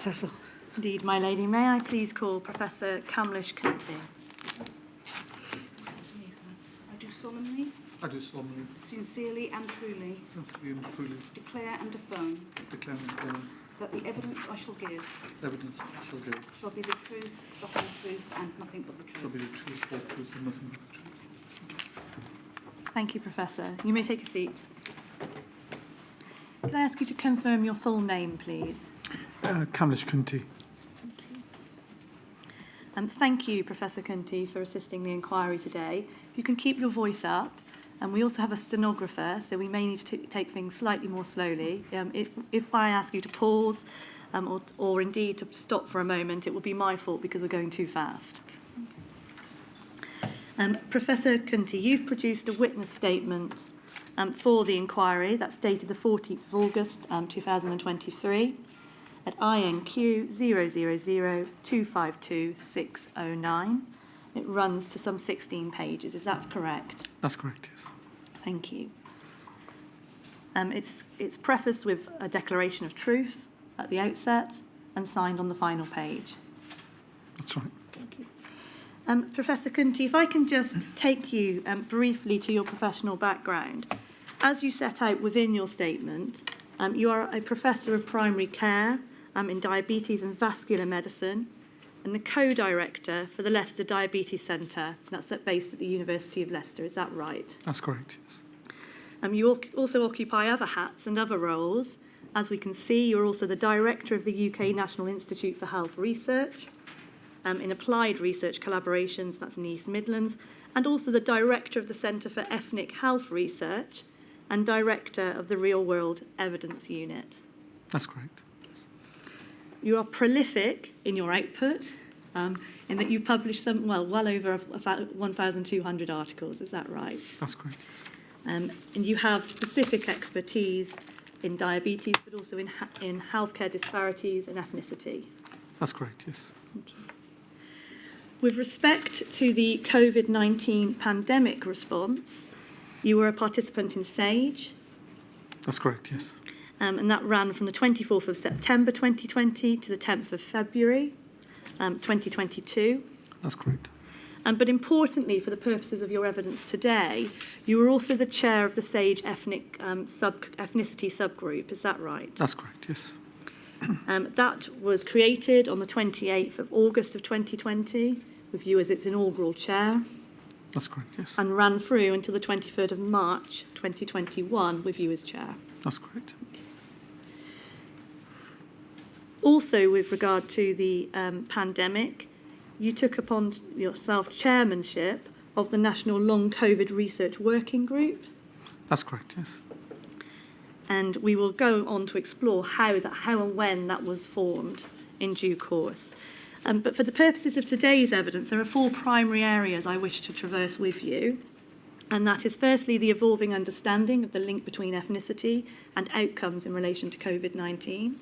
Cecil. Indeed, my lady. May I please call Professor Kamlesh Kunti? I do solemnly, sincerely and truly declare and affirm that the evidence I shall give shall be the truth, the whole truth, and nothing but the truth. Thank you, Professor. You may take a seat. Can I ask you to confirm your full name, please? Kamlesh Kunti. Thank you, Professor Kunti, for assisting the inquiry today. You can keep your voice up, and we also have a stenographer, so we may need to take things slightly more slowly. If I ask you to pause or indeed to stop for a moment, it will be my fault because we're going too fast. Professor Kunti, you've produced a witness statement for the inquiry that's dated the 14th of August 2023 at INQ 000252609. It runs to some 16 pages. Is that correct? That's correct, yes. Thank you. It's prefaced with a declaration of truth at the outset and signed on the final page. That's right. Thank you. Professor Kunti, if I can just take you briefly to your professional background. As you set out within your statement, you are a professor of primary care in diabetes and vascular medicine and the co-director for the Leicester Diabetes Centre. That's based at the University of Leicester. Is that right? That's correct, yes. You also occupy other hats and other roles. As we can see, you're also the director of the UK National Institute for Health Research, in applied research collaborations, that's in the East Midlands, and also the director of the Centre for Ethnic Health Research and director of the Real World Evidence Unit. That's correct. You are prolific in your output, in that you publish well over 1,200 articles, is that right? That's correct, yes. And you have specific expertise in diabetes, but also in healthcare disparities and ethnicity. That's correct, yes. Thank you. With respect to the COVID-19 pandemic response, you were a participant in SAGE. That's correct, yes. And that ran from the 24th of September 2020 to the 10th of February 2022. That's correct. But importantly, for the purposes of your evidence today, you were also the chair of the SAGE ethnicity subgroup. Is that right? That's correct, yes. That was created on the 28th of August of 2020, with you as its inaugural chair. That's correct, yes. And ran through until the 23rd of March 2021, with you as chair. That's correct. Also, with regard to the pandemic, you took upon yourself chairmanship of the National Long COVID Research Working Group. That's correct, yes. And we will go on to explore how and when that was formed in due course. But for the purposes of today's evidence, there are four primary areas I wish to traverse with you. And that is firstly the evolving understanding of the link between ethnicity and outcomes in relation to COVID-19.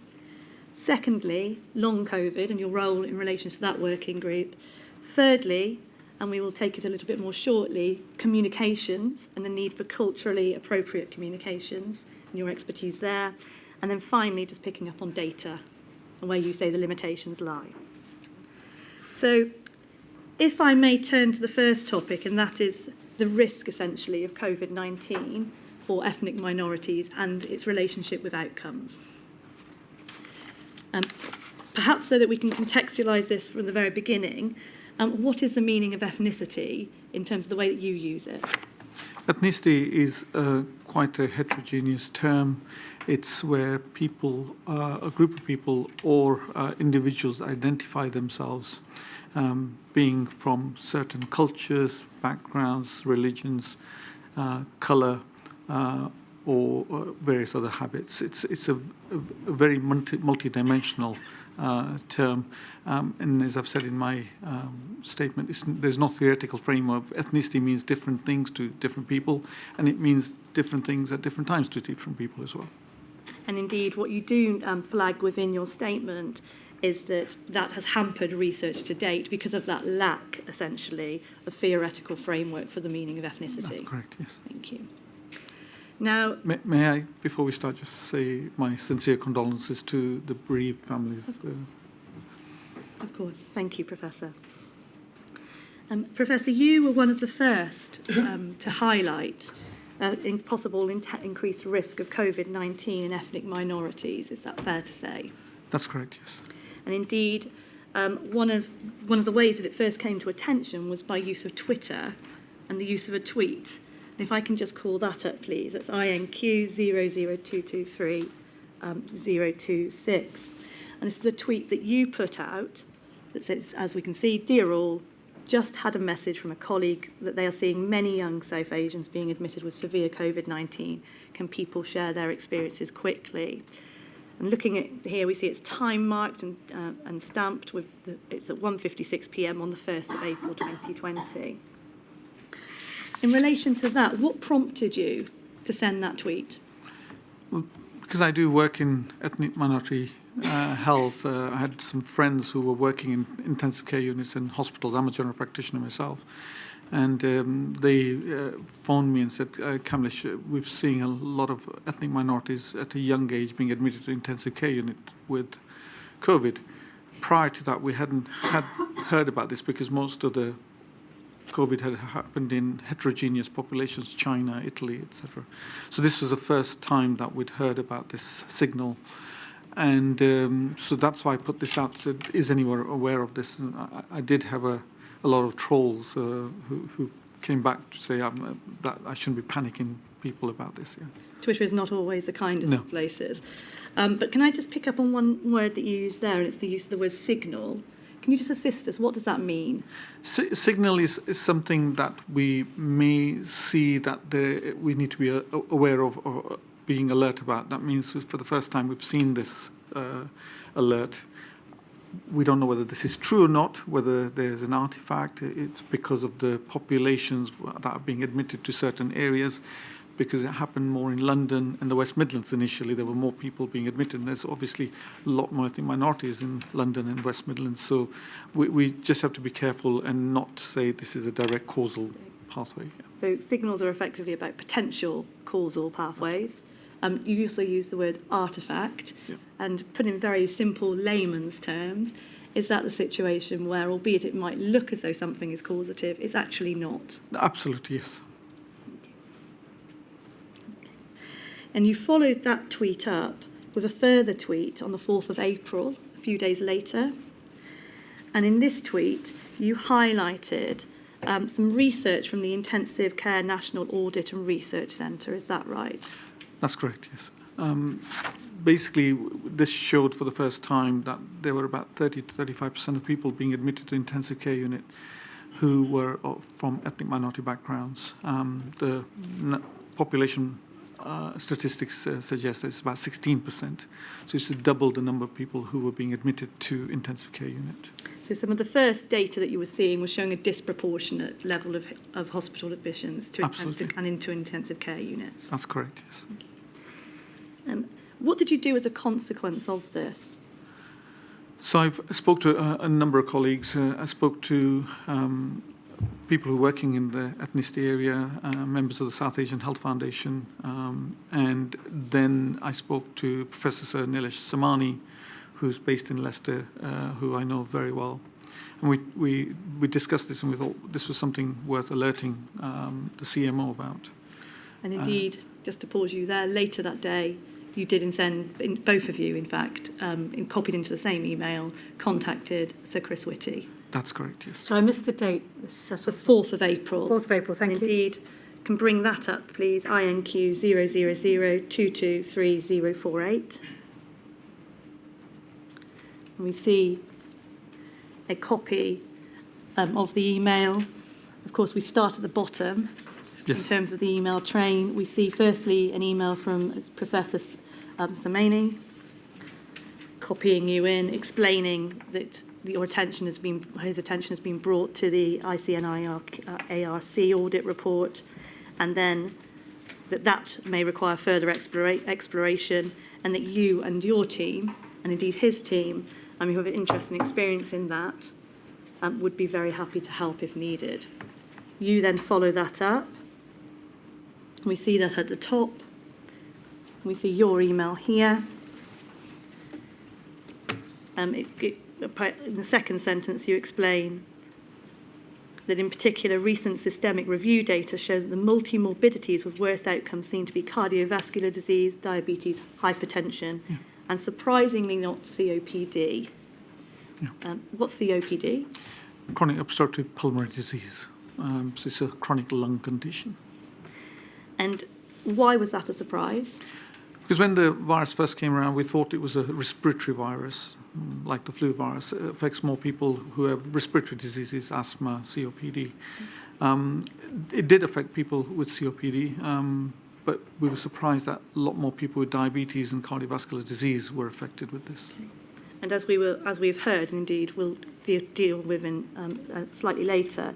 Secondly, long COVID and your role in relation to that working group. Thirdly, and we will take it a little bit more shortly, communications and the need for culturally appropriate communications and your expertise there. And then finally, just picking up on data and where you say the limitations lie. So if I may turn to the first topic, and that is the risk, essentially, of COVID-19 for ethnic minorities and its relationship with outcomes. Perhaps so that we can contextualise this from the very beginning, what is the meaning of ethnicity in terms of the way that you use it? Ethnicity is quite a heterogeneous term. It's where people, a group of people or individuals identify themselves being from certain cultures, backgrounds, religions, colour, or various other habits. It's a very multi-dimensional term, and as I've said in my statement, there's no theoretical framework. Ethnicity means different things to different people, and it means different things at different times to different people as well. And indeed, what you do flag within your statement is that has hampered research to date because of that lack, essentially, of theoretical framework for the meaning of ethnicity. That's correct, yes. Thank you. Now, May I, before we start, just say my sincere condolences to the bereaved families. of course, thank you, Professor. Professor, you were one of the first to highlight possible increased risk of COVID-19 in ethnic minorities. Is that fair to say? That's correct, yes. And indeed, one of the ways that it first came to attention was by use of Twitter and the use of a tweet. And if I can just call that up, please. That's INQ 00223 026. And this is a tweet that you put out that says, as we can see, "Dear all, just had a message from a colleague that they are seeing many young South Asians being admitted with severe COVID-19. Can people share their experiences quickly?" And looking at here, we see it's time marked and stamped with it's at 1:56 p.m. on the 1st of April 2020. In relation to that, what prompted you to send that tweet? Well, because I do work in ethnic minority health, I had some friends who were working in intensive care units and hospitals. I'm a general practitioner myself. And they phoned me and said, Kamlesh, we're seeing a lot of ethnic minorities at a young age being admitted to intensive care unit with COVID. Prior to that, we hadn't heard about this because most of the COVID had happened in heterogeneous populations, China, Italy, etc. So this was the first time that we'd heard about this signal. And so that's why I put this out, said, is anyone aware of this? And I did have a lot of trolls who came back to say that I shouldn't be panicking people about this. Yeah. Twitter is not always the kindest of places. But can I just pick up on one word that you used there, and it's the use of the word signal. Can you just assist us? What does that mean? Signal is something that we may see that we need to be aware of or being alert about. That means for the first time we've seen this alert. We don't know whether this is true or not, whether there's an artifact. It's because of the populations that are being admitted to certain areas, because it happened more in London and the West Midlands initially. There were more people being admitted, and there's obviously a lot more minorities in London and West Midlands. So we just have to be careful and not say this is a direct causal pathway. So signals are effectively about potential causal pathways. You also use the word artefact, and put in very simple layman's terms, is that the situation where, albeit it might look as though something is causative, it's actually not? Absolutely, yes. And you followed that tweet up with a further tweet on the 4th of April, a few days later. And in this tweet, you highlighted some research from the Intensive Care National Audit and Research Centre. Is that right? That's correct, yes. Basically, this showed for the first time that there were about 30 to 35% of people being admitted to intensive care unit who were from ethnic minority backgrounds. The population statistics suggest that it's about 16%. So it's double the number of people who were being admitted to intensive care unit. So some of the first data that you were seeing was showing a disproportionate level of hospital admissions to into intensive care units. That's correct, yes. What did you do as a consequence of this? So I've spoke to a number of colleagues. I spoke to people who are working in the ethnicity area, members of the South Asian Health Foundation, and then I spoke to Professor Sir Nilesh Samani, who's based in Leicester, who I know very well. And we discussed this, and we thought this was something worth alerting the CMO about. And indeed, just to pause you there, later that day, you did send, both of you, in fact, copied into the same email, contacted Sir Chris Whitty. That's correct, yes. So I missed the date. The 4th of April. 4th of April, thank you. Indeed, can bring that up, please. INQ 000223048. And we see a copy of the email. Of course, we start at the bottom. Yes. In terms of the email train, we see firstly an email from Professor Samani copying you in, explaining that his attention has been brought to the ICNIRC audit report, and then that may require further exploration, and that you and your team, and indeed his team, who have an interest and experience in that, would be very happy to help if needed. You then follow that up. We see that at the top, We see your email here. In the second sentence, you explain that in particular, recent systemic review data show that the multi-morbidities with worst outcomes seem to be cardiovascular disease, diabetes, hypertension, and surprisingly not COPD. Yeah. What's COPD? Chronic obstructive pulmonary disease. So it's a chronic lung condition. And why was that a surprise? Because when the virus first came around, we thought it was a respiratory virus, like the flu virus. It affects more people who have respiratory diseases, asthma, COPD. It did affect people with COPD, but we were surprised that a lot more people with diabetes and cardiovascular disease were affected with this. Okay. And as we've heard, and indeed we'll deal with in slightly later,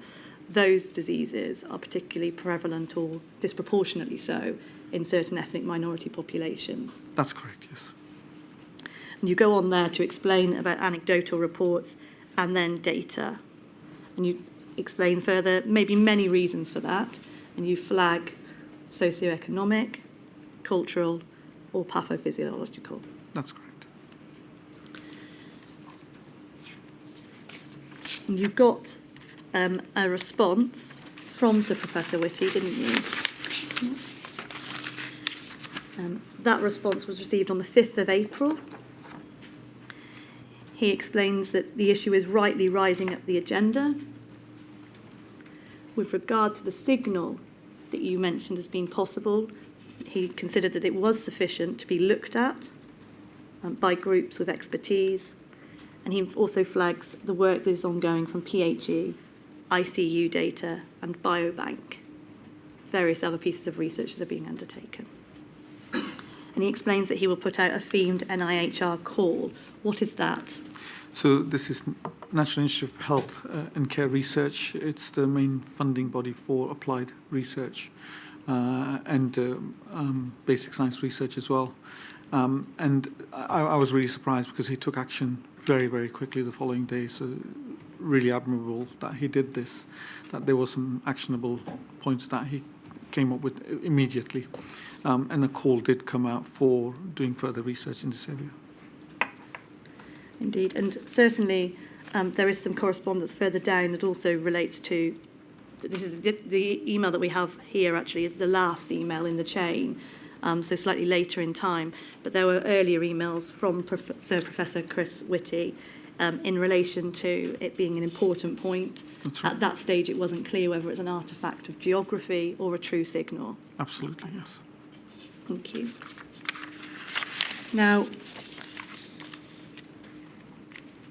those diseases are particularly prevalent or disproportionately so in certain ethnic minority populations. That's correct, yes. And you go on there to explain about anecdotal reports and then data. And you explain further maybe many reasons for that, and you flag socioeconomic, cultural, or pathophysiological. That's correct. And you got a response from Sir Professor Whitty, didn't you? That response was received on the 5th of April. He explains that the issue is rightly rising up the agenda. With regard to the signal that you mentioned as being possible, he considered that it was sufficient to be looked at by groups with expertise. And he also flags the work that is ongoing from PHE, ICU data, and Biobank, various other pieces of research that are being undertaken. And he explains that he will put out a themed NIHR call. What is that? So this is National Institute of Health and Care Research. It's the main funding body for applied research and basic science research as well. And I was really surprised because he took action very, very quickly the following day. So really admirable that he did this, that there were some actionable points that he came up with immediately. And a call did come out for doing further research in this area. Indeed, and certainly there is some correspondence further down that also relates to, this is the email that we have here actually is the last email in the chain, so slightly later in time, but there were earlier emails from Sir Professor Chris Whitty in relation to it being an important point. That's right. At that stage it wasn't clear whether it was an artefact of geography or a true signal. Absolutely, yes. Thank you. Now,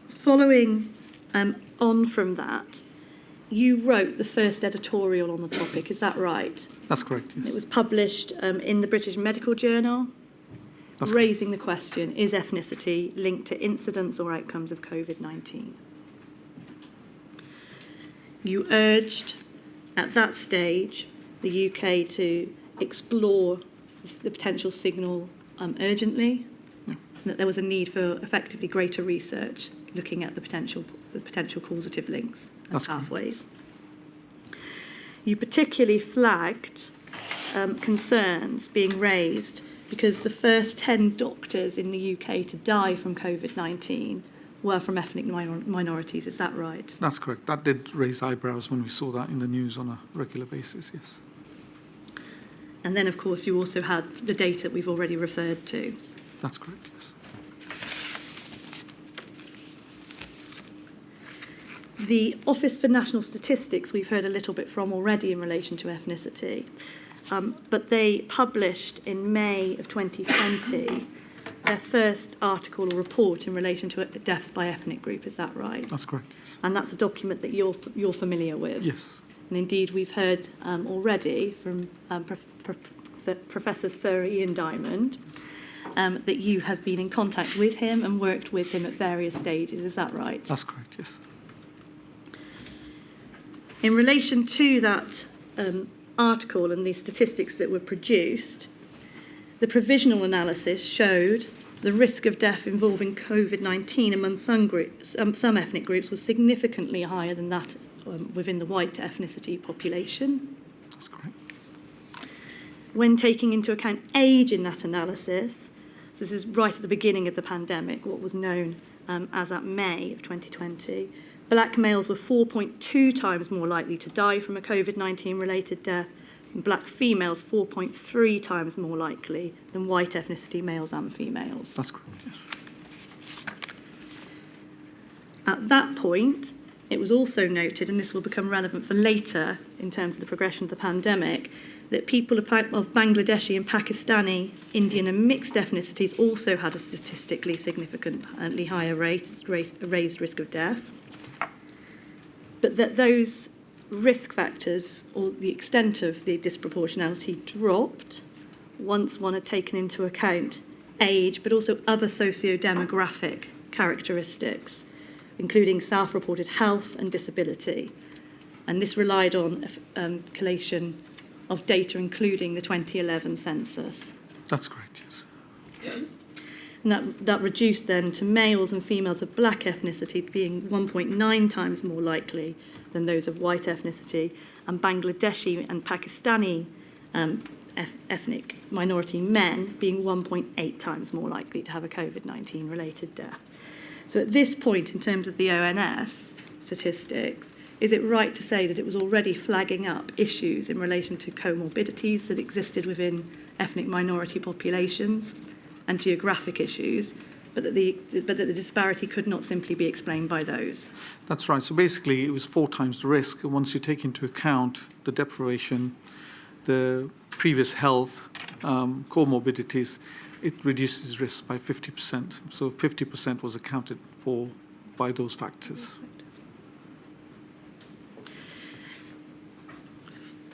following on from that, you wrote the first editorial on the topic, is that right? That's correct, yes. It was published in the British Medical Journal, That's raising the question, is ethnicity linked to incidence or outcomes of Covid-19? You urged, at that stage, the UK to explore the potential signal urgently, and that there was a need for effectively greater research looking at the potential causative links and That's pathways. You particularly flagged concerns being raised because the first 10 doctors in the UK to die from COVID-19 were from ethnic minorities, is that right? That's correct. That did raise eyebrows when we saw that in the news on a regular basis, yes. And then, of course, you also had the data we've already referred to. That's correct, yes. The Office for National Statistics we've heard a little bit from already in relation to ethnicity, but they published in May of 2020 their first article or report in relation to deaths by ethnic group, is that right? That's correct, yes. And that's a document that you're familiar with? Yes. And indeed we've heard already from Professor Sir Ian Diamond that you have been in contact with him and worked with him at various stages, is that right? That's correct, yes. In relation to that article and the statistics that were produced, the provisional analysis showed the risk of death involving COVID-19 among some ethnic groups was significantly higher than that within the white ethnicity population. That's correct. when taking into account age in that analysis, so this is right at the beginning of the pandemic, what was known as at May of 2020, black males were 4.2 times more likely to die from a COVID-19 related death, and black females 4.3 times more likely than white ethnicity males and females. That's correct, yes. At that point, it was also noted, and this will become relevant for later in terms of the progression of the pandemic, that people of Bangladeshi and Pakistani, Indian and mixed ethnicities also had a statistically significantly higher raised risk of death, but that those risk factors or the extent of the disproportionality dropped once one had taken into account age, but also other socio-demographic characteristics, including self-reported health and disability. And this relied on collation of data, including the 2011 census. That's correct, yes. And that reduced then to males and females of black ethnicity being 1.9 times more likely than those of white ethnicity, and Bangladeshi and Pakistani ethnic minority men being 1.8 times more likely to have a COVID-19 related death. So at this point, in terms of the ONS statistics, is it right to say that it was already flagging up issues in relation to comorbidities that existed within ethnic minority populations and geographic issues, but that the disparity could not simply be explained by those? That's right. So basically, it was 4 times the risk. Once you take into account the deprivation, the previous health, comorbidities, it reduces risk by 50%. So 50% was accounted for by those factors.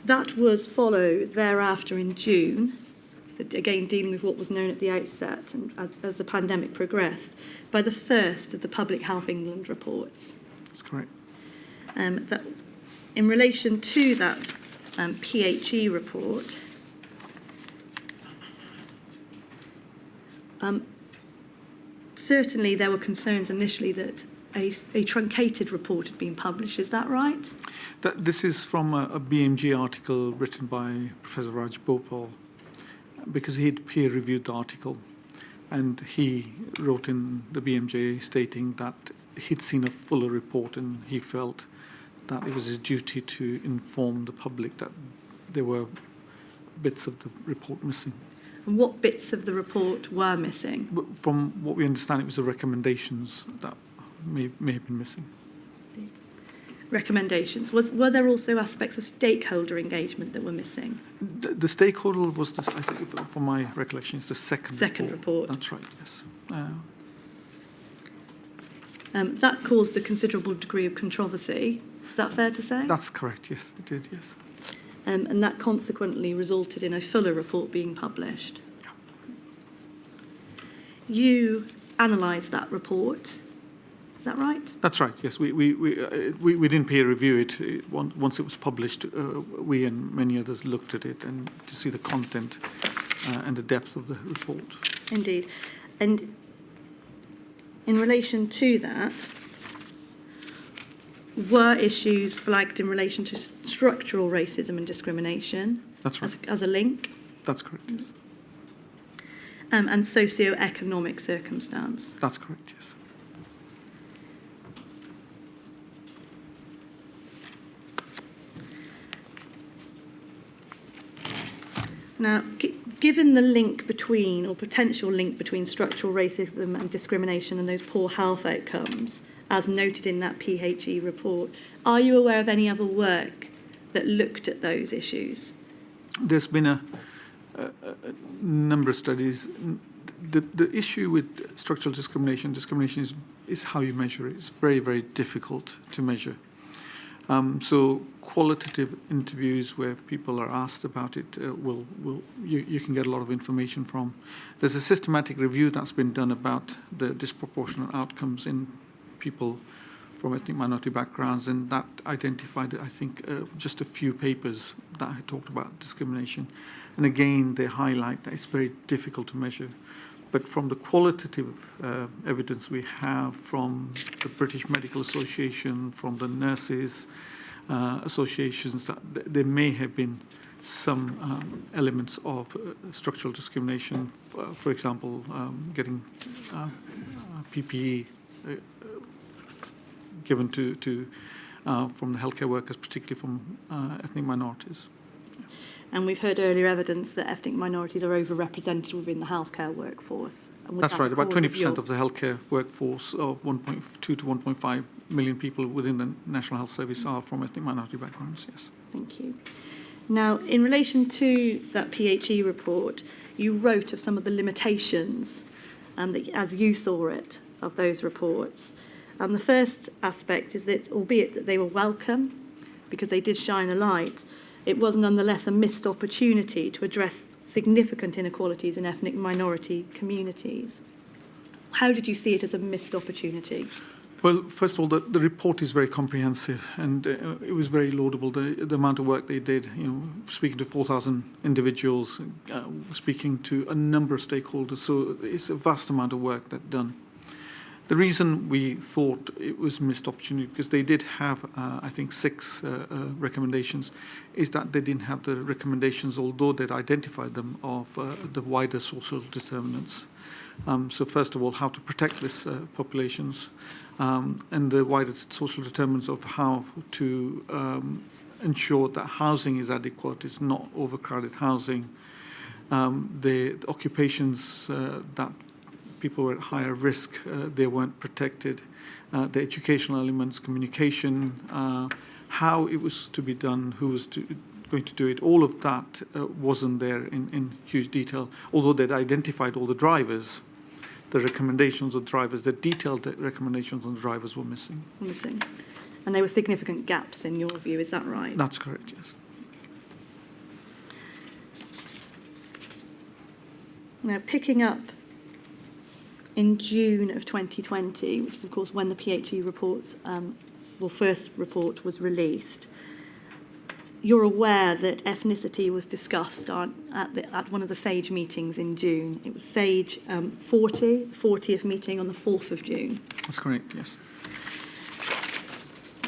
That was followed thereafter in June, so again dealing with what was known at the outset and as the pandemic progressed, by the first of the Public Health England reports. That's correct. That in relation to that PHE report, certainly there were concerns initially that a truncated report had been published. Is that right? This is from a BMJ article written by Professor Raj Bhopal, because he'd peer-reviewed the article, and he wrote in the BMJ stating that he'd seen a fuller report and he felt that it was his duty to inform the public that there were bits of the report missing. And what bits of the report were missing? From what we understand, it was the recommendations that may have been missing. Recommendations. Were there also aspects of stakeholder engagement that were missing? The stakeholder was, I think, from my recollection, is the second report. That's right, yes. That caused a considerable degree of controversy. Is that fair to say? That's correct, yes, it did, yes. And that consequently resulted in a fuller report being published. Yeah. You analysed that report. Is that right? That's right, yes. We didn't peer review it. Once it was published, we and many others looked at it and to see the content and the depth of the report. Indeed. And in relation to that, were issues flagged in relation to structural racism and discrimination? That's right. As a link? That's correct, yes. And socio-economic circumstance? That's correct, yes. Now, given the link between, or potential link between structural racism and discrimination and those poor health outcomes, as noted in that PHE report, are you aware of any other work that looked at those issues? There's been a number of studies. The issue with structural discrimination is how you measure it. It's very, very difficult to measure. So qualitative interviews where people are asked about it, you can get a lot of information from. There's a systematic review that's been done about the disproportionate outcomes in people from ethnic minority backgrounds, and that identified, I think, just a few papers that had talked about discrimination. And again, they highlight that it's very difficult to measure. But from the qualitative evidence we have from the British Medical Association, from the nurses associations, that there may have been some elements of structural discrimination, for example, getting PPE given to from the healthcare workers, particularly from ethnic minorities. And we've heard earlier evidence that ethnic minorities are overrepresented within the healthcare workforce. And That's right. About 20% of the healthcare workforce of 1.2 to 1.5 million people within the National Health Service are from ethnic minority backgrounds, yes. Thank you. Now, in relation to that PHE report, you wrote of some of the limitations, that, as you saw it, of those reports. The first aspect is that, albeit that they were welcome, because they did shine a light, it was nonetheless a missed opportunity to address significant inequalities in ethnic minority communities. How did you see it as a missed opportunity? Well, first of all, the report is very comprehensive, and it was very laudable, the amount of work they did, speaking to 4,000 individuals, speaking to a number of stakeholders, so it's a vast amount of work that's done. The reason we thought it was a missed opportunity, because they did have, I think, 6 recommendations, is that they didn't have the recommendations, although they'd identified them, of the wider social determinants. So first of all, how to protect these populations, and the wider social determinants of how to ensure that housing is adequate, it's not overcrowded housing, the occupations that people were at higher risk, they weren't protected, the educational elements, communication, how it was to be done, who was going to do it, all of that wasn't there in huge detail, although they'd identified all the drivers. The recommendations of drivers, the detailed recommendations on drivers were missing. And there were significant gaps in your view, is that right? That's correct, yes. Now, picking up in June of 2020, which is of course when the PHE reports, first report was released, you're aware that ethnicity was discussed at one of the SAGE meetings in June. It was SAGE 40, the 40th meeting on the 4th of June. That's correct, yes.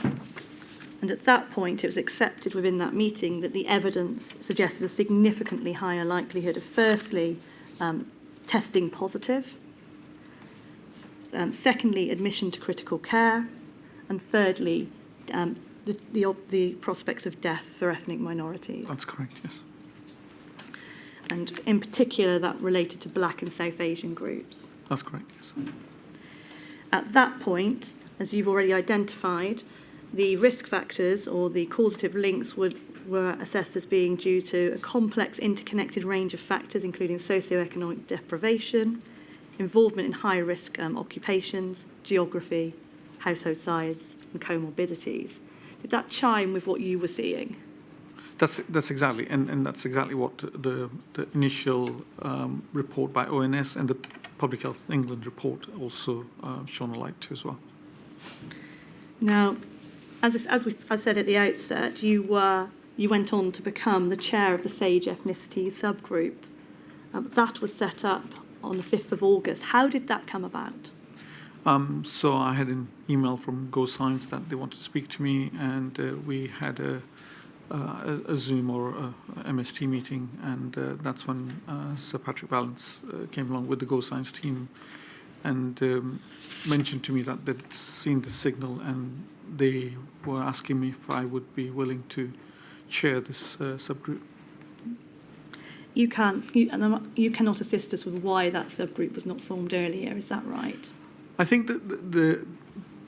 And at that point, it was accepted within that meeting that the evidence suggested a significantly higher likelihood of, firstly, testing positive, secondly, admission to critical care, and thirdly, the prospects of death for ethnic minorities. That's correct, yes. And in particular, that related to Black and South Asian groups. That's correct, yes. At that point, as you've already identified, the risk factors or the causative links were assessed as being due to a complex interconnected range of factors, including socioeconomic deprivation, involvement in high-risk occupations, geography, household size, and comorbidities. Did that chime with what you were seeing? That's exactly, and that's exactly what the initial report by ONS and the Public Health England report also shone a light to as well. Now, as I said at the outset, you went on to become the chair of the SAGE ethnicity subgroup. That was set up on the 5th of August. How did that come about? So I had an email from Go Science that they wanted to speak to me, and we had a Zoom or a MST meeting, and that's when Sir Patrick Vallance came along with the Go Science team and mentioned to me that they'd seen the signal and they were asking me if I would be willing to chair this subgroup. You cannot assist us with why that subgroup was not formed earlier, is that right? I think that the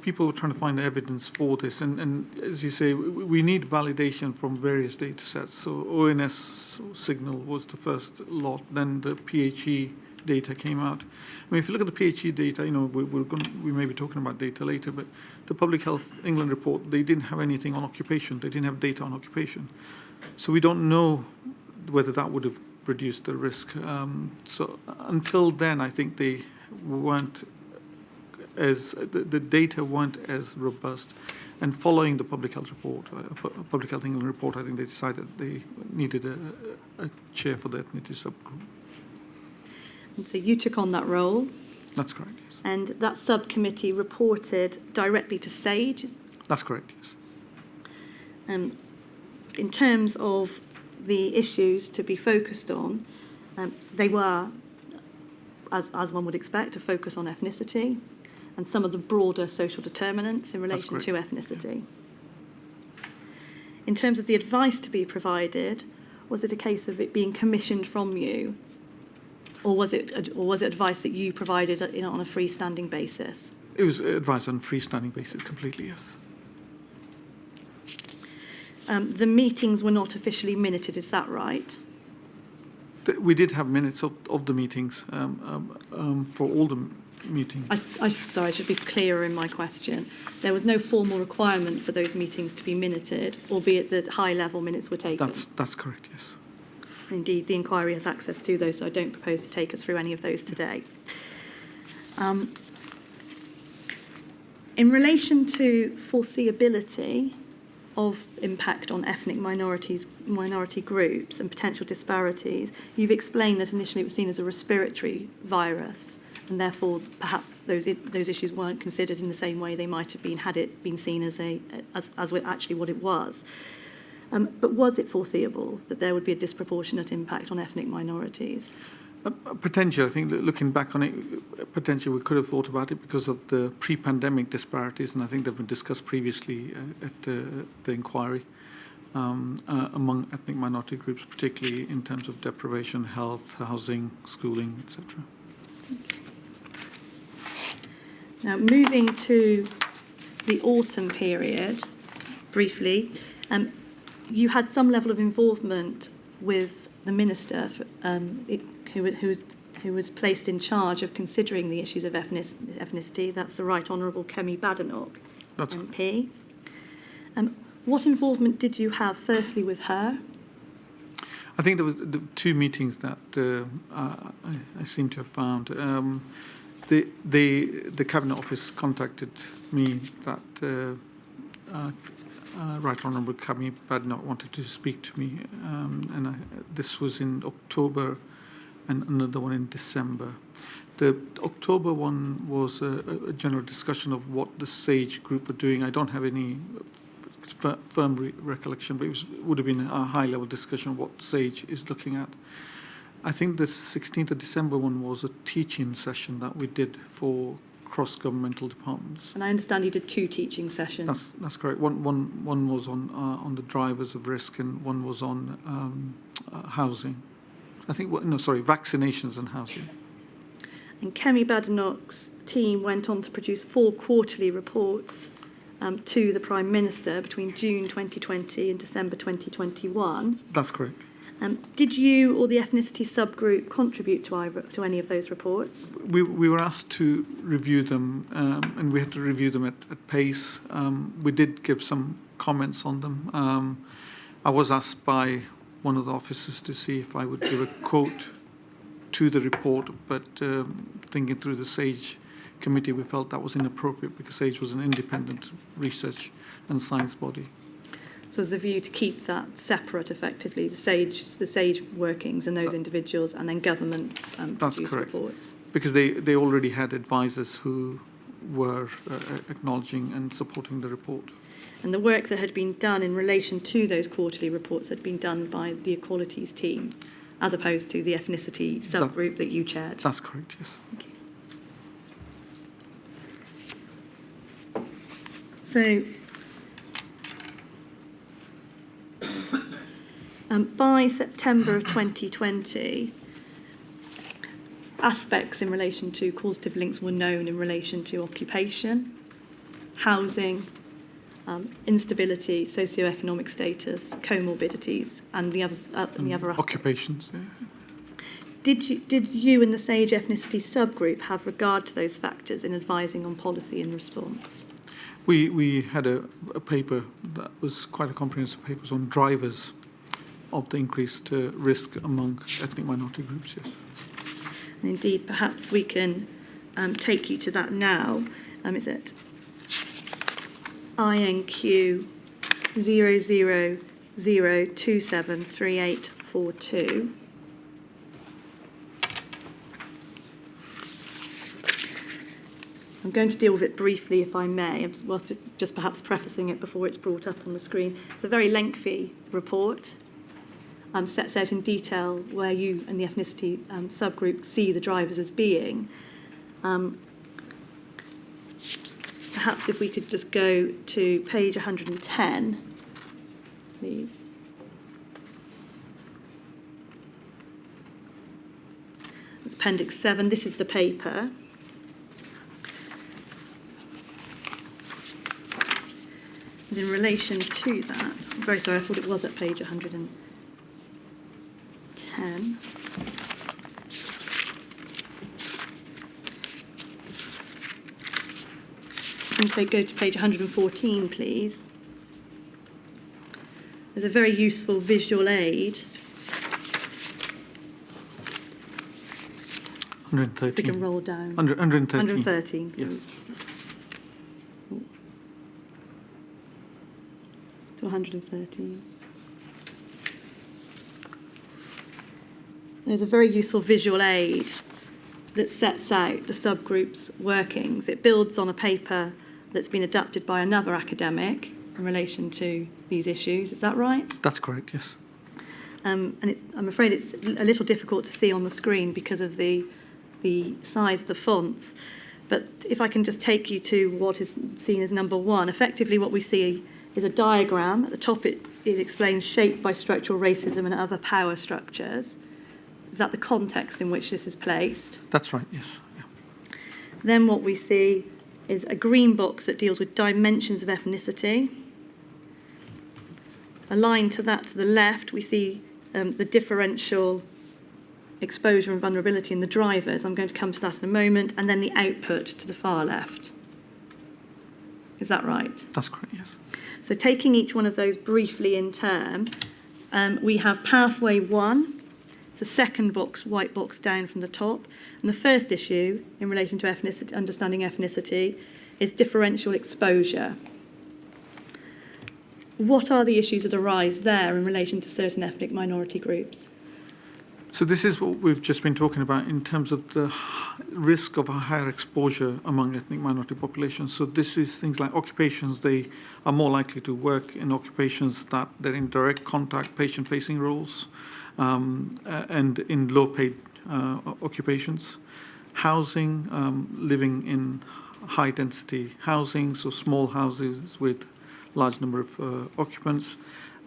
people were trying to find the evidence for this, and as you say, we need validation from various data sets. So ONS signal was the first lot, then the PHE data came out. I mean, if you look at the PHE data, we may be talking about data later, but the Public Health England report, they didn't have anything on occupation. They didn't have data on occupation. So we don't know whether that would have reduced the risk. So until then, I think they weren't the data weren't as robust. And following the Public Health report, Public Health England report, I think they decided they needed a chair for the ethnicity subgroup. And so you took on that role. That's correct, yes. And that subcommittee reported directly to SAGE. That's correct, yes. In terms of the issues to be focused on, they were, as one would expect, a focus on ethnicity and some of the broader social determinants in relation to ethnicity. In terms of the advice to be provided, was it a case of it being commissioned from you, or was it advice that you provided on a freestanding basis? It was advice on a freestanding basis, completely, yes. The meetings were not officially minuted, is that right? We did have minutes of the meetings for all the meetings. Sorry, I should be clearer in my question. There was no formal requirement for those meetings to be minuted, albeit that high-level minutes were taken. That's correct, yes. Indeed, the inquiry has access to those, so I don't propose to take us through any of those today. In relation to foreseeability of impact on ethnic minority groups and potential disparities, you've explained that initially it was seen as a respiratory virus, and therefore perhaps those issues weren't considered in the same way they might have been had it been seen as actually what it was. But was it foreseeable that there would be a disproportionate impact on ethnic minorities? Potentially, I think looking back on it, potentially we could have thought about it because of the pre-pandemic disparities, and I think they've been discussed previously at the inquiry among ethnic minority groups, particularly in terms of deprivation, health, housing, schooling, etc. Now, moving to the autumn period, briefly, you had some level of involvement with the minister who was placed in charge of considering the issues of ethnicity. That's the Right Honourable Kemi Badenoch, MP. What involvement did you have, firstly, with her? I think there was the two meetings that I seem to have found. The Cabinet Office contacted me that Right Honourable Kemi Badenoch wanted to speak to me, and this was in October and another one in December. The October one was a general discussion of what the SAGE group were doing. I don't have any firm recollection, but it would have been a high-level discussion of what SAGE is looking at. I think the 16th of December one was a teaching session that we did for cross-governmental departments. And I understand you did two teaching sessions. That's correct. One was on the drivers of risk, and one was on housing. I think vaccinations and housing. And Kemi Badenoch's team went on to produce 4 quarterly reports to the Prime Minister between June 2020 and December 2021. That's correct. Did you or the ethnicity subgroup contribute to any of those reports? We were asked to review them, and we had to review them at pace. We did give some comments on them. I was asked by one of the officers to see if I would give a quote to the report, but thinking through the SAGE committee, we felt that was inappropriate because SAGE was an independent research and science body. So is the view to keep that separate, effectively, the SAGE workings and those individuals, and then government produce reports? Because they already had advisors who were acknowledging and supporting the report. And the work that had been done in relation to those quarterly reports had been done by the equalities team, as opposed to the ethnicity subgroup that you chaired? That's correct, yes. Thank you. So, by September of 2020, aspects in relation to causative links were known in relation to occupation, housing, instability, socioeconomic status, comorbidities, and the other aspects. Occupations, yeah. Did you and the SAGE ethnicity subgroup have regard to those factors in advising on policy and response? We had a paper that was quite a comprehensive paper on drivers of the increased risk among ethnic minority groups, yes. And indeed, perhaps we can take you to that now. Is it INQ 000273842? I'm going to deal with it briefly, if I may, whilst just perhaps prefacing it before it's brought up on the screen. It's a very lengthy report. sets out in detail where you and the ethnicity subgroup see the drivers as being. Perhaps if we could just go to page 110, please. It's Appendix 7. This is the paper. And in relation to that, I'm very sorry, I thought it was at page 110. And go to page 114, please. There's a very useful visual aid. 113. We can roll down. 113. 113, please. Yes. To 113. There's a very useful visual aid that sets out the subgroups' workings. It builds on a paper that's been adapted by another academic in relation to these issues. Is that right? That's correct, yes. And I'm afraid it's a little difficult to see on the screen because of the size of the fonts. But if I can just take you to what is seen as number 1, effectively what we see is a diagram. At the top it explains shaped by structural racism and other power structures. Is that the context in which this is placed? That's right, yes. Yeah. Then what we see is a green box that deals with dimensions of ethnicity. Aligned to that to the left, we see the differential exposure and vulnerability in the drivers. I'm going to come to that in a moment. And then the output to the far left. Is that right? That's correct, yes. So taking each one of those briefly in turn, we have pathway 1. It's the second box, white box down from the top. And the first issue in relation to ethnicity, understanding ethnicity, is differential exposure. What are the issues that arise there in relation to certain ethnic minority groups? So this is what we've just been talking about in terms of the risk of a higher exposure among ethnic minority populations. So this is things like occupations. They are more likely to work in occupations that they're in direct contact, patient-facing roles, and in low-paid occupations. Housing, living in high-density housing, so small houses with large number of occupants.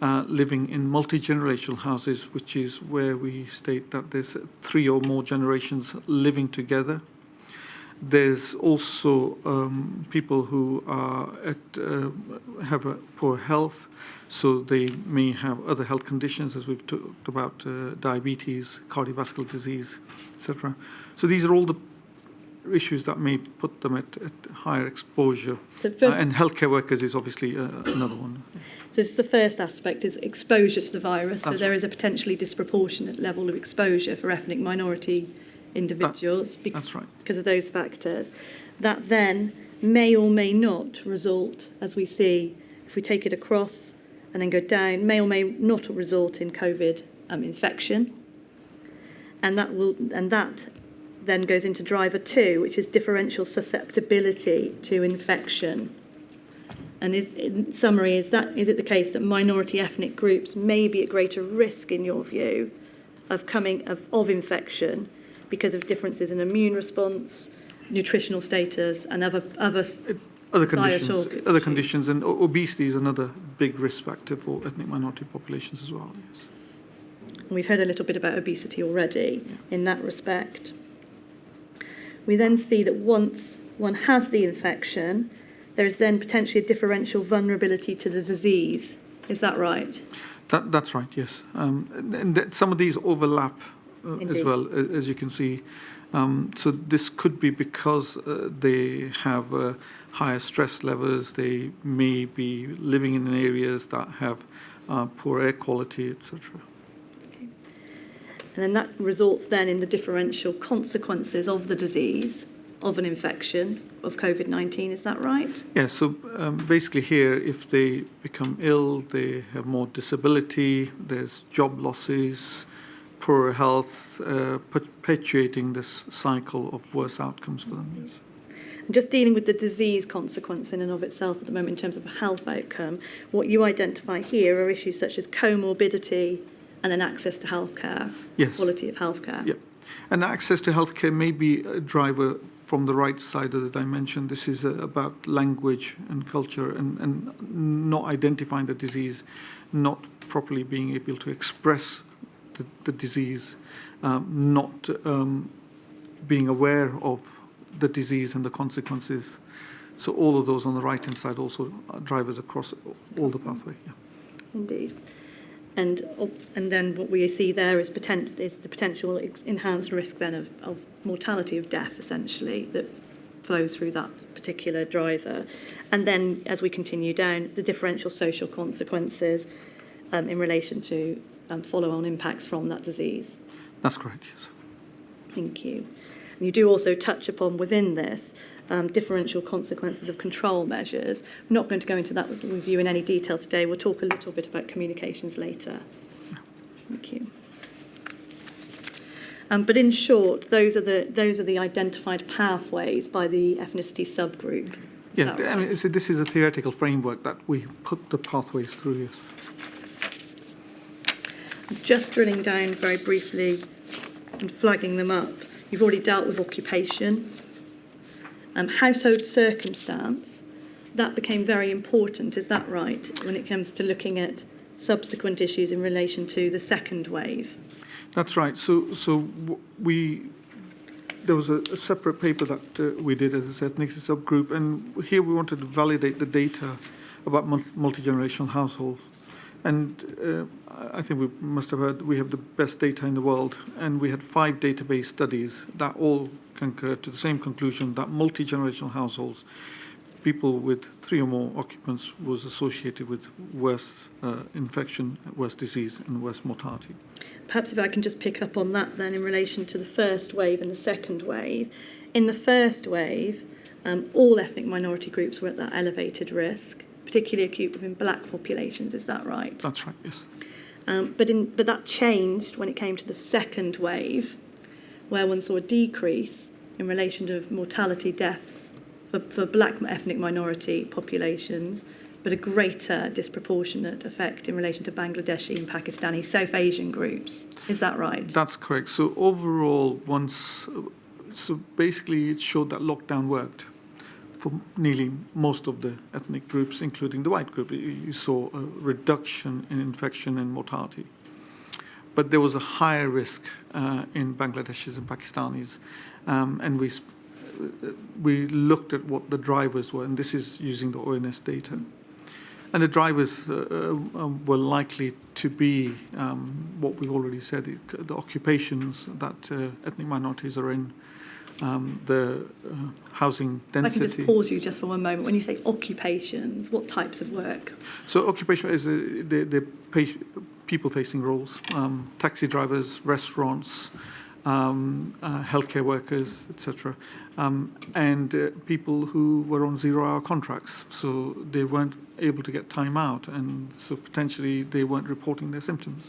Living in multi-generational houses, which is where we state that there's 3 or more generations living together. There's also people who are have a poor health, so they may have other health conditions, as we've talked about, diabetes, cardiovascular disease, etc. So these are all the issues that may put them at higher exposure. So and healthcare workers is obviously another one. So this is the first aspect, is exposure to the virus. That's so there is a potentially disproportionate level of exposure for ethnic minority individuals that's right. because of those factors. That then may or may not result, as we see, if we take it across and then go down, may or may not result in COVID infection. And that then goes into driver 2, which is differential susceptibility to infection. And in summary, is it the case that minority ethnic groups may be at greater risk, in your view, of infection because of differences in immune response, nutritional status, and other conditions, and obesity is another big risk factor for ethnic minority populations as well. Yes. And we've heard a little bit about obesity already in that respect. We then see that once one has the infection, there is then potentially a differential vulnerability to the disease. Is that right? That's right, yes. And some of these overlap as well, as you can see. So this could be because they have higher stress levels, they may be living in areas that have poor air quality, etc. And then that results then in the differential consequences of the disease, of an infection, of COVID-19, is that right? Yeah, so basically here, if they become ill, they have more disability, there's job losses, poorer health, perpetuating this cycle of worse outcomes for them, yes. And just dealing with the disease consequence in and of itself at the moment in terms of a health outcome, what you identify here are issues such as comorbidity and then access to healthcare, Yes. quality of healthcare. Yep. And access to healthcare may be a driver from the right side of the dimension. This is about language and culture and not identifying the disease, not properly being able to express the disease, not being aware of the disease and the consequences. So all of those on the right-hand side also are drivers across all the pathway. Yeah. Indeed. And then what we see there is the potential enhanced risk then of mortality, of death, essentially, that flows through that particular driver. And then as we continue down, the differential social consequences in relation to follow-on impacts from that disease. That's correct, yes. Thank you. And you do also touch upon within this differential consequences of control measures. I'm not going to go into that with you in any detail today. We'll talk a little bit about communications later. Thank you. But in short, those are the identified pathways by the ethnicity subgroup. Yeah, Right? I mean, this is a theoretical framework that we put the pathways through, yes. Just drilling down very briefly and flagging them up. You've already dealt with occupation. Household circumstance, that became very important, is that right, when it comes to looking at subsequent issues in relation to the second wave? That's right. There was a separate paper that we did as an ethnicity subgroup, and here we wanted to validate the data about multi-generational households. And I think we must have heard we have the best data in the world, and we had 5 database studies that all concurred to the same conclusion that multi-generational households, people with 3 or more occupants, was associated with worse infection, worse disease, and worse mortality. Perhaps if I can just pick up on that then in relation to the first wave and the second wave. In the first wave, all ethnic minority groups were at that elevated risk, particularly acute within black populations, is that right? That's right, yes. But that changed when it came to the second wave, where one saw a decrease in relation to mortality deaths for black ethnic minority populations, but a greater disproportionate effect in relation to Bangladeshi and Pakistani South Asian groups. Is that right? That's correct. So overall, basically it showed that lockdown worked for nearly most of the ethnic groups, including the white group. You saw a reduction in infection and mortality. But there was a higher risk in Bangladeshis and Pakistanis, and we looked at what the drivers were, and this is using the ONS data. And the drivers were likely to be what we already said, the occupations that ethnic minorities are in, the housing density. I can just pause you just for one moment. When you say occupations, what types of work? So occupation is the people-facing roles, taxi drivers, restaurants, healthcare workers, etc., and people who were on 0-hour contracts, so they weren't able to get time out, and so potentially they weren't reporting their symptoms.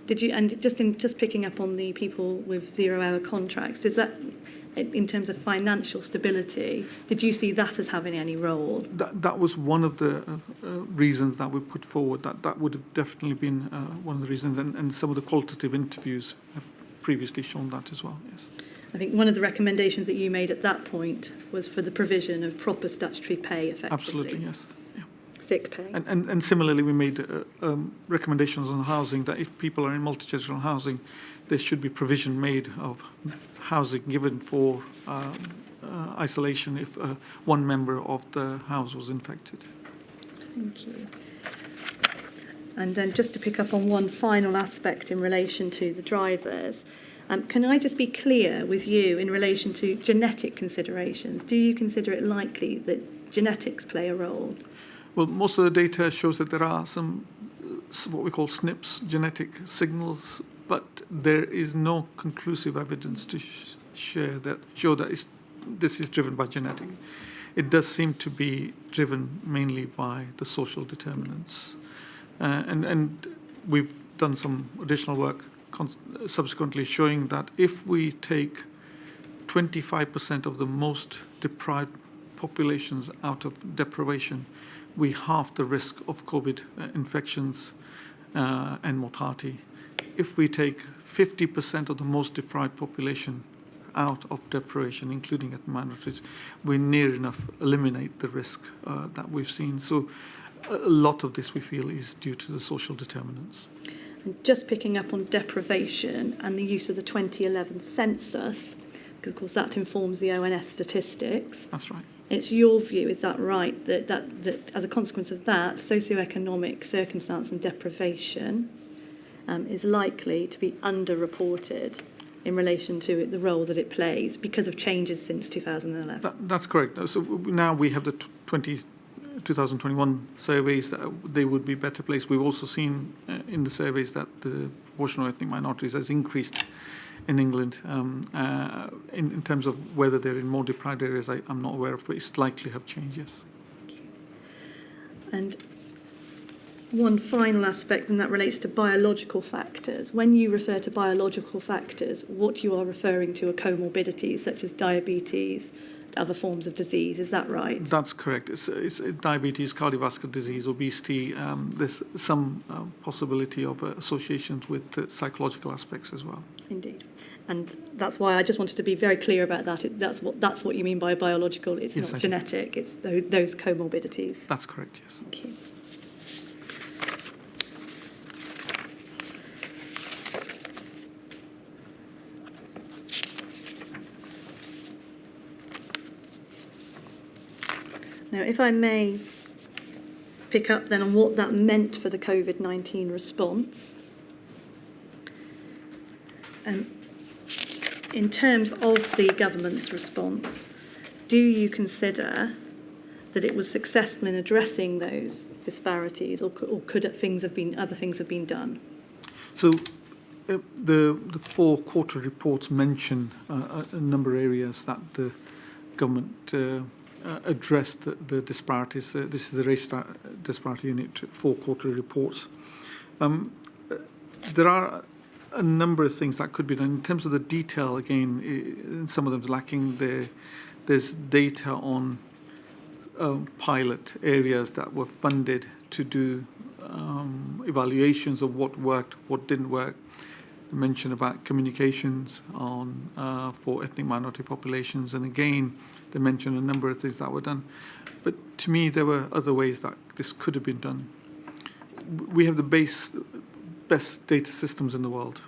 Did you, and just picking up on the people with 0-hour contracts, is that in terms of financial stability, did you see that as having any role? That was one of the reasons that we put forward. That would have definitely been one of the reasons, and some of the qualitative interviews have previously shown that as well, yes. I think one of the recommendations that you made at that point was for the provision of proper statutory pay, effectively. Absolutely, yes. Yeah. Sick pay. And similarly, we made recommendations on housing, that if people are in multi-generational housing, there should be provision made of housing given for isolation if one member of the house was infected. Thank you. And then just to pick up on one final aspect in relation to the drivers, can I just be clear with you in relation to genetic considerations? Do you consider it likely that genetics play a role? Well, most of the data shows that there are some what we call SNPs, genetic signals, but there is no conclusive evidence to show that this is driven by genetic. It does seem to be driven mainly by the social determinants. And we've done some additional work subsequently showing that if we take 25% of the most deprived populations out of deprivation, we halve the risk of COVID infections and mortality. If we take 50% of the most deprived population out of deprivation, including ethnic minorities, we near enough eliminate the risk that we've seen. So a lot of this, we feel, is due to the social determinants. And just picking up on deprivation and the use of the 2011 census, because of course that informs the ONS statistics. That's right. It's your view, is that right, that as a consequence of that, socioeconomic circumstance and deprivation is likely to be underreported in relation to the role that it plays because of changes since 2011? That's correct. So now we have the 2021 surveys that they would be better placed. We've also seen in the surveys that the proportion of ethnic minorities has increased in England. In terms of whether they're in more deprived areas, I'm not aware of, but it's likely to have changed, yes. And one final aspect, and that relates to biological factors. When you refer to biological factors, what you are referring to are comorbidities such as diabetes, other forms of disease. Is that right? That's correct. It's diabetes, cardiovascular disease, obesity. There's some possibility of associations with psychological aspects as well. Indeed. And that's why I just wanted to be very clear about that. That's what you mean by biological. It's not genetic. It's those comorbidities. That's correct, yes. Thank you. Now, if I may pick up then on what that meant for the COVID-19 response. In terms of the government's response, do you consider that it was successful in addressing those disparities, or could other things have been done? So the 4 quarter reports mention a number of areas that the government addressed the disparities. This is the Race Disparity Unit 4 quarter reports. There are a number of things that could be done. In terms of the detail, again, some of them are lacking. There's data on pilot areas that were funded to do evaluations of what worked, what didn't work. I mentioned about communications on for ethnic minority populations, and again, they mentioned a number of things that were done. But to me, there were other ways that this could have been done. We have the best data systems in the world,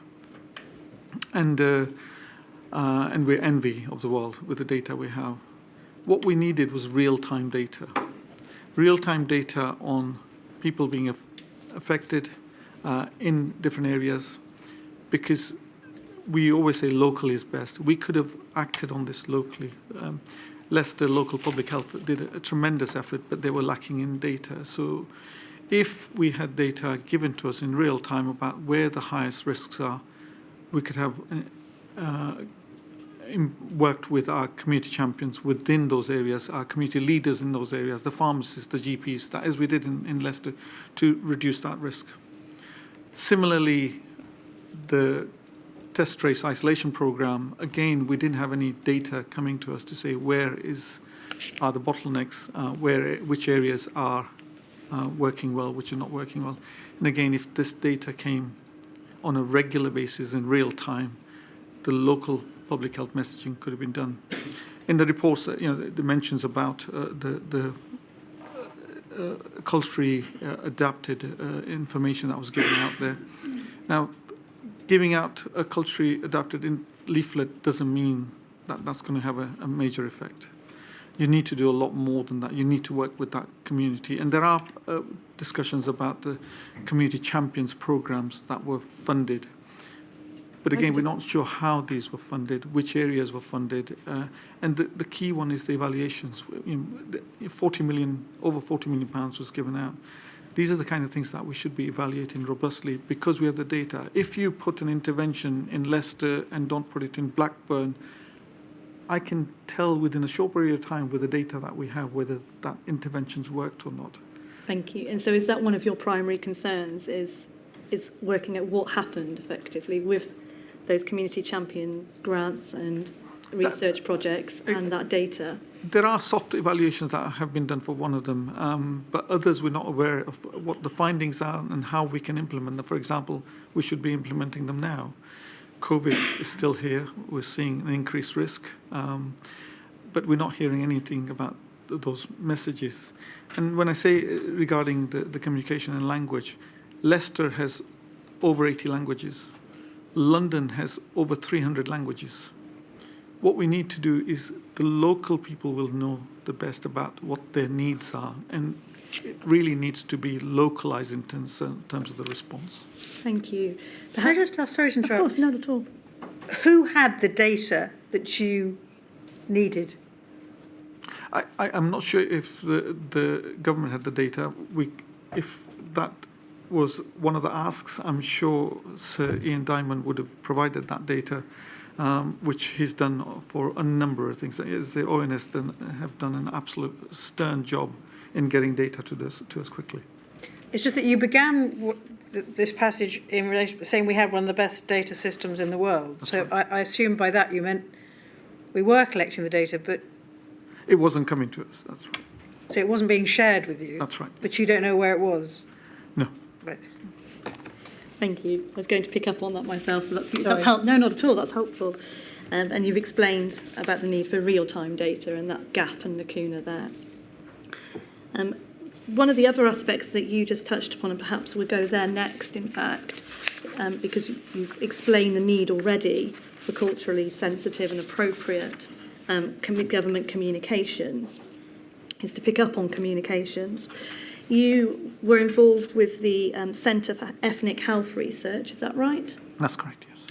and we're envy of the world with the data we have. What we needed was real-time data on people being affected in different areas, because we always say local is best. We could have acted on this locally. Leicester Local Public Health did a tremendous effort, but they were lacking in data. So if we had data given to us in real time about where the highest risks are, we could have worked with our community champions within those areas, our community leaders in those areas, the pharmacists, the GPs, that as we did in Leicester, to reduce that risk. Similarly, the test trace isolation program, again, we didn't have any data coming to us to say where are the bottlenecks, which areas are working well, which are not working well. And again, if this data came on a regular basis in real time, the local public health messaging could have been done. In the reports, the mentions about the culturally adapted information that was given out there. Now, giving out a culturally adapted leaflet doesn't mean that that's going to have a major effect. You need to do a lot more than that. You need to work with that community. And there are discussions about the community champions programs that were funded. But again, we're not sure how these were funded, which areas were funded. And the key one is the evaluations. Over £40 million was given out. These are the kind of things that we should be evaluating robustly because we have the data. If you put an intervention in Leicester and don't put it in Blackburn, I can tell within a short period of time with the data that we have whether that intervention's worked or not. Thank you. And so is that one of your primary concerns, is working at what happened effectively with those community champions grants and research projects and that data? There are soft evaluations that have been done for one of them, but others we're not aware of what the findings are and how we can implement them. For example, we should be implementing them now. COVID is still here. We're seeing an increased risk, but we're not hearing anything about those messages. And when I say regarding the communication and language, Leicester has over 80 languages. London has over 300 languages. What we need to do is the local people will know the best about what their needs are, and it really needs to be localized in terms of the response. Thank you. Can I just ask, sorry to Of interrupt, course, not at all. who had the data that you needed? I'm not sure if the government had the data. If that was one of the asks, I'm sure Sir Ian Diamond would have provided that data, which he's done for a number of things. The ONS have done an absolute stern job in getting data to us quickly. It's just that you began this passage in relation saying we had one of the best data systems in the world. That's so right. I assume by that you meant we were collecting the data, but It wasn't coming to us. That's right. so it wasn't being shared with you. That's right. But you don't know where it was. No. Right. Thank you. I was going to pick up on that myself, so that's Sorry. helpful. No, not at all. That's helpful. And you've explained about the need for real-time data and that gap and lacuna there. One of the other aspects that you just touched upon, and perhaps we'll go there next, in fact, because you've explained the need already for culturally sensitive and appropriate government communications, is to pick up on communications. You were involved with the Centre for Ethnic Health Research, is that right? That's correct, yes.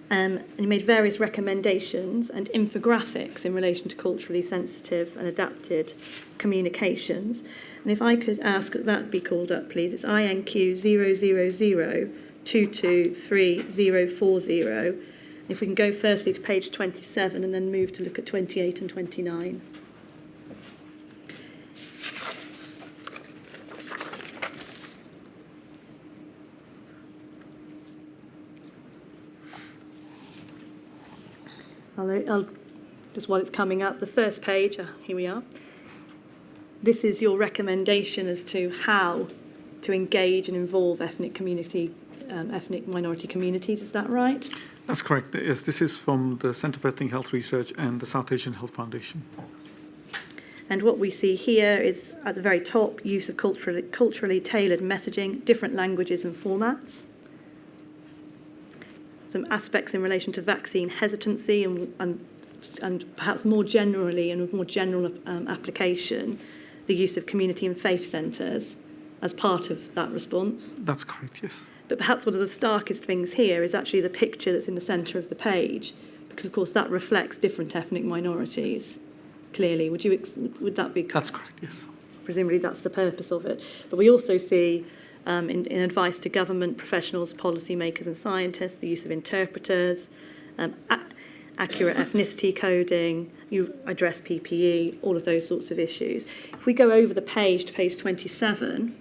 And you made various recommendations and infographics in relation to culturally sensitive and adapted communications. And if I could ask that be called up, please. It's INQ 000223040. If we can go firstly to page 27 and then move to look at 28 and 29. I'll just while it's coming up, the first page, here we are. This is your recommendation as to how to engage and involve ethnic minority communities, is that right? That's correct. Yes, this is from the Centre for Ethnic Health Research and the South Asian Health Foundation. And what we see here is at the very top, use of culturally tailored messaging, different languages and formats. Some aspects in relation to vaccine hesitancy and perhaps more generally and with more general application, the use of community and faith centres as part of that response. That's correct, yes. But perhaps one of the starkest things here is actually the picture that's in the centre of the page, because of course that reflects different ethnic minorities. Clearly, would that be correct? That's correct, yes. Presumably that's the purpose of it. But we also see in advice to government professionals, policymakers and scientists, the use of interpreters, accurate ethnicity coding, you address PPE, all of those sorts of issues. If we go over the page to page 27,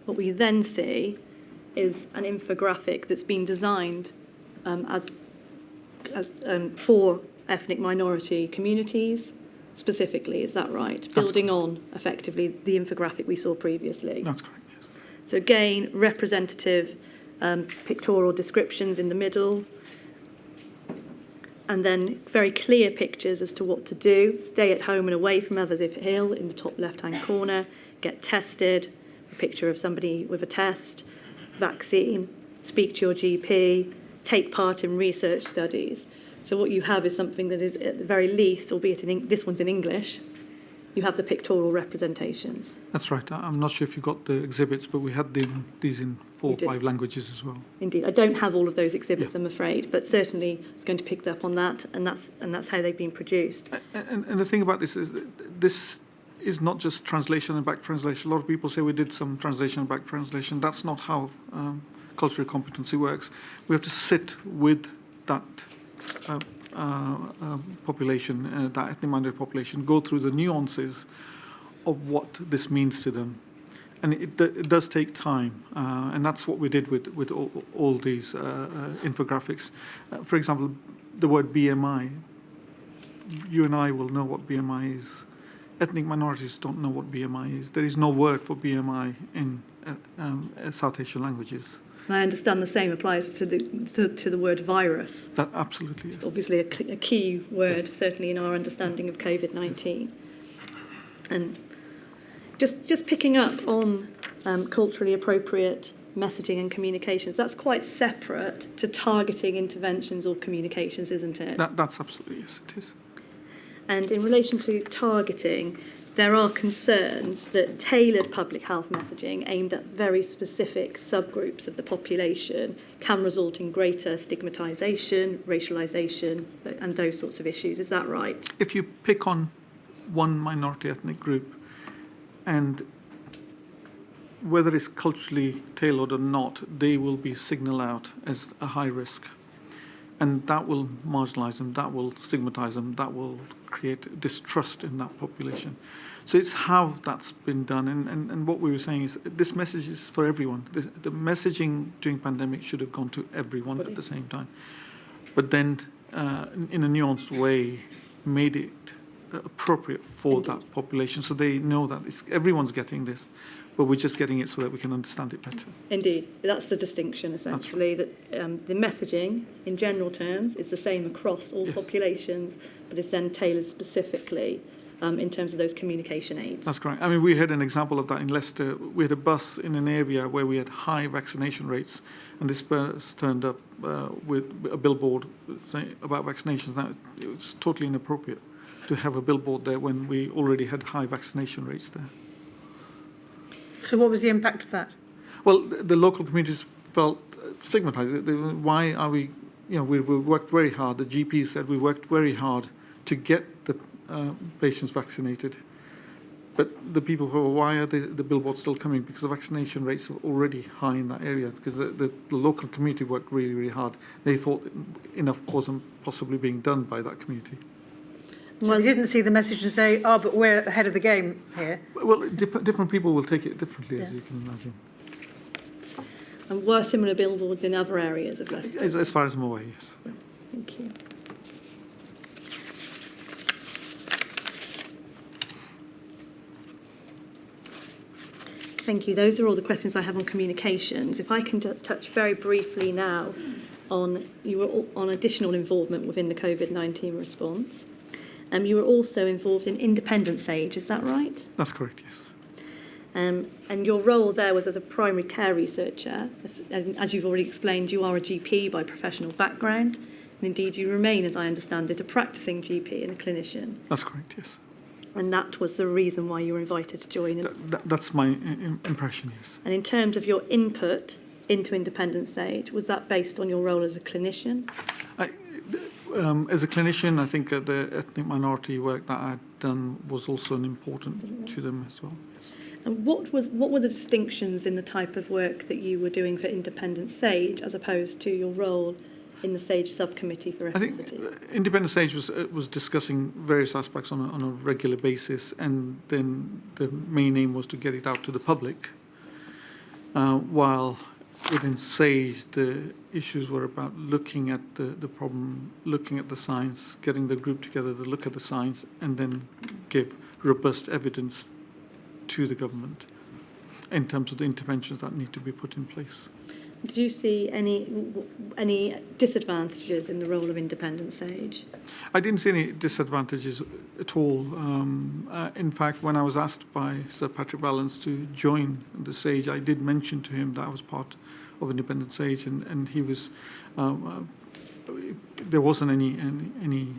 what we then see is an infographic that's been designed for ethnic minority communities specifically, is that right? That's Building correct. on, effectively, the infographic we saw previously. That's correct, yes. So again, representative pictorial descriptions in the middle, and then very clear pictures as to what to do. Stay at home and away from others if ill in the top left-hand corner. Get tested, a picture of somebody with a test, vaccine, speak to your GP, take part in research studies. So what you have is something that is, at the very least, albeit this one's in English, you have the pictorial representations. That's right. I'm not sure if you got the exhibits, but we had these in 4 or 5 languages as well. Indeed. I don't have all of those exhibits, Yeah. I'm afraid, but certainly it's going to pick up on that, and that's how they've been produced. And the thing about this is not just translation and back translation. A lot of people say we did some translation and back translation. That's not how cultural competency works. We have to sit with that population, that ethnic minority population, go through the nuances of what this means to them, and it does take time, and that's what we did with all these infographics. For example, the word BMI. You and I will know what BMI is. Ethnic minorities don't know what BMI is. There is no word for BMI in South Asian languages. And I understand the same applies to the word virus. That absolutely is. It's obviously a key word, Yes. certainly in our understanding of COVID-19. And just picking up on culturally appropriate messaging and communications, that's quite separate to targeting interventions or communications, isn't it? That's absolutely, yes, it is. And in relation to targeting, there are concerns that tailored public health messaging aimed at very specific subgroups of the population can result in greater stigmatisation, racialisation, and those sorts of issues. Is that right? If you pick on one minority ethnic group, and whether it's culturally tailored or not, they will be signalled out as a high risk. And that will marginalise them, that will stigmatise them, that will create distrust in that population. So it's how that's been done. And what we were saying is this message is for everyone. The messaging during pandemic should have gone to everyone at the same time. But then, in a nuanced way, made it appropriate for that population. So they know that everyone's getting this, but we're just getting it so that we can understand it better. Indeed, that's the distinction essentially, that the messaging in general terms is the same across all populations, but it's then tailored specifically in terms of those communication aids. That's correct. I mean, we had an example of that in Leicester. We had a bus in an area where we had high vaccination rates, and this bus turned up with a billboard saying about vaccinations. Now, it was totally inappropriate to have a billboard there when we already had high vaccination rates there. So what was the impact of that? Well, the local communities felt stigmatized. Why are we, we worked very hard. The GP said we worked very hard to get the patients vaccinated. But the people who why are the billboards still coming? Because the vaccination rates are already high in that area, because the local community worked really, really hard. They thought enough wasn't possibly being done by that community. So they didn't see the message and say, oh, but we're ahead of the game here. Well, different people will take it differently, as you can imagine. And were similar billboards in other areas of Leicester? As far as I'm aware, yes. Thank you. Thank you. Those are all the questions I have on communications. If I can touch very briefly now on additional involvement within the COVID-19 response. You were also involved in Independence Age, is that right? That's correct, yes. And your role there was as a primary care researcher. And as you've already explained, you are a GP by professional background. And indeed, you remain, as I understand it, a practising GP and a clinician. That's correct, yes. And that was the reason why you were invited to join. That's my impression, yes. And in terms of your input into Independence Age, was that based on your role as a clinician? As a clinician, I think the ethnic minority work that I'd done was also important to them as well. And what were the distinctions in the type of work that you were doing for Independence Sage as opposed to your role in the Sage subcommittee for ethnicity? I think Independence Sage was discussing various aspects on a regular basis, and then the main aim was to get it out to the public, while within SAGE, the issues were about looking at the problem, looking at the science, getting the group together to look at the science, and then give robust evidence to the government in terms of the interventions that need to be put in place. Did you see any disadvantages in the role of Independent Sage? I didn't see any disadvantages at all. In fact, when I was asked by Sir Patrick Vallance to join the SAGE, I did mention to him that I was part of Independent SAGE, and he was. There wasn't any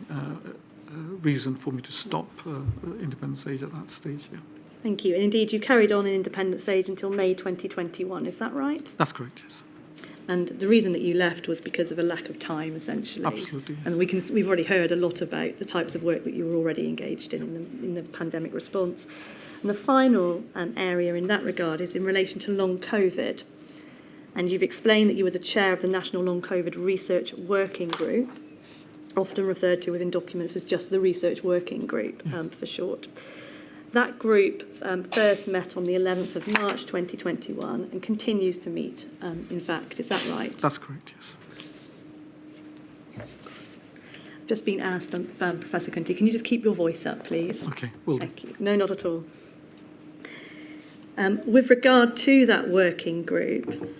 reason for me to stop Independent SAGE at that stage. Yeah. Thank you. And indeed, you carried on in Independent Sage until May 2021. Is that right? That's correct. Yes. And the reason that you left was because of a lack of time, essentially. Absolutely. Yes. And we've already heard a lot about the types of work that you were already engaged in the pandemic response. And the final area in that regard is in relation to long COVID. And you've explained that you were the chair of the National Long COVID Research Working Group, often referred to within documents as just the Research Working Group, for short. That group first met on the 11th of March 2021 and continues to meet, in fact. Is that right? That's correct, yes. Yes, of course. I've just been asked, Professor Cunty, can you just keep your voice up, please? Okay, will do. Thank you. No, not at all. With regard to that working group,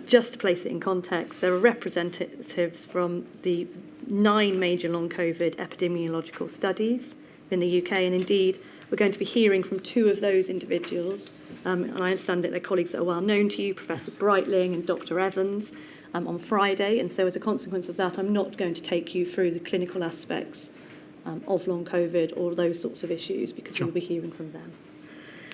just to place it in context, there are representatives from the 9 major long COVID epidemiological studies in the UK, and indeed we're going to be hearing from 2 of those individuals, and I understand that they're colleagues that are well known to you, Professor Breitling and Dr. Evans, on Friday, and so as a consequence of that I'm not going to take you through the clinical aspects of long COVID or those sorts of issues, because Sure. we'll be hearing from them.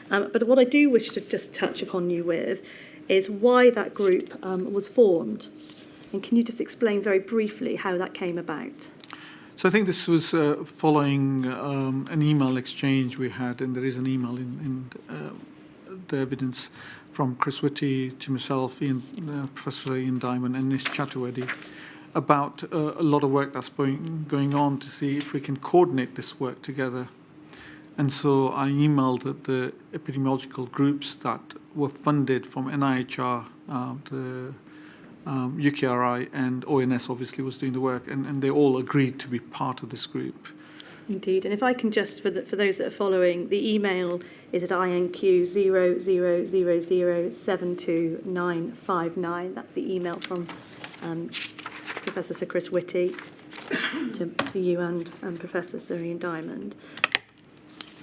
But what I do wish to just touch upon you with is why that group was formed. And can you just explain very briefly how that came about? So I think this was following an email exchange we had, and there is an email in the evidence from Chris Whitty to myself, Professor Ian Diamond and Nish Chaturvedi, about a lot of work that's going on to see if we can coordinate this work together. And so I emailed the epidemiological groups that were funded from NIHR, the UKRI, and ONS obviously was doing the work, and they all agreed to be part of this group. Indeed, and if I can just, for those that are following, the email is at INQ0000729959. That's the email from Professor Sir Chris Whitty to you and Professor Sir Ian Diamond.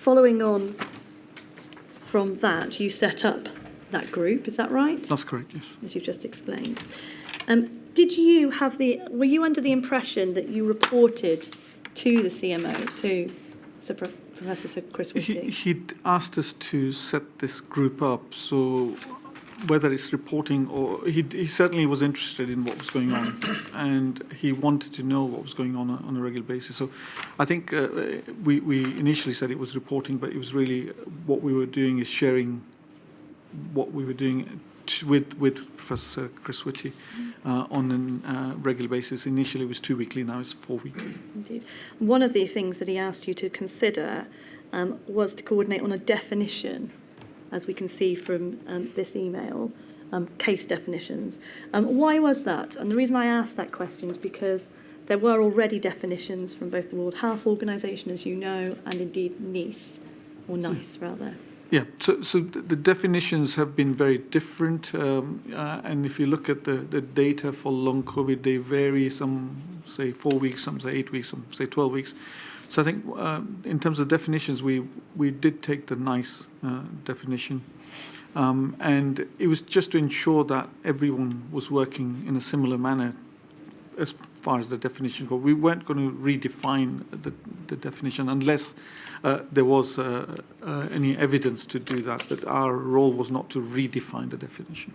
Following on from that, you set up that group, is that right? That's correct, yes. As you've just explained. Were you under the impression that you reported to the CMO, to Professor Sir Chris Whitty? He'd asked us to set this group up, so whether it's reporting or he certainly was interested in what was going on, and he wanted to know what was going on a regular basis. So I think we initially said it was reporting, but it was really what we were doing is sharing what we were doing with Professor Chris Whitty on a regular basis. Initially it was 2 weekly, now it's 4 weekly. Indeed. One of the things that he asked you to consider was to coordinate on a definition, as we can see from this email, case definitions. Why was that? And the reason I asked that question is because there were already definitions from both the World Health Organization, as you know, and indeed NICE, or NICE rather. Yeah, so the definitions have been very different, and if you look at the data for long COVID, they vary. Some say 4 weeks, some say 8 weeks, some say 12 weeks. So I think in terms of definitions, we did take the NICE definition, and it was just to ensure that everyone was working in a similar manner as far as the definition goes. We weren't going to redefine the definition unless there was any evidence to do that, but our role was not to redefine the definition.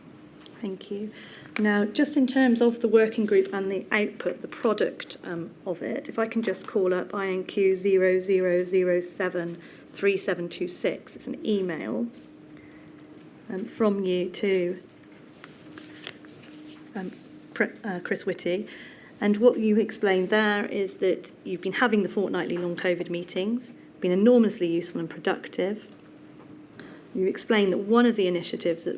Thank you. Now, just in terms of the working group and the output, the product of it, if I can just call up INQ 00073726, it's an email from you to Chris Whitty. And what you explained there is that you've been having the fortnightly long COVID meetings, been enormously useful and productive. You explained that one of the initiatives that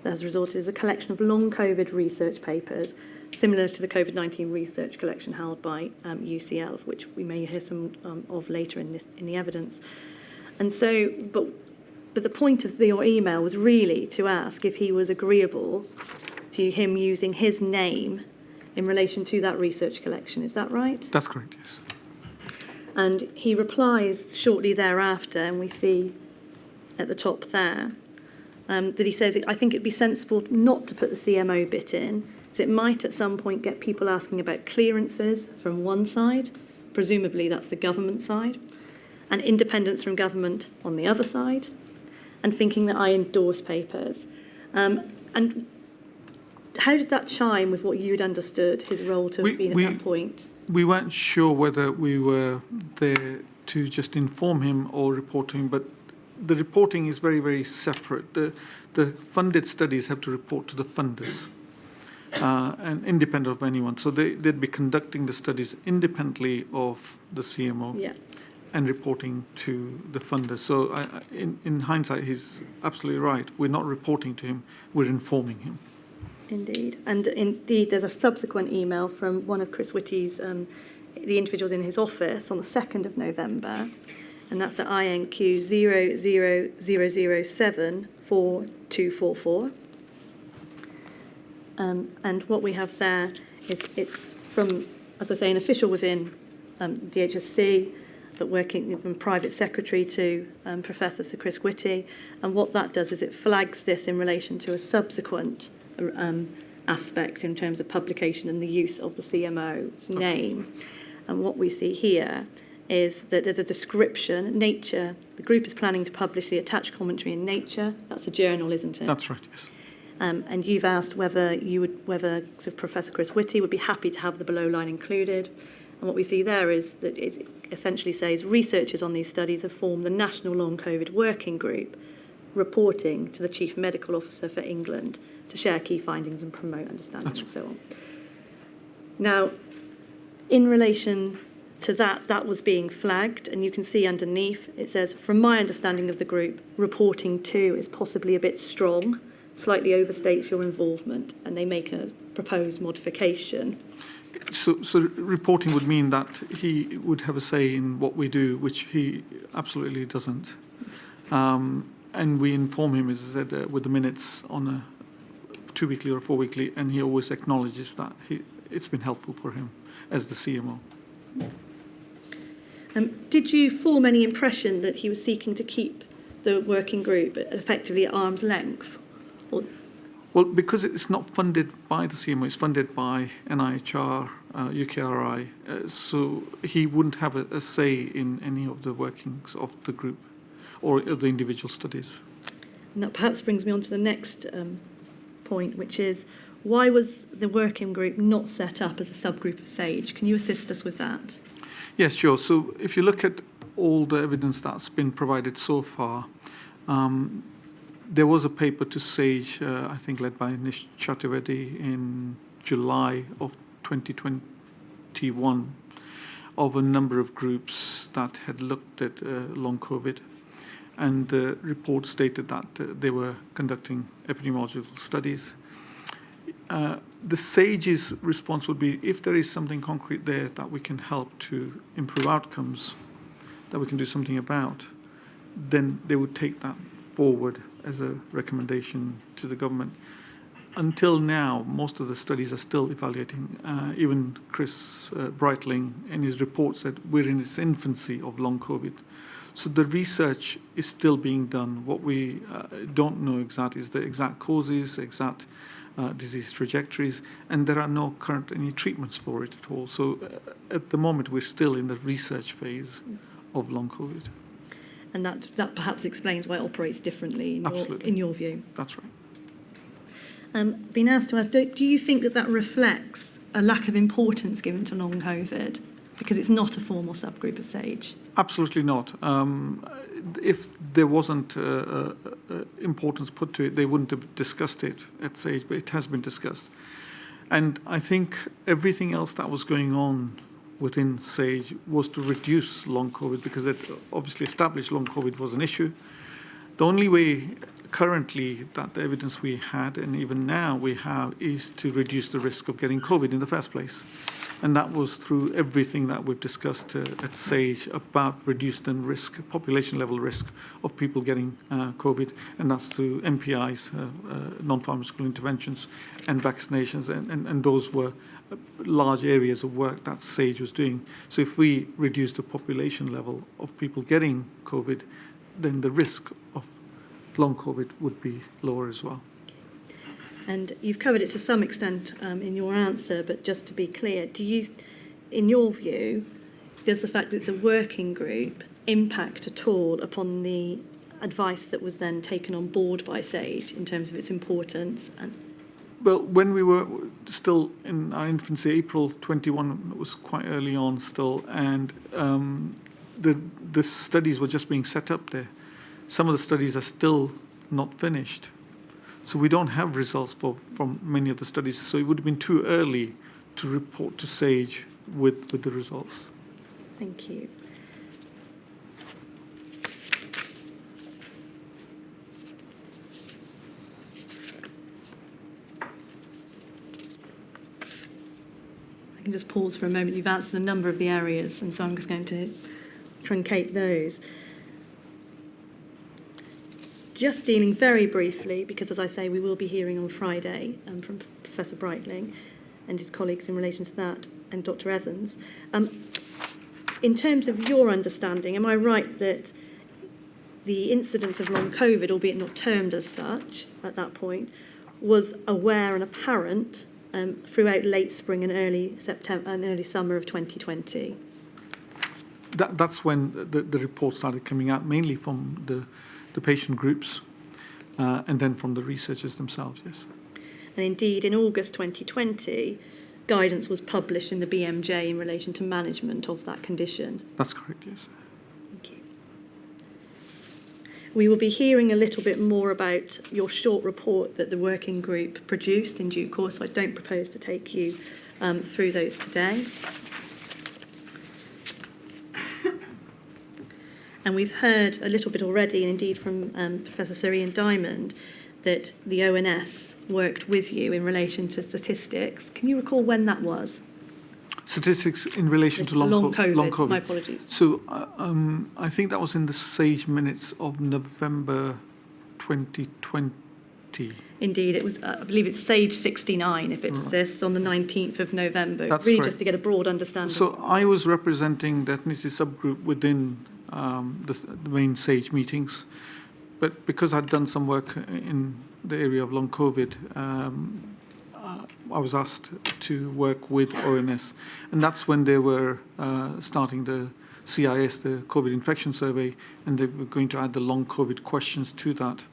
has resulted is a collection of long COVID research papers, similar to the Covid-19 research collection held by UCL, which we may hear some of later in the evidence. And so, but the point of your email was really to ask if he was agreeable to him using his name in relation to that research collection. Is that right? That's correct, yes. And he replies shortly thereafter, and we see at the top there, that he says, I think it'd be sensible not to put the CMO bit in, as it might at some point get people asking about clearances from one side, presumably that's the government side, and independence from government on the other side, and thinking that I endorse papers. And how did that chime with what you'd understood his role to have been at that point? We weren't sure whether we were there to just inform him or report to him, but the reporting is very, very separate. The funded studies have to report to the funders and independent of anyone. So they'd be conducting the studies independently of the CMO. Yeah. and reporting to the funder. So in hindsight, he's absolutely right. We're not reporting to him, we're informing him. Indeed. And indeed, there's a subsequent email from one of Chris Whitty's, the individuals in his office on the 2nd of November, and that's at INQ 000074244. And what we have there is it's from, as I say, an official within DHSC, but working from private secretary to Professor Sir Chris Whitty. And what that does is it flags this in relation to a subsequent aspect in terms of publication and the use of the CMO's name. And what we see here is that there's a description, Nature, the group is planning to publish the attached commentary in Nature. That's a journal, isn't it? That's right, yes. And you've asked whether Professor Chris Whitty would be happy to have the below line included. And what we see there is that it essentially says researchers on these studies have formed the National Long COVID Working Group, reporting to the Chief Medical Officer for England to share key findings and promote understanding and so on. Now, in relation to that, that was being flagged, and you can see underneath it says, from my understanding of the group, reporting to is possibly a bit strong, slightly overstates your involvement, and they make a proposed modification. So reporting would mean that he would have a say in what we do, which he absolutely doesn't. And we inform him, as I said, with the minutes on a 2-weekly or 4-weekly, and he always acknowledges that it's been helpful for him as the CMO. Did you form any impression that he was seeking to keep the working group effectively at arm's length? Or well, because it's not funded by the CMO, it's funded by NIHR, UKRI, so he wouldn't have a say in any of the workings of the group or the individual studies. And that perhaps brings me on to the next point, which is, why was the working group not set up as a subgroup of SAGE? Can you assist us with that? Yes, sure. So if you look at all the evidence that's been provided so far, there was a paper to SAGE, I think led by Nish Chaturvedi in July of 2021, of a number of groups that had looked at long COVID. And the report stated that they were conducting epidemiological studies. The SAGE's response would be, if there is something concrete there that we can help to improve outcomes, that we can do something about, then they would take that forward as a recommendation to the government. Until now, most of the studies are still evaluating. Even Chris Breitling in his report said we're in its infancy of long COVID. So the research is still being done. What we don't know exactly is the exact causes, exact disease trajectories, and there are no current any treatments for it at all. So at the moment, we're still in the research phase of long COVID. And that perhaps explains why it operates differently in your view. That's right. Been asked to ask, do you think that reflects a lack of importance given to long COVID because it's not a formal subgroup of SAGE? Absolutely not. If there wasn't importance put to it, they wouldn't have discussed it at SAGE, but it has been discussed. And I think everything else that was going on within SAGE was to reduce long COVID, because it obviously established long COVID was an issue. The only way currently that the evidence we had, and even now we have, is to reduce the risk of getting COVID in the first place. And that was through everything that we've discussed at SAGE about reduced risk, population level risk of people getting COVID, and that's through MPIs, non-pharmaceutical interventions, and vaccinations, and those were large areas of work that SAGE was doing. So if we reduce the population level of people getting COVID, then the risk of long COVID would be lower as well. And you've covered it to some extent in your answer, but just to be clear, do you, in your view, does the fact that it's a working group impact at all upon the advice that was then taken on board by SAGE in terms of its importance? Well, when we were still in our infancy, April 21 was quite early on still, and the studies were just being set up there. Some of the studies are still not finished. So we don't have results from many of the studies, so it would have been too early to report to SAGE with the results. Thank you. can just pause for a moment. You've answered a number of the areas, and so I'm just going to truncate those. Just dealing very briefly, because as I say, we will be hearing on Friday from Professor Breitling and his colleagues in relation to that, and Dr. Evans. In terms of your understanding, am I right that the incidence of long COVID, albeit not termed as such at that point, was aware and apparent throughout late spring and early September and early summer of 2020? That's when the reports started coming out, mainly from the patient groups and then from the researchers themselves, yes. And indeed, in August 2020, guidance was published in the BMJ in relation to management of that condition. That's correct, yes. Thank you. We will be hearing a little bit more about your short report that the working group produced in due course, so I don't propose to take you through those today. And we've heard a little bit already, and indeed from Professor Sir Ian Diamond, that the ONS worked with you in relation to statistics. Can you recall when that was? Statistics in relation to long COVID. My apologies. So I think that was in the SAGE minutes of November 2020. Indeed, it was. I believe it's SAGE 69, if it exists, on the 19th of November. That's really correct. Just to get a broad understanding. So I was representing the ethnicity subgroup within the main SAGE meetings, but because I'd done some work in the area of long COVID, I was asked to work with ONS, and that's when they were starting the CIS, the COVID infection survey, and they were going to add the long COVID questions to that.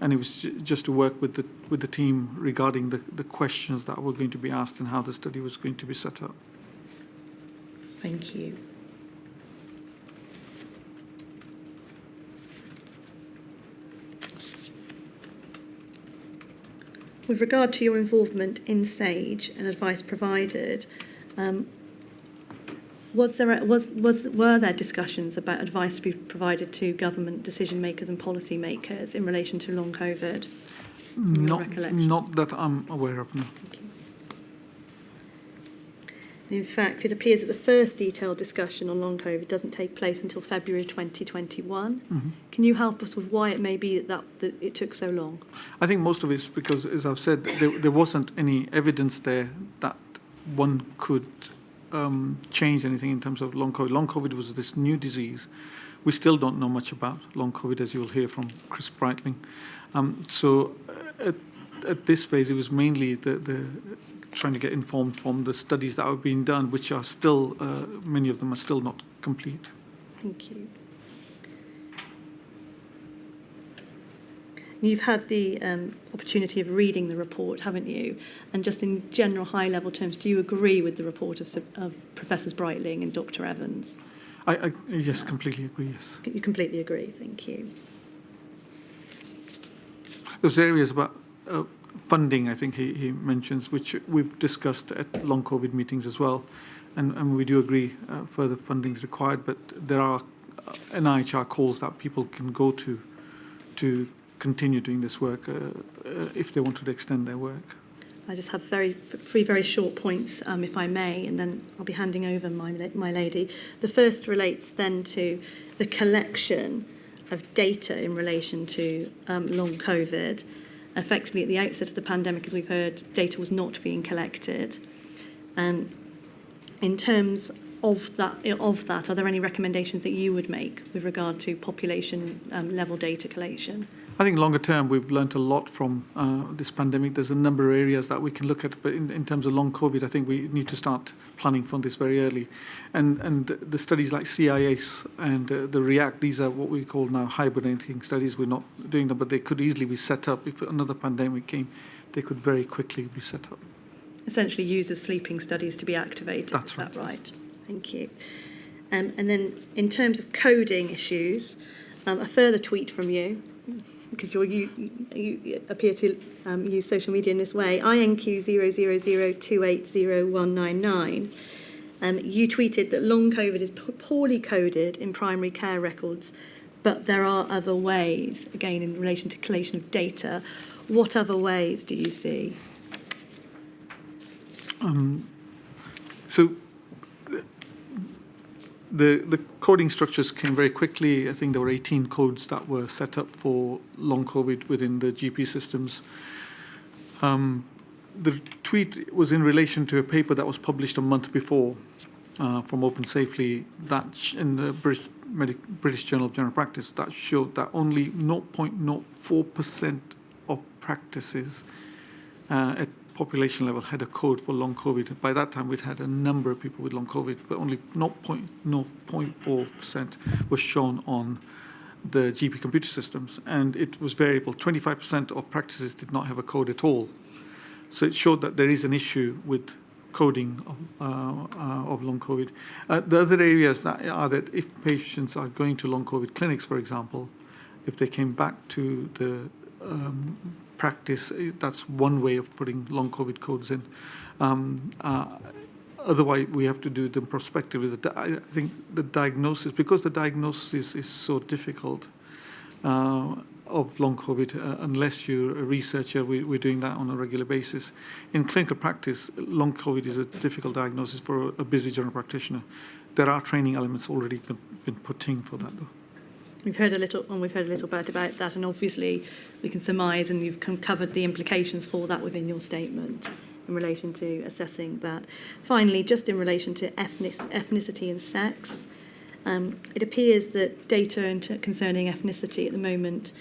And it was just to work with the team regarding the questions that were going to be asked and how the study was going to be set up. Thank you. With regard to your involvement in SAGE and advice provided, were there discussions about advice to be provided to government decision makers and policy makers in relation to long COVID? Not that I'm aware of, no. Thank you. In fact, it appears that the first detailed discussion on long COVID doesn't take place until February 2021. Mm-hmm. Can you help us with why it may be that it took so long? I think most of it is because, as I've said, there wasn't any evidence there that one could change anything in terms of long COVID. Long COVID was this new disease. We still don't know much about long COVID, as you'll hear from Chris Breitling. So at this phase, it was mainly the trying to get informed from the studies that are being done, which are still, many of them are still not complete. Thank you. You've had the opportunity of reading the report, haven't you? And just in general high-level terms, do you agree with the report of Professors Breitling and Dr. Evans? Yes, completely agree, yes. You completely agree, thank you. Those areas about funding, I think he mentions, which we've discussed at long COVID meetings as well, and we do agree further funding is required, but there are NIHR calls that people can go to continue doing this work if they wanted to extend their work. I just have three very short points, if I may, and then I'll be handing over my lady. The first relates then to the collection of data in relation to long COVID. Effectively, at the outset of the pandemic, as we've heard, data was not being collected. And in terms of that, are there any recommendations that you would make with regard to population level data collation? I think longer term, we've learned a lot from this pandemic. There's a number of areas that we can look at, but in terms of long COVID, I think we need to start planning from this very early. And the studies like CIS and the REACT, these are what we call now hibernating studies. We're not doing them, but they could easily be set up. If another pandemic came, they could very quickly be set up. Essentially use as sleeping studies to be activated. That's is right. That right? Thank you. And then in terms of coding issues, a further tweet from you, because you appear to use social media in this way, INQ000280199. You tweeted that long COVID is poorly coded in primary care records, but there are other ways, again, in relation to collation of data. What other ways do you see? So the coding structures came very quickly. I think there were 18 codes that were set up for long COVID within the GP systems. The tweet was in relation to a paper that was published a month before from Open Safely that in the British Journal of General Practice that showed that only 0.04% of practices at population level had a code for long COVID. By that time, we'd had a number of people with long COVID, but only 0.4% was shown on the GP computer systems, and it was variable. 25% of practices did not have a code at all. So it showed that there is an issue with coding of long COVID. The other areas that are that if patients are going to long COVID clinics, for example, if they came back to the practice, that's one way of putting long COVID codes in. Otherwise, we have to do them prospectively. I think the diagnosis, because the diagnosis is so difficult of long COVID, unless you're a researcher, we're doing that on a regular basis. In clinical practice, long COVID is a difficult diagnosis for a busy general practitioner. There are training elements already been put in for that, though. We've heard a little bit about that, and obviously we can surmise, and you've covered the implications for that within your statement in relation to assessing that. Finally, just in relation to ethnicity and sex, it appears that data concerning ethnicity at the moment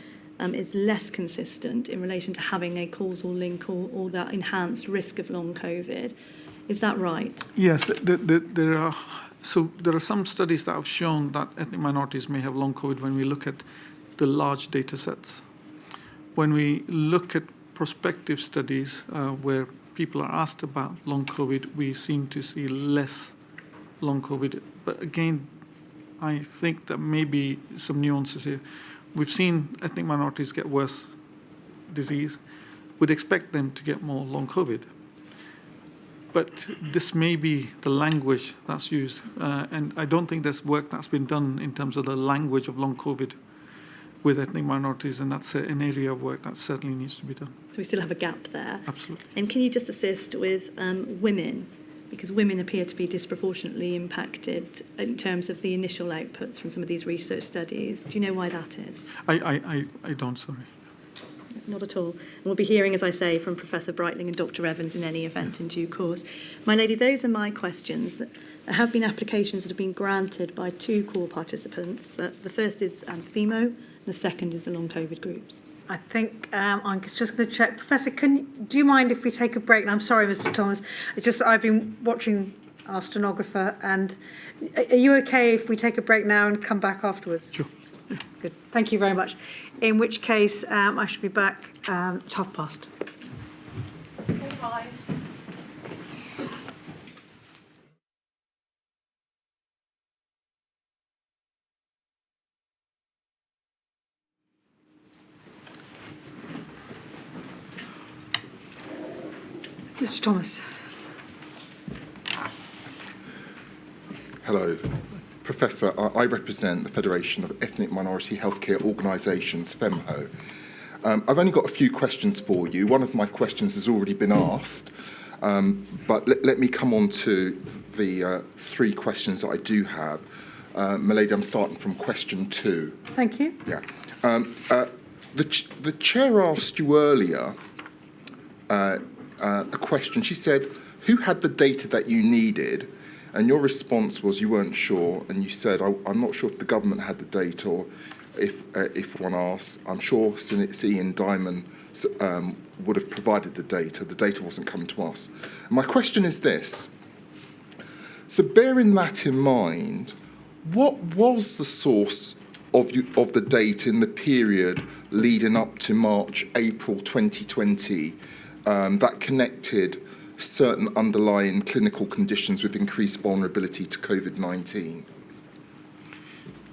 is less consistent in relation to having a causal link or that enhanced risk of long COVID. Is that right? Yes, there are. So there are some studies that have shown that ethnic minorities may have long COVID when we look at the large data sets. When we look at prospective studies where people are asked about long COVID, we seem to see less long COVID. But again, I think that maybe some nuances here. We've seen ethnic minorities get worse disease. We'd expect them to get more long COVID. But this may be the language that's used. And I don't think there's work that's been done in terms of the language of long COVID with ethnic minorities, and that's an area of work that certainly needs to be done. So we still have a gap there. Absolutely. And can you just assist with women? Because women appear to be disproportionately impacted in terms of the initial outputs from some of these research studies. Do you know why that is? I don't, sorry. Not at all. And we'll be hearing, as I say, from Professor Breitling and Dr. Evans in any event in due course. My lady, those are my questions. There have been applications that have been granted by two core participants. The first is FEMO, and the second is the long COVID groups. I think I'm just going to check. Professor, do you mind if we take a break? And I'm sorry, Mr. Thomas. It's just I've been watching our stenographer, and are you okay if we take a break now and come back afterwards? Sure. Good. Thank you very much. In which case, I should be back at past. All rise. Mr. Thomas. Hello. Professor, I represent the Federation of Ethnic Minority Healthcare Organisations, FEMHO. I've only got a few questions for you. One of my questions has already been asked, but let me come on to the three questions that I do have. My lady, I'm starting from question 2. Thank you. Yeah. The chair asked you earlier a question. She said, who had the data that you needed? And your response was you weren't sure, and you said, I'm not sure if the government had the data, or if one asked, I'm sure Ian Diamond would have provided the data. The data wasn't coming to us. And my question is this. So bearing that in mind, what was the source of the data in the period leading up to March, April 2020 that connected certain underlying clinical conditions with increased vulnerability to COVID-19?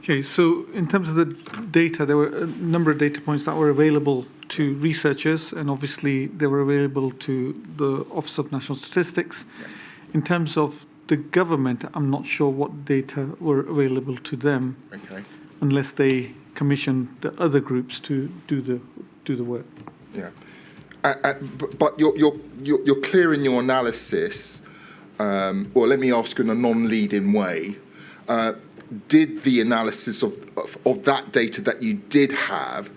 Okay, so in terms of the data, there were a number of data points that were available to researchers, and obviously they were available to the Office of National Statistics. Yeah. In terms of the government, I'm not sure what data were available to them, Okay. unless they commissioned the other groups to do the work. Yeah. But you're clear in your analysis or let me ask in a non-leading way, did the analysis of that data that you did have,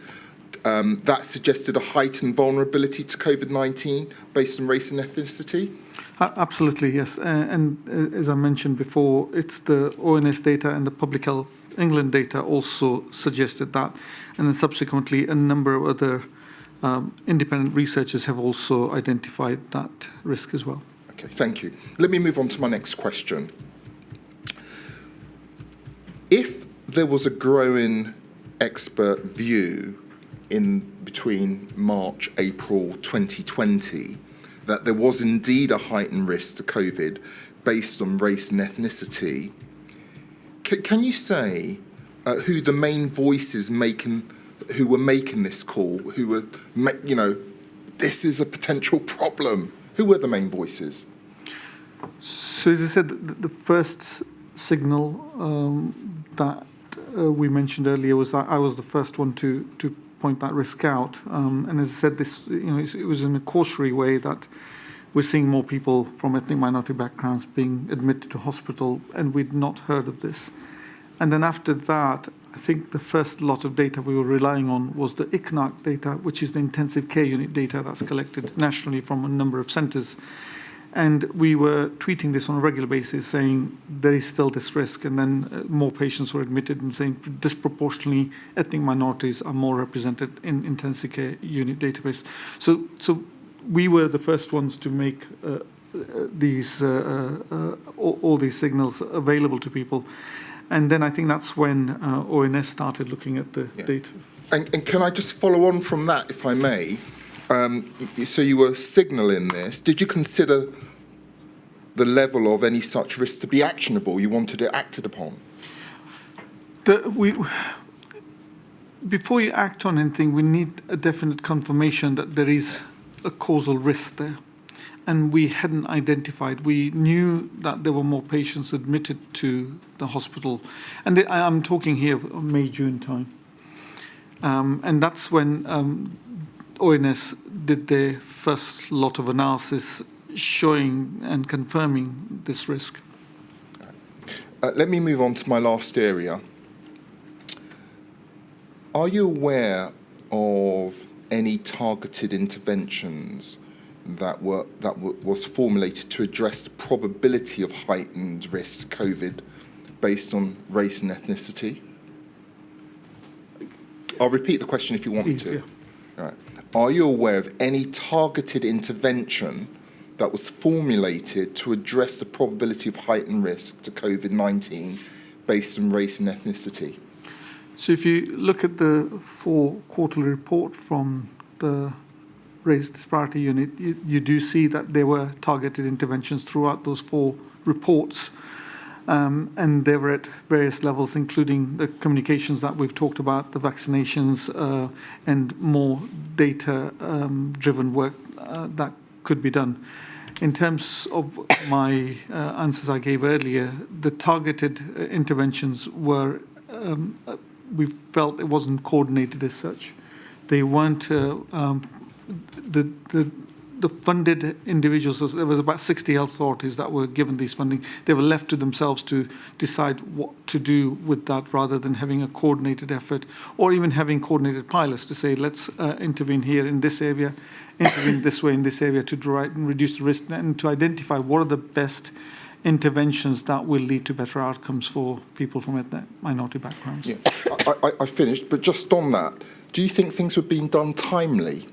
that suggested a heightened vulnerability to COVID-19 based on race and ethnicity? Absolutely, yes. And as I mentioned before, it's the ONS data and the Public Health England data also suggested that. And then subsequently, a number of other independent researchers have also identified that risk as well. Okay, thank you. Let me move on to my next question. If there was a growing expert view in between March, April 2020, that there was indeed a heightened risk to COVID based on race and ethnicity, can you say who the main voices who were making this call, who were, this is a potential problem? Who were the main voices? So as I said, the first signal that we mentioned earlier was that I was the first one to point that risk out. And as I said, this it was in a cautionary way that we're seeing more people from ethnic minority backgrounds being admitted to hospital, and we'd not heard of this. And then after that, I think the first lot of data we were relying on was the ICNAC data, which is the intensive care unit data that's collected nationally from a number of centres. And we were tweeting this on a regular basis, saying there is still this risk, and then more patients were admitted and saying disproportionately ethnic minorities are more represented in intensive care unit database. So we were the first ones to make these all these signals available to people. And then I think that's when ONS started looking at the data. And can I just follow on from that, if I may? So you were signalling this. Did you consider the level of any such risk to be actionable? You wanted it acted upon? Before you act on anything, we need a definite confirmation that there is a causal risk there. And we hadn't identified. We knew that there were more patients admitted to the hospital. And I'm talking here of May, June time. And that's when ONS did their first lot of analysis showing and confirming this risk. Let me move on to my last area. Are you aware of any targeted interventions that was formulated to address the probability of heightened risk COVID based on race and ethnicity? I'll repeat the question if you want me to. Yeah. All right. Are you aware of any targeted intervention that was formulated to address the probability of heightened risk to COVID-19 based on race and ethnicity? So if you look at the 4 quarterly report from the Race Disparity Unit, you do see that there were targeted interventions throughout those 4 reports. And they were at various levels, including the communications that we've talked about, the vaccinations, and more data-driven work that could be done. In terms of my answers I gave earlier, the targeted interventions were, we felt it wasn't coordinated as such. They weren't, the funded individuals, there was about 60 health authorities that were given these funding. They were left to themselves to decide what to do with that rather than having a coordinated effort or even having coordinated pilots to say, let's intervene here in this area, intervene this way in this area to try and reduce the risk and to identify what are the best interventions that will lead to better outcomes for people from ethnic minority backgrounds. Yeah, I finished, but just on that, do you think things were being done timely?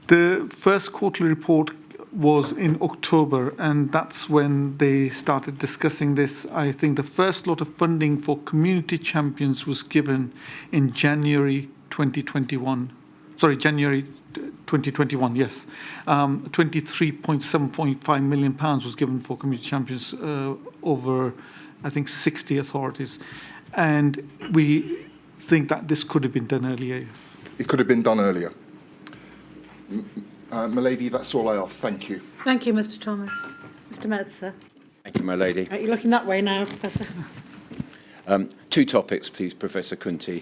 The first quarterly report was in October, and that's when they started discussing this. I think the first lot of funding for community champions was given in January 2021. Sorry, January 2021, yes. 23.7.5 million pounds was given for community champions over, I think, 60 authorities. And we think that this could have been done earlier, yes. It could have been done earlier. My lady, that's all I ask. Thank you. Thank you, Mr. Thomas. Mr. Meltzer. Thank you, my lady. Right, you're looking that way now, Professor. 2 topics, please, Professor Kunti.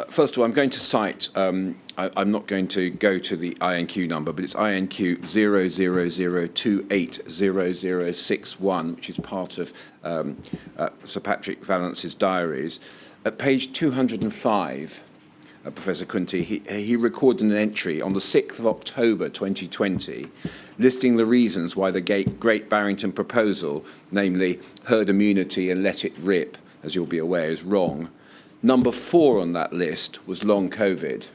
First of all, I'm going to cite, I'm not going to go to the INQ number, but it's INQ 000280061, which is part of Sir Patrick Valance's diaries. At page 205, Professor Kunti, he recorded an entry on the 6th of October 2020, listing the reasons why the Great Barrington proposal, namely herd immunity and let it rip, as you'll be aware, is wrong. Number 4 on that list was long COVID.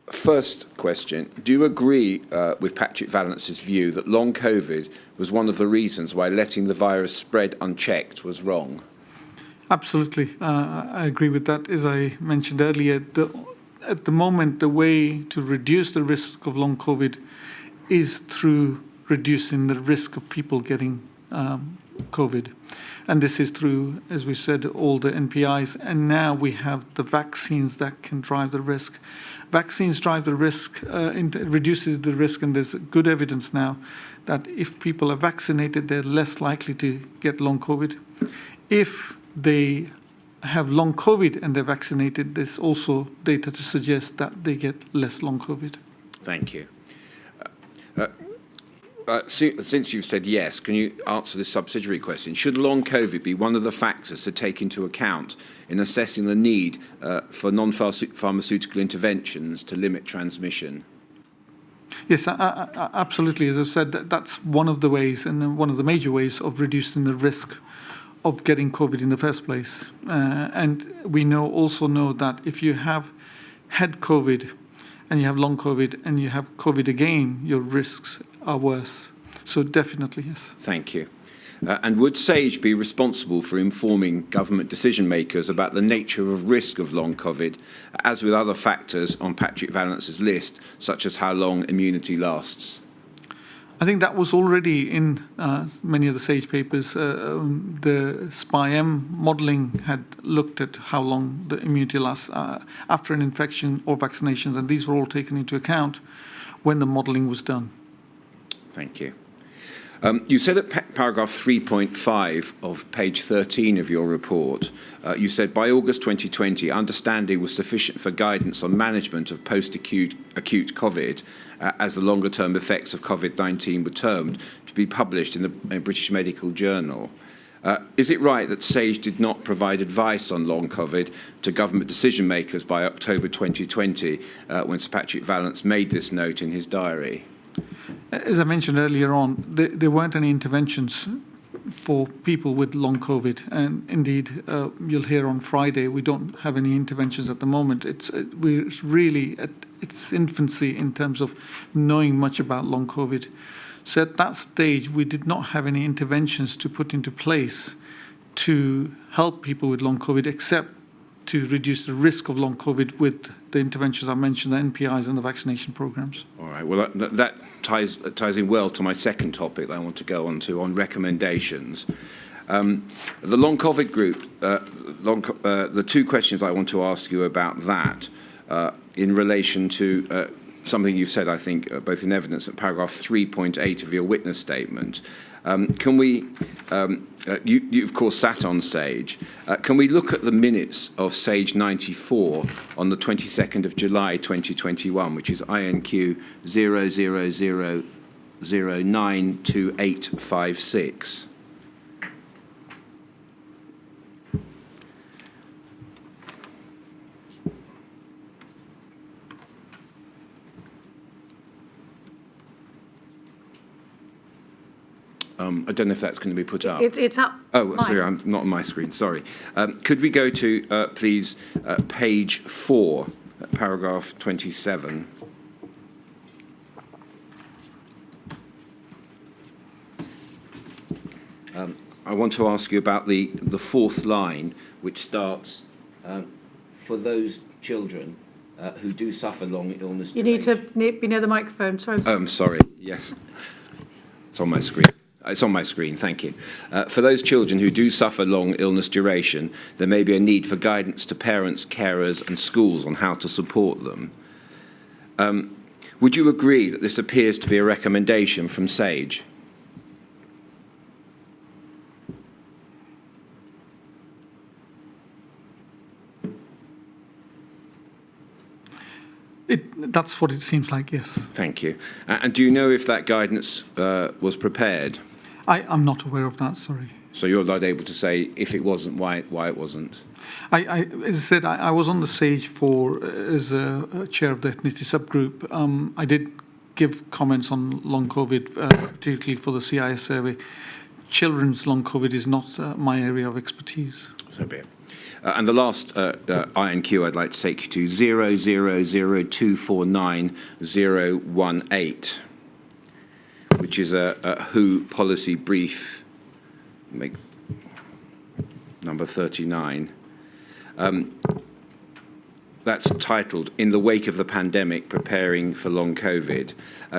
First question, do you agree with Patrick Valance's view that long COVID was one of the reasons why letting the virus spread unchecked was wrong? Absolutely. I agree with that. As I mentioned earlier, at the moment, the way to reduce the risk of long COVID is through reducing the risk of people getting COVID. And this is through, as we said, all the NPIs. And now we have the vaccines that can drive the risk. Vaccines drive the risk, reduces the risk, and there's good evidence now that if people are vaccinated, they're less likely to get long COVID. If they have long COVID and they're vaccinated, there's also data to suggest that they get less long COVID. Thank you. Since you've said yes, can you answer this subsidiary question? Should long COVID be one of the factors to take into account in assessing the need for non-pharmaceutical interventions to limit transmission? Yes, absolutely. As I've said, that's one of the ways, and one of the major ways of reducing the risk of getting COVID in the first place. And we also know that if you have had COVID and you have long COVID and you have COVID again, your risks are worse. So definitely, yes. Thank you. And would SAGE be responsible for informing government decision makers about the nature of risk of long COVID, as with other factors on Patrick Valance's list, such as how long immunity lasts? I think that was already in many of the SAGE papers. The SPI-M modelling had looked at how long the immunity lasts after an infection or vaccinations, and these were all taken into account when the modelling was done. Thank you. You said at paragraph 3.5 of page 13 of your report, you said by August 2020, understanding was sufficient for guidance on management of post-acute COVID, as the longer-term effects of COVID-19 were termed, to be published in the British Medical Journal. Is it right that SAGE did not provide advice on long COVID to government decision makers by October 2020, when Sir Patrick Vallance made this note in his diary? As I mentioned earlier on, there weren't any interventions for people with long COVID. And indeed, you'll hear on Friday, we don't have any interventions at the moment. We're really at its infancy in terms of knowing much about long COVID. So at that stage, we did not have any interventions to put into place to help people with long COVID, except to reduce the risk of long COVID with the interventions I mentioned, the NPIs and the vaccination programs. All right. Well, that ties in well to my second topic that I want to go on to, on recommendations. The long COVID group, the two questions I want to ask you about that in relation to something you've said, I think, both in evidence at paragraph 3.8 of your witness statement. Can we, you of course sat on SAGE, can we look at the minutes of SAGE 94 on the 22nd of July 2021, which is INQ 000092856? I don't know if that's going to be put up. It's up. Oh, sorry, I'm not on my screen, sorry. Could we go to, please, page 4, paragraph 27. I want to ask you about the fourth line, which starts, for those children who do suffer long illness. You need to be near the microphone. Sorry. Oh, I'm sorry, yes. It's on my screen. It's on my screen, thank you. For those children who do suffer long illness duration, there may be a need for guidance to parents, carers and schools on how to support them. Would you agree that this appears to be a recommendation from SAGE? That's what it seems like, yes. Thank you. And do you know if that guidance was prepared? I'm not aware of that, sorry. So you're not able to say if it wasn't, why it wasn't? As I said, I was on the SAGE as a chair of the ethnicity subgroup. I did give comments on long COVID, particularly for the CIS survey. Children's long COVID is not my area of expertise. So be it. And the last INQ I'd like to take you to 000249-018, which is a WHO policy brief, number 39. That's titled, "In the Wake of the Pandemic, Preparing for Long COVID."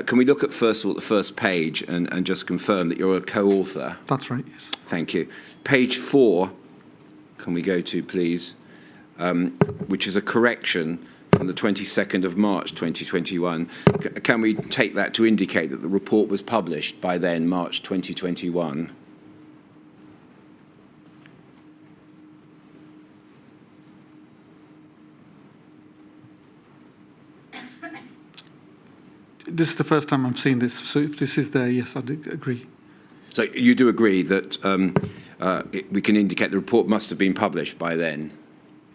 Can we look at, first of all, the first page and just confirm that you're a co-author? That's right, yes. Thank you. Page 4, can we go to, please, which is a correction from the 22nd of March 2021. Can we take that to indicate that the report was published by then, March 2021? This is the first time I'm seeing this, so if this is there, yes, I do agree. So you do agree that we can indicate the report must have been published by then,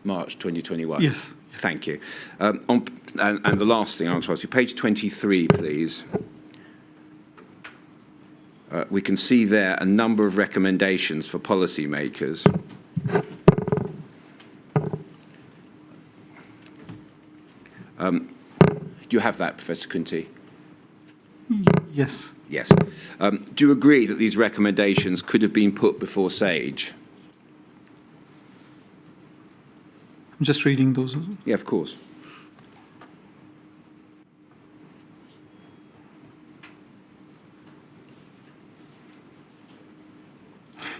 March 2021? Yes. Thank you. And the last thing I want to ask you, page 23, please. We can see there a number of recommendations for policymakers. Do you have that, Professor Kunti? Yes. Yes. Do you agree that these recommendations could have been put before SAGE? I'm just reading those. Yeah, of course.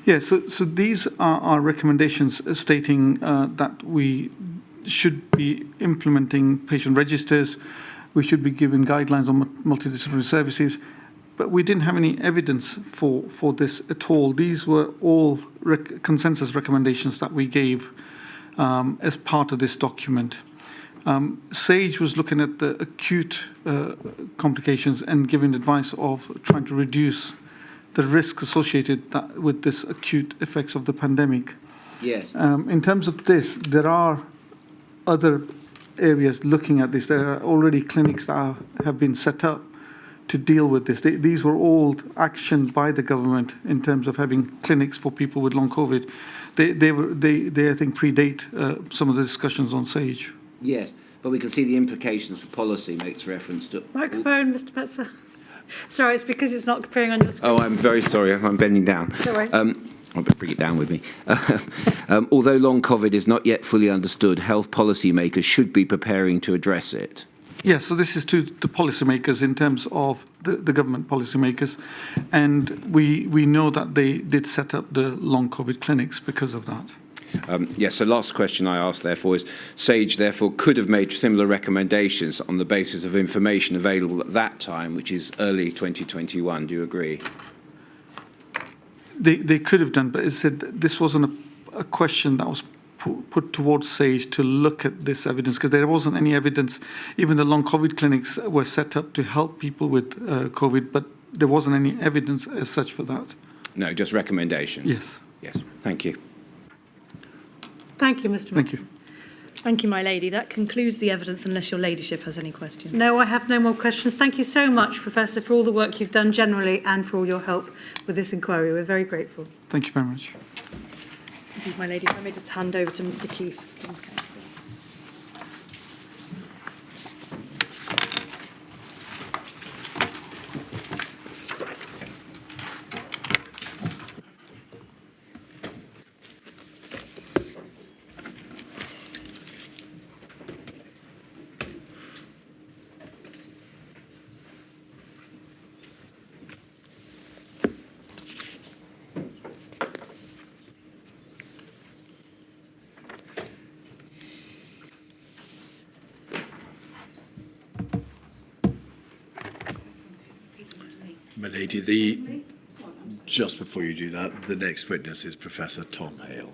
Yeah, so these are recommendations stating that we should be implementing patient registers, we should be giving guidelines on multidisciplinary services, but we didn't have any evidence for this at all. These were all consensus recommendations that we gave as part of this document. SAGE was looking at the acute complications and giving advice of trying to reduce the risk associated with this acute effects of the pandemic. Yes. In terms of this, there are other areas looking at this. There are already clinics that have been set up to deal with this. These were all actioned by the government in terms of having clinics for people with long COVID. They I think predate some of the discussions on SAGE. Yes, but we can see the implications for policy makes reference to... Microphone, Mr. Petzer. Sorry, it's because it's not appearing on your screen. Oh, I'm very sorry. I'm bending down. Don't worry. I'll bring it down with me. Although long COVID is not yet fully understood, health policymakers should be preparing to address it. Yes, so this is to the policymakers in terms of the government policymakers. And we know that they did set up the long COVID clinics because of that. Yes, the last question I asked, therefore, is SAGE, therefore, could have made similar recommendations on the basis of information available at that time, which is early 2021. Do you agree? They could have done, but as I said, this wasn't a question that was put towards SAGE to look at this evidence, because there wasn't any evidence. Even the long COVID clinics were set up to help people with COVID, but there wasn't any evidence as such for that. No, just recommendations. Yes. Yes. Thank you. Thank you, Mr. Thank you. Thank you, my lady. That concludes the evidence, unless your ladyship has any questions. No, I have no more questions. Thank you so much, Professor, for all the work you've done generally and for all your help with this inquiry. We're very grateful. Thank you very much. Thank you, my lady. Let me just hand over to Mr. Keith. King's Counsel. My lady, just before you do that, the next witness is Professor Tom Hale.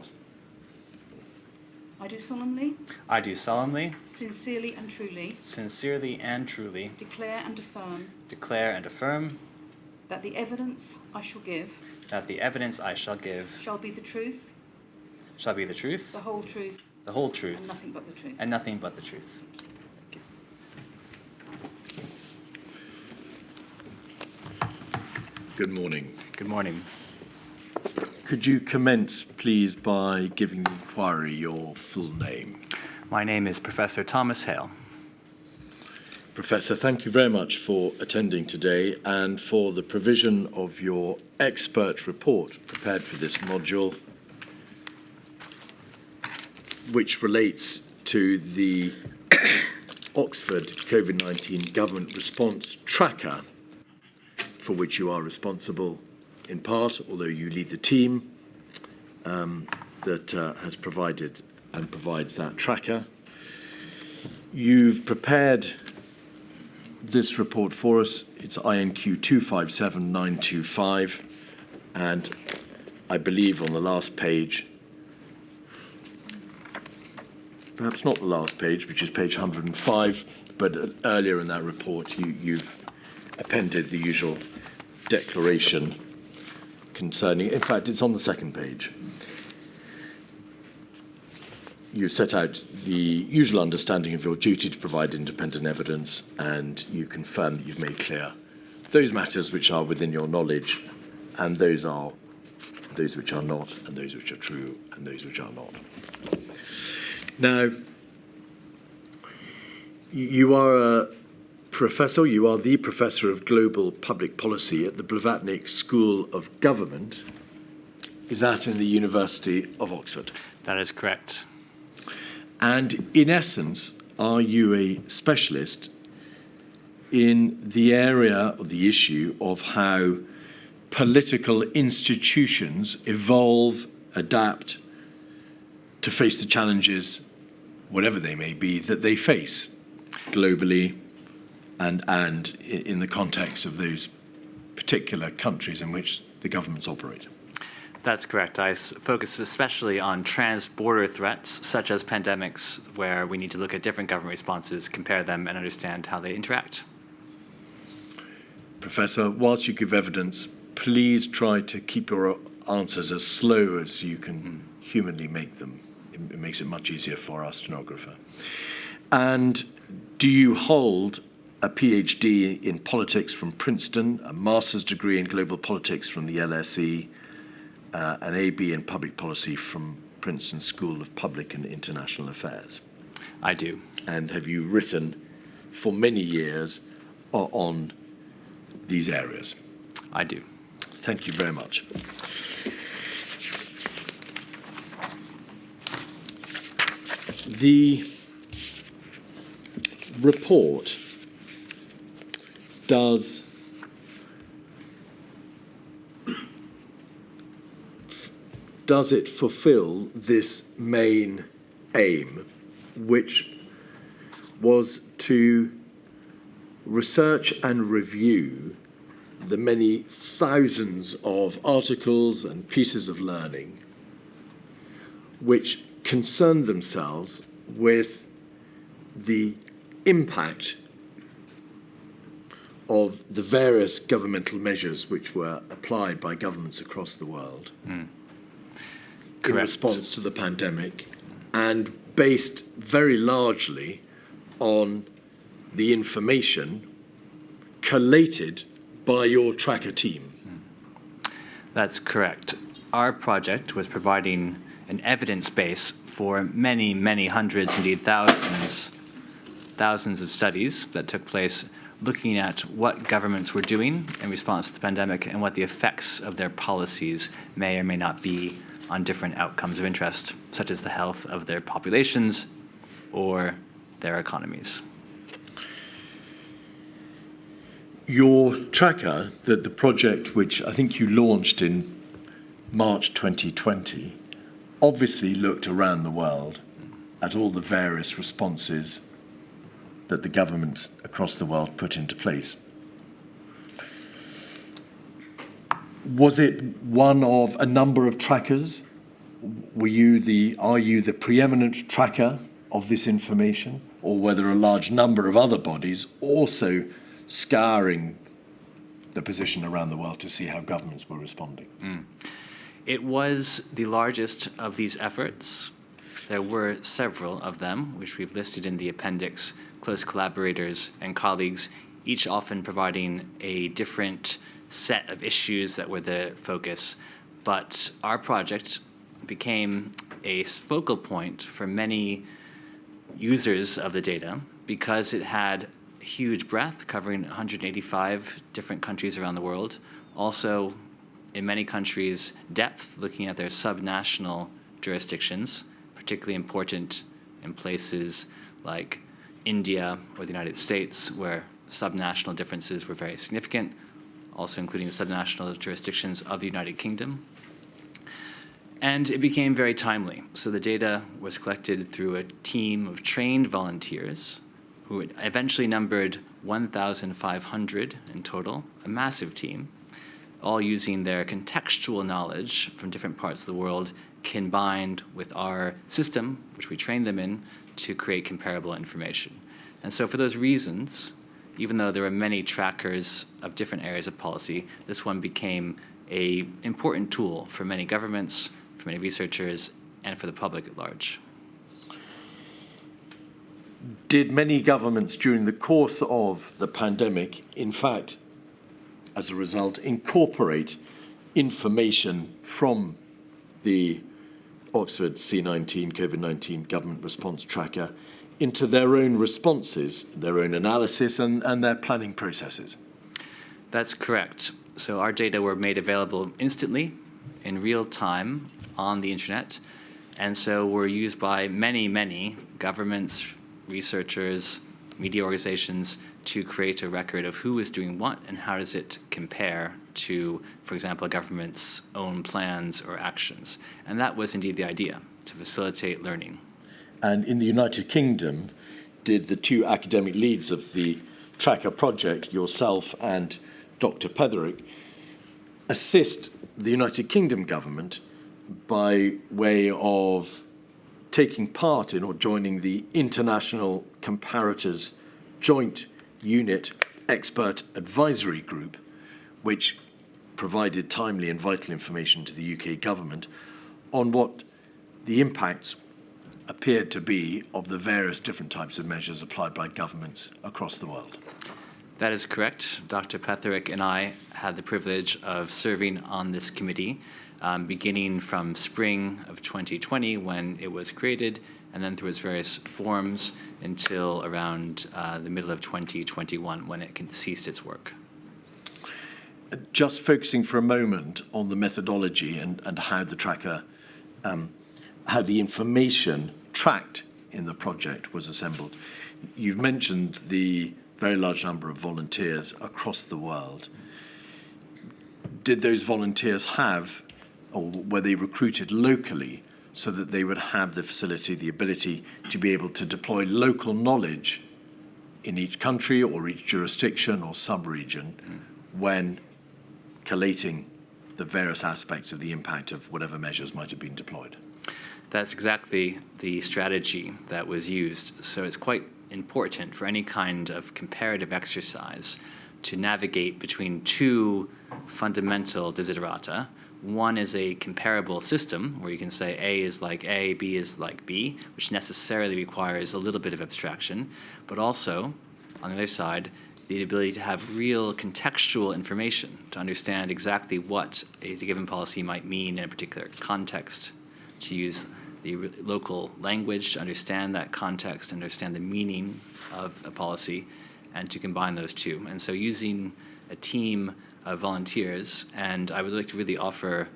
I do solemnly, I do solemnly, sincerely and truly sincerely and truly declare and affirm that the evidence I shall give shall be the truth, the whole truth, and nothing but the truth. and nothing but the truth. Good morning. Good morning. Could you commence, please, by giving the inquiry your full name? My name is Professor Thomas Hale. Professor, thank you very much for attending today and for the provision of your expert report prepared for this module, which relates to the Oxford Covid-19 Government Response Tracker, for which you are responsible in part, although you lead the team that has provided and provides that tracker. You've prepared this report for us. It's INQ 257925, and I believe on the last page, perhaps not the last page, which is page 105, but earlier in that report you've appended the usual declaration concerning, in fact, it's on the second page. You set out the usual understanding of your duty to provide independent evidence, and you confirm that you've made clear those matters which are within your knowledge, and those are those which are not, and those which are true, and those which are not. Now, you are a professor, you are the Professor of Global Public Policy at the Blavatnik School of Government. Is that in the University of Oxford? That is correct. And in essence, are you a specialist in the area or the issue of how political institutions evolve, adapt to face the challenges, whatever they may be, that they face globally and in the context of those particular countries in which the governments operate? That's correct. I focus especially on trans-border threats, such as pandemics, where we need to look at different government responses, compare them, and understand how they interact. Professor, whilst you give evidence, please try to keep your answers as slow as you can humanly make them. It makes it much easier for our stenographer. And do you hold a PhD in politics from Princeton, a master's degree in global politics from the LSE, an AB in public policy from Princeton School of Public and International Affairs? I do. And have you written for many years on these areas? I do. Thank you very much. The report does it fulfill this main aim, which was to research and review the many thousands of articles and pieces of learning which concern themselves with the impact of the various governmental measures which were applied by governments across the world in response to the pandemic, and based very largely on the information collated by your tracker team. That's correct. Our project was providing an evidence base for many, many hundreds, indeed thousands of studies that took place looking at what governments were doing in response to the pandemic and what the effects of their policies may or may not be on different outcomes of interest, such as the health of their populations or their economies. Your tracker, the project which I think you launched in March 2020, obviously looked around the world at all the various responses that the governments across the world put into place. Was it one of a number of trackers are you the preeminent tracker of this information, or were there a large number of other bodies also scouring the position around the world to see how governments were responding? It was the largest of these efforts. There were several of them, which we've listed in the appendix, close collaborators and colleagues, each often providing a different set of issues that were the focus. But our project became a focal point for many users of the data because it had huge breadth, covering 185 different countries around the world. Also, in many countries, depth, looking at their subnational jurisdictions, particularly important in places like India or the United States, where subnational differences were very significant, also including the subnational jurisdictions of the United Kingdom. And it became very timely. So the data was collected through a team of trained volunteers who eventually numbered 1,500 in total, a massive team, all using their contextual knowledge from different parts of the world combined with our system, which we trained them in, to create comparable information. And so for those reasons, even though there were many trackers of different areas of policy, this one became an important tool for many governments, for many researchers, and for the public at large. Did many governments during the course of the pandemic, in fact, as a result, incorporate information from the Oxford C19 COVID-19 government response tracker into their own responses, their own analysis, and their planning processes? That's correct. So our data were made available instantly, in real time, on the internet, and so were used by many, many governments, researchers, media organizations to create a record of who is doing what and how does it compare to, for example, a government's own plans or actions. And that was indeed the idea, to facilitate learning. And in the United Kingdom, did the two academic leads of the Tracker project, yourself and Dr. Petherick, assist the United Kingdom government by way of taking part in or joining the International Comparators Joint Unit Expert Advisory Group, which provided timely and vital information to the UK government on what the impacts appeared to be of the various different types of measures applied by governments across the world? That is correct. Dr. Petherick and I had the privilege of serving on this committee beginning from spring of 2020 when it was created, and then through its various forms until around the middle of 2021 when it ceased its work. Just focusing for a moment on the methodology and how the tracker, how the information tracked in the project was assembled. You've mentioned the very large number of volunteers across the world. Did those volunteers have, or were they recruited locally so that they would have the facility, the ability to be able to deploy local knowledge in each country or each jurisdiction or sub-region when collating the various aspects of the impact of whatever measures might have been deployed? That's exactly the strategy that was used. So it's quite important for any kind of comparative exercise to navigate between two fundamental desiderata. One is a comparable system where you can say A is like A, B is like B, which necessarily requires a little bit of abstraction, but also, on the other side, the ability to have real contextual information to understand exactly what a given policy might mean in a particular context, to use the local language to understand that context, understand the meaning of a policy, and to combine those two. And so using a team of volunteers, and I would like to really offer,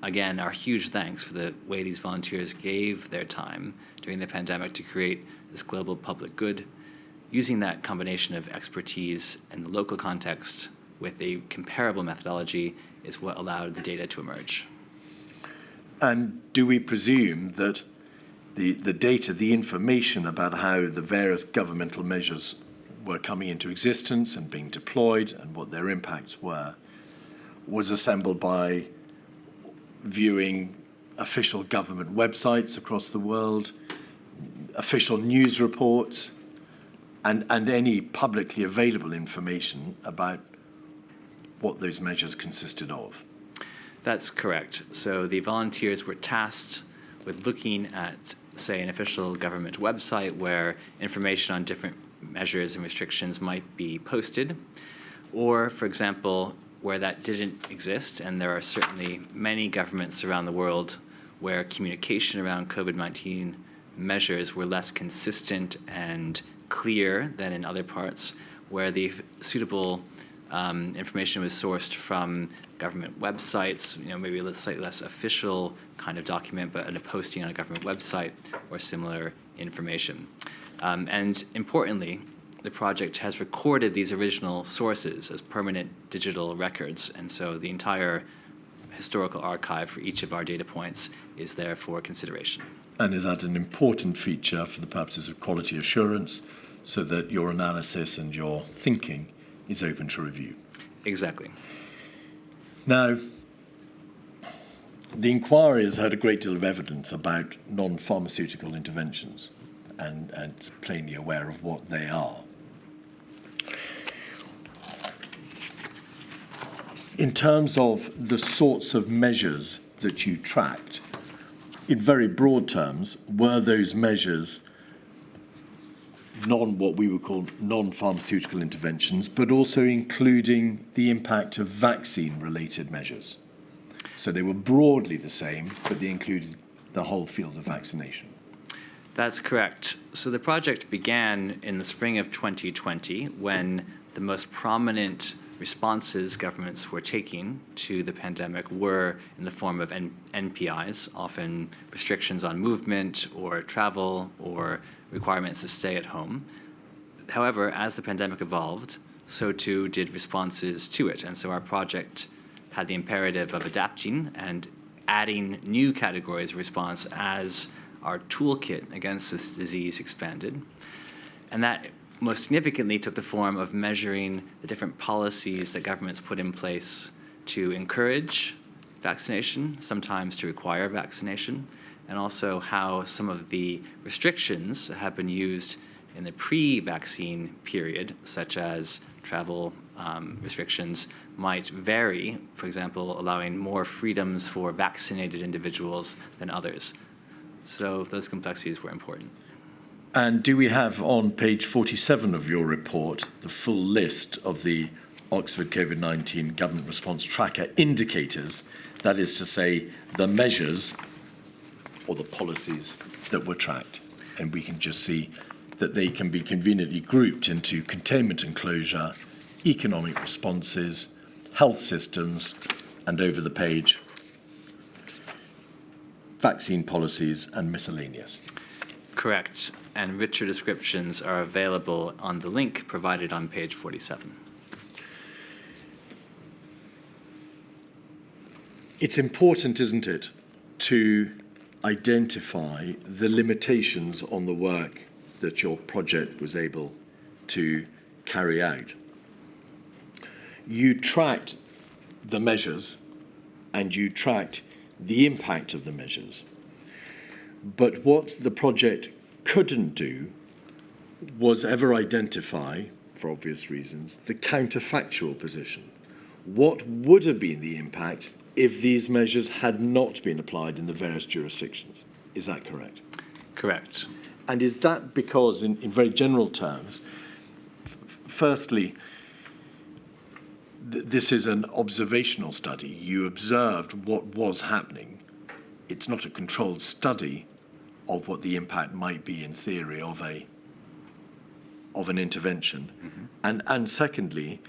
again, our huge thanks for the way these volunteers gave their time during the pandemic to create this global public good. Using that combination of expertise and the local context with a comparable methodology is what allowed the data to emerge. And do we presume that the data, the information about how the various governmental measures were coming into existence and being deployed and what their impacts were, was assembled by viewing official government websites across the world, official news reports, and any publicly available information about what those measures consisted of. That's correct. So the volunteers were tasked with looking at, say, an official government website where information on different measures and restrictions might be posted, or, for example, where that didn't exist, and there are certainly many governments around the world where communication around COVID-19 measures were less consistent and clear than in other parts, where the suitable information was sourced from government websites, maybe a slightly less official kind of document, but a posting on a government website or similar information. And importantly, the project has recorded these original sources as permanent digital records, and so the entire historical archive for each of our data points is there for consideration. And is that an important feature for the purposes of quality assurance, so that your analysis and your thinking is open to review? Exactly. Now, the inquiry has heard a great deal of evidence about non-pharmaceutical interventions and plainly aware of what they are. In terms of the sorts of measures that you tracked, in very broad terms, were those measures what we would call non-pharmaceutical interventions, but also including the impact of vaccine-related measures? So they were broadly the same, but they included the whole field of vaccination. That's correct. So the project began in the spring of 2020 when the most prominent responses governments were taking to the pandemic were in the form of NPIs, often restrictions on movement or travel or requirements to stay at home. However, as the pandemic evolved, so too did responses to it. And so our project had the imperative of adapting and adding new categories of response as our toolkit against this disease expanded. And that most significantly took the form of measuring the different policies that governments put in place to encourage vaccination, sometimes to require vaccination, and also how some of the restrictions that have been used in the pre-vaccine period, such as travel restrictions, might vary, for example, allowing more freedoms for vaccinated individuals than others. So those complexities were important. And do we have on page 47 of your report the full list of the Oxford COVID-19 Government Response Tracker indicators, that is to say, the measures or the policies that were tracked? And we can just see that they can be conveniently grouped into containment and closure, economic responses, health systems, and over the page, vaccine policies and miscellaneous. Correct. And richer descriptions are available on the link provided on page 47. It's important, isn't it, to identify the limitations on the work that your project was able to carry out. You tracked the measures and you tracked the impact of the measures. But what the project couldn't do was ever identify, for obvious reasons, the counterfactual position. What would have been the impact if these measures had not been applied in the various jurisdictions? Is that correct? Correct. And is that because, in very general terms, firstly, this is an observational study. You observed what was happening. It's not a controlled study of what the impact might be in theory of an intervention. Mm-hmm. And secondly,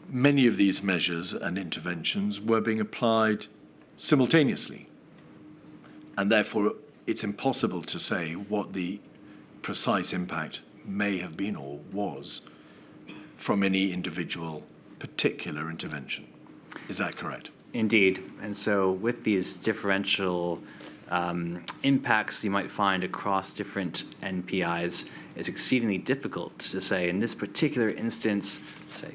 many of these measures and interventions were being applied simultaneously. And therefore, it's impossible to say what the precise impact may have been or was from any individual particular intervention. Is that correct? Indeed. And so with these differential impacts you might find across different NPIs, it's exceedingly difficult to say in this particular instance, say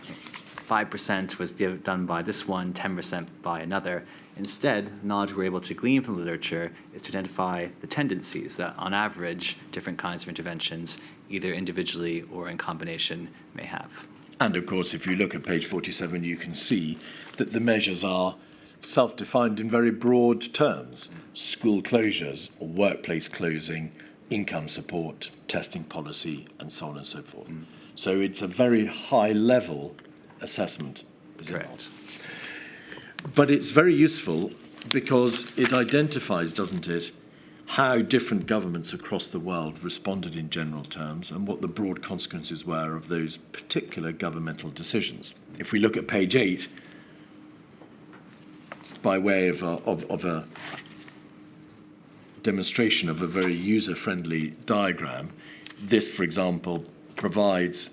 5% was done by this one, 10% by another. Instead, the knowledge we're able to glean from the literature is to identify the tendencies that, on average, different kinds of interventions, either individually or in combination, may have. And of course, if you look at page 47, you can see that the measures are self-defined in very broad terms. School closures or workplace closing, income support, testing policy, and so on and so forth. So it's a very high-level assessment, is it not? Correct. But it's very useful because it identifies, doesn't it, how different governments across the world responded in general terms and what the broad consequences were of those particular governmental decisions. If we look at page 8, by way of a demonstration of a very user-friendly diagram, this, for example, provides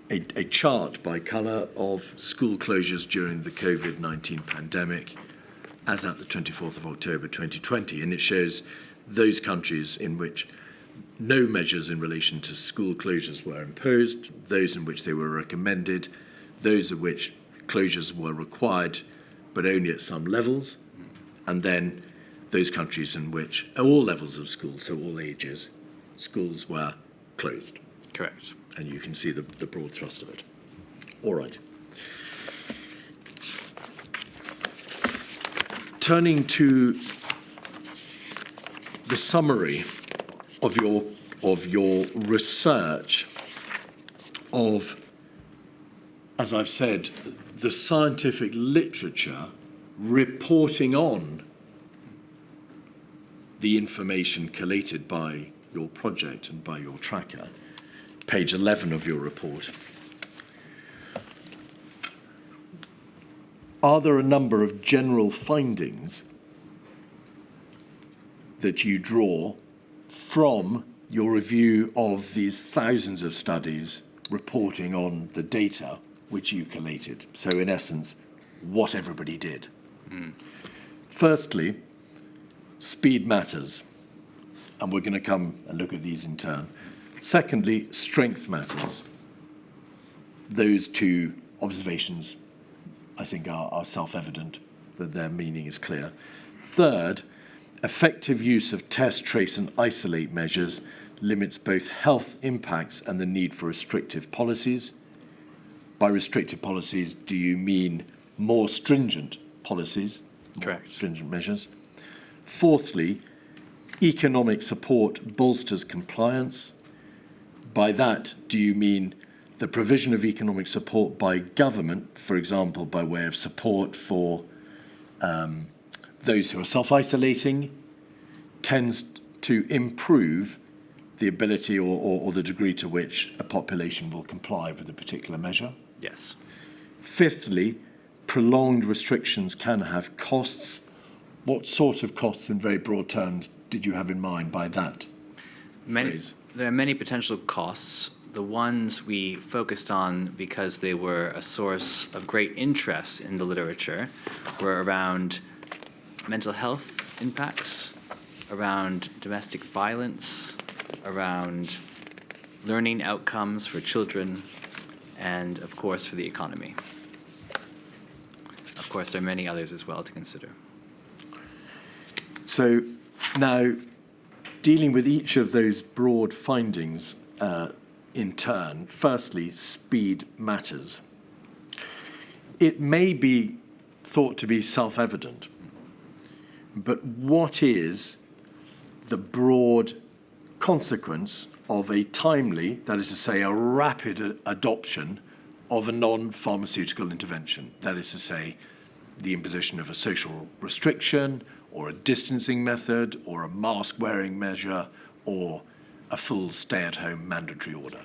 a chart by colour of school closures during the Covid-19 pandemic as at the 24th of October 2020, and it shows those countries in which no measures in relation to school closures were imposed, those in which they were recommended, those in which closures were required but only at some levels, and then those countries in which at all levels of school, so all ages, schools were closed. Correct. And you can see the broad thrust of it. All right. Turning to the summary of your research of, as I've said, the scientific literature reporting on the information collated by your project and by your tracker, page 11 of your report. Are there a number of general findings that you draw from your review of these thousands of studies reporting on the data which you collated? So in essence, what everybody did. Firstly, speed matters, and we're going to come and look at these in turn. Secondly, strength matters. Those two observations, I think, are self-evident, but their meaning is clear. Third, effective use of test, trace, and isolate measures limits both health impacts and the need for restrictive policies. By restrictive policies, do you mean more stringent policies? Correct. More stringent measures. Fourthly, economic support bolsters compliance. By that, do you mean the provision of economic support by government, for example, by way of support for those who are self-isolating, tends to improve the ability or the degree to which a population will comply with a particular measure? Yes. Fifthly, prolonged restrictions can have costs. What sort of costs, in very broad terms, did you have in mind by that phrase? There are many potential costs. The ones we focused on because they were a source of great interest in the literature were around mental health impacts, around domestic violence, around learning outcomes for children, and of course for the economy. Of course, there are many others as well to consider. So now, dealing with each of those broad findings in turn, firstly, speed matters. It may be thought to be self-evident, but what is the broad consequence of a timely, that is to say, a rapid adoption of a non-pharmaceutical intervention? That is to say, the imposition of a social restriction, or a distancing method, or a mask-wearing measure, or a full stay-at-home mandatory order.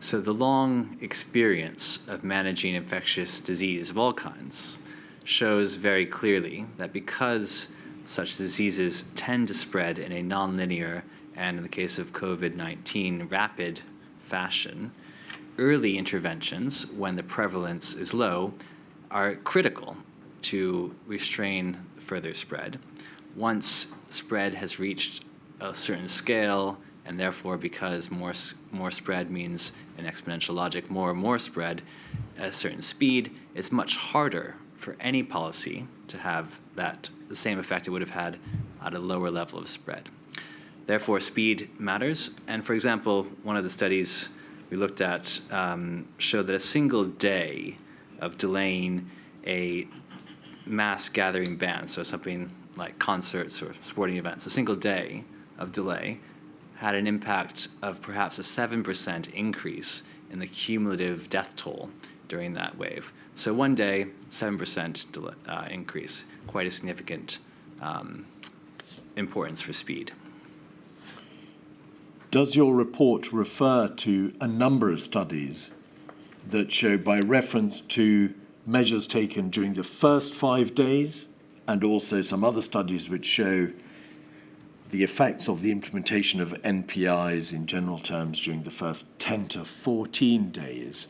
So the long experience of managing infectious disease of all kinds shows very clearly that because such diseases tend to spread in a nonlinear and, in the case of COVID-19, rapid fashion, early interventions, when the prevalence is low, are critical to restrain further spread. Once spread has reached a certain scale And therefore, because more spread means, in exponential logic, more and more spread at a certain speed, it's much harder for any policy to have the same effect it would have had at a lower level of spread. Therefore, speed matters. And for example, one of the studies we looked at showed that a single day of delaying a mass gathering ban, so something like concerts or sporting events, a single day of delay had an impact of perhaps a 7% increase in the cumulative death toll during that wave. So one day, 7% increase, quite a significant importance for speed. Does your report refer to a number of studies that show, by reference to measures taken during the first 5 days, and also some other studies which show the effects of the implementation of NPIs in general terms during the first 10 to 14 days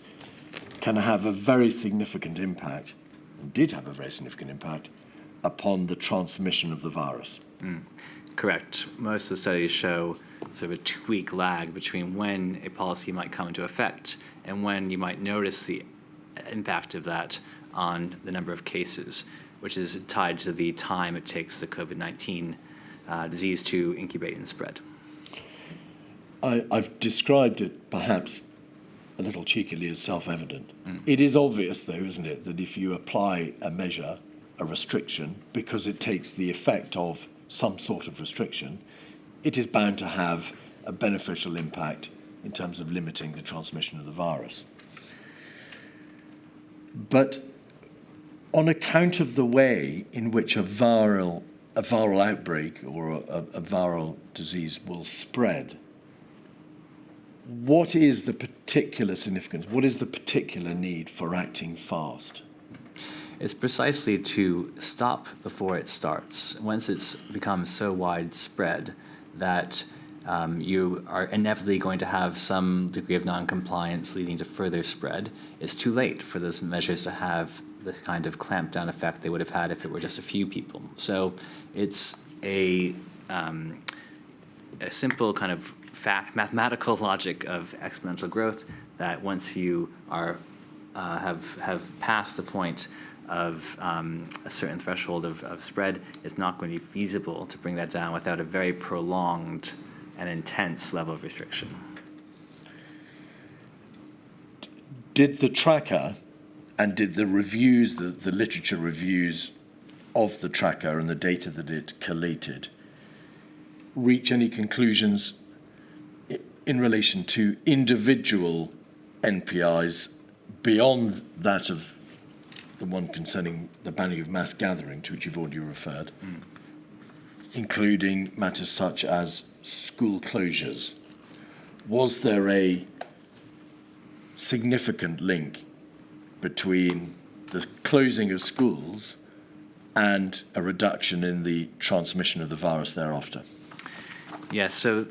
can have a very significant impact, and did have a very significant impact, upon the transmission of the virus? Correct. Most of the studies show sort of a 2-week lag between when a policy might come into effect and when you might notice the impact of that on the number of cases, which is tied to the time it takes the COVID-19 disease to incubate and spread. I've described it perhaps a little cheekily as self-evident. It is obvious, though, isn't it, that if you apply a measure, a restriction, because it takes the effect of some sort of restriction, it is bound to have a beneficial impact in terms of limiting the transmission of the virus. But on account of the way in which a viral outbreak or a viral disease will spread, what is the particular significance? What is the particular need for acting fast? It's precisely to stop before it starts. Once it's become so widespread that you are inevitably going to have some degree of non-compliance leading to further spread, it's too late for those measures to have the kind of clamp down effect they would have had if it were just a few people. So it's a simple kind of mathematical logic of exponential growth that once you are have passed the point of a certain threshold of spread, it's not going to be feasible to bring that down without a very prolonged and intense level of restriction. Did the tracker and did the reviews, the literature reviews of the tracker and the data that it collated reach any conclusions in relation to individual NPIs beyond that of the one concerning the banning of mass gathering, to which you've already referred, including matters such as school closures? Was there a significant link between the closing of schools and a reduction in the transmission of the virus thereafter? Yes, so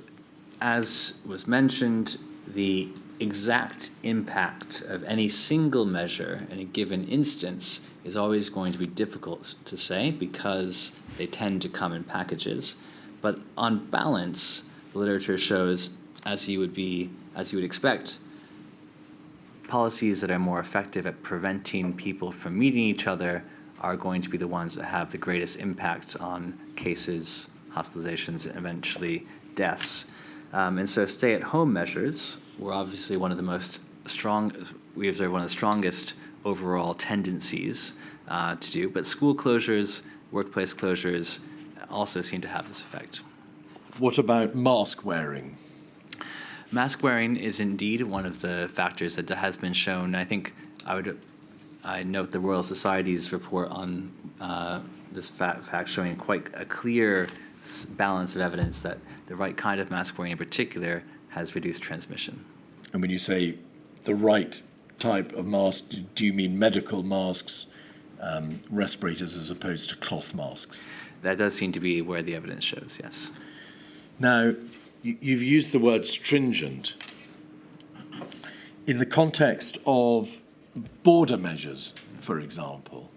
as was mentioned, the exact impact of any single measure in a given instance is always going to be difficult to say because they tend to come in packages. But on balance, the literature shows, as you would expect, policies that are more effective at preventing people from meeting each other are going to be the ones that have the greatest impact on cases, hospitalizations, and eventually deaths. And so stay-at-home measures were obviously one of the we observe one of the strongest overall tendencies to do, but school closures, workplace closures also seem to have this effect. What about mask wearing? Mask wearing is indeed one of the factors that has been shown. I think I note the Royal Society's report on this fact showing quite a clear balance of evidence that the right kind of mask wearing in particular has reduced transmission. And when you say the right type of mask, do you mean medical masks, respirators, as opposed to cloth masks? That does seem to be where the evidence shows, yes. Now, you've used the word stringent. In the context of border measures, for example,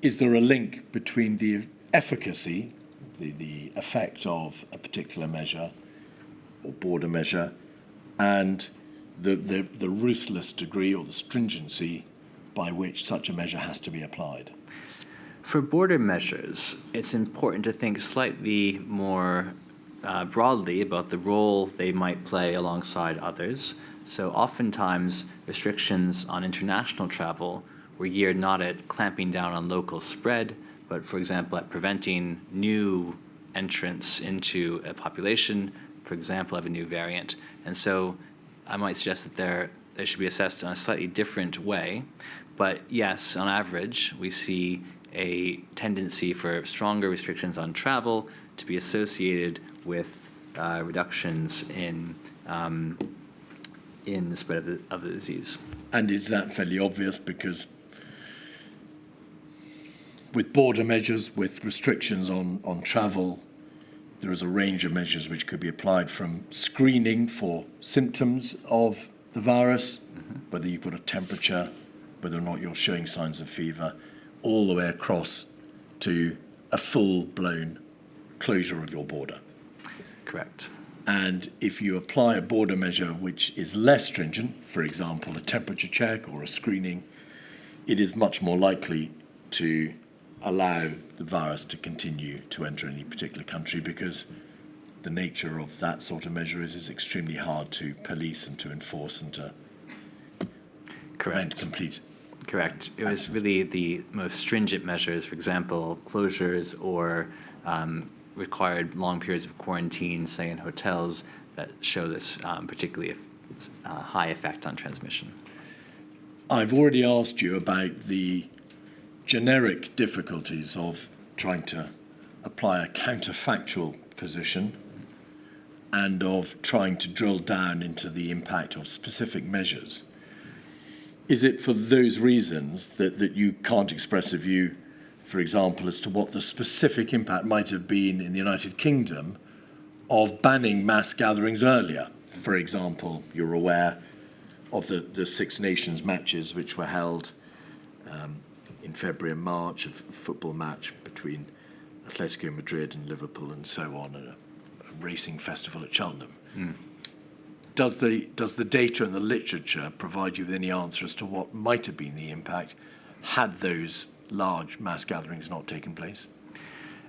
is there a link between the efficacy, the effect of a particular measure, or border measure, and the ruthless degree or the stringency by which such a measure has to be applied? For border measures, it's important to think slightly more broadly about the role they might play alongside others. So oftentimes, restrictions on international travel were geared not at clamping down on local spread, but, for example, at preventing new entrants into a population, for example, of a new variant. And so I might suggest that they should be assessed in a slightly different way. But yes, on average, we see a tendency for stronger restrictions on travel to be associated with reductions in the spread of the disease. And is that fairly obvious? Because with border measures, with restrictions on travel, there is a range of measures which could be applied, from screening for symptoms of the virus, whether you've got a temperature, whether or not you're showing signs of fever, all the way across to a full-blown closure of your border. Correct. And if you apply a border measure which is less stringent, for example, a temperature check or a screening, it is much more likely to allow the virus to continue to enter any particular country, because the nature of that sort of measure is it's extremely hard to police and to enforce and to prevent complete. Correct. It was really the most stringent measures, for example, closures or required long periods of quarantine, say in hotels, that show this particularly high effect on transmission. I've already asked you about the generic difficulties of trying to apply a counterfactual position and of trying to drill down into the impact of specific measures. Is it for those reasons that you can't express a view, for example, as to what the specific impact might have been in the United Kingdom of banning mass gatherings earlier? For example, you're aware of the Six Nations matches which were held in February and March, a football match between Atletico Madrid and Liverpool and so on, and a racing festival at Cheltenham. Does the data and the literature provide you with any answer as to what might have been the impact had those large mass gatherings not taken place?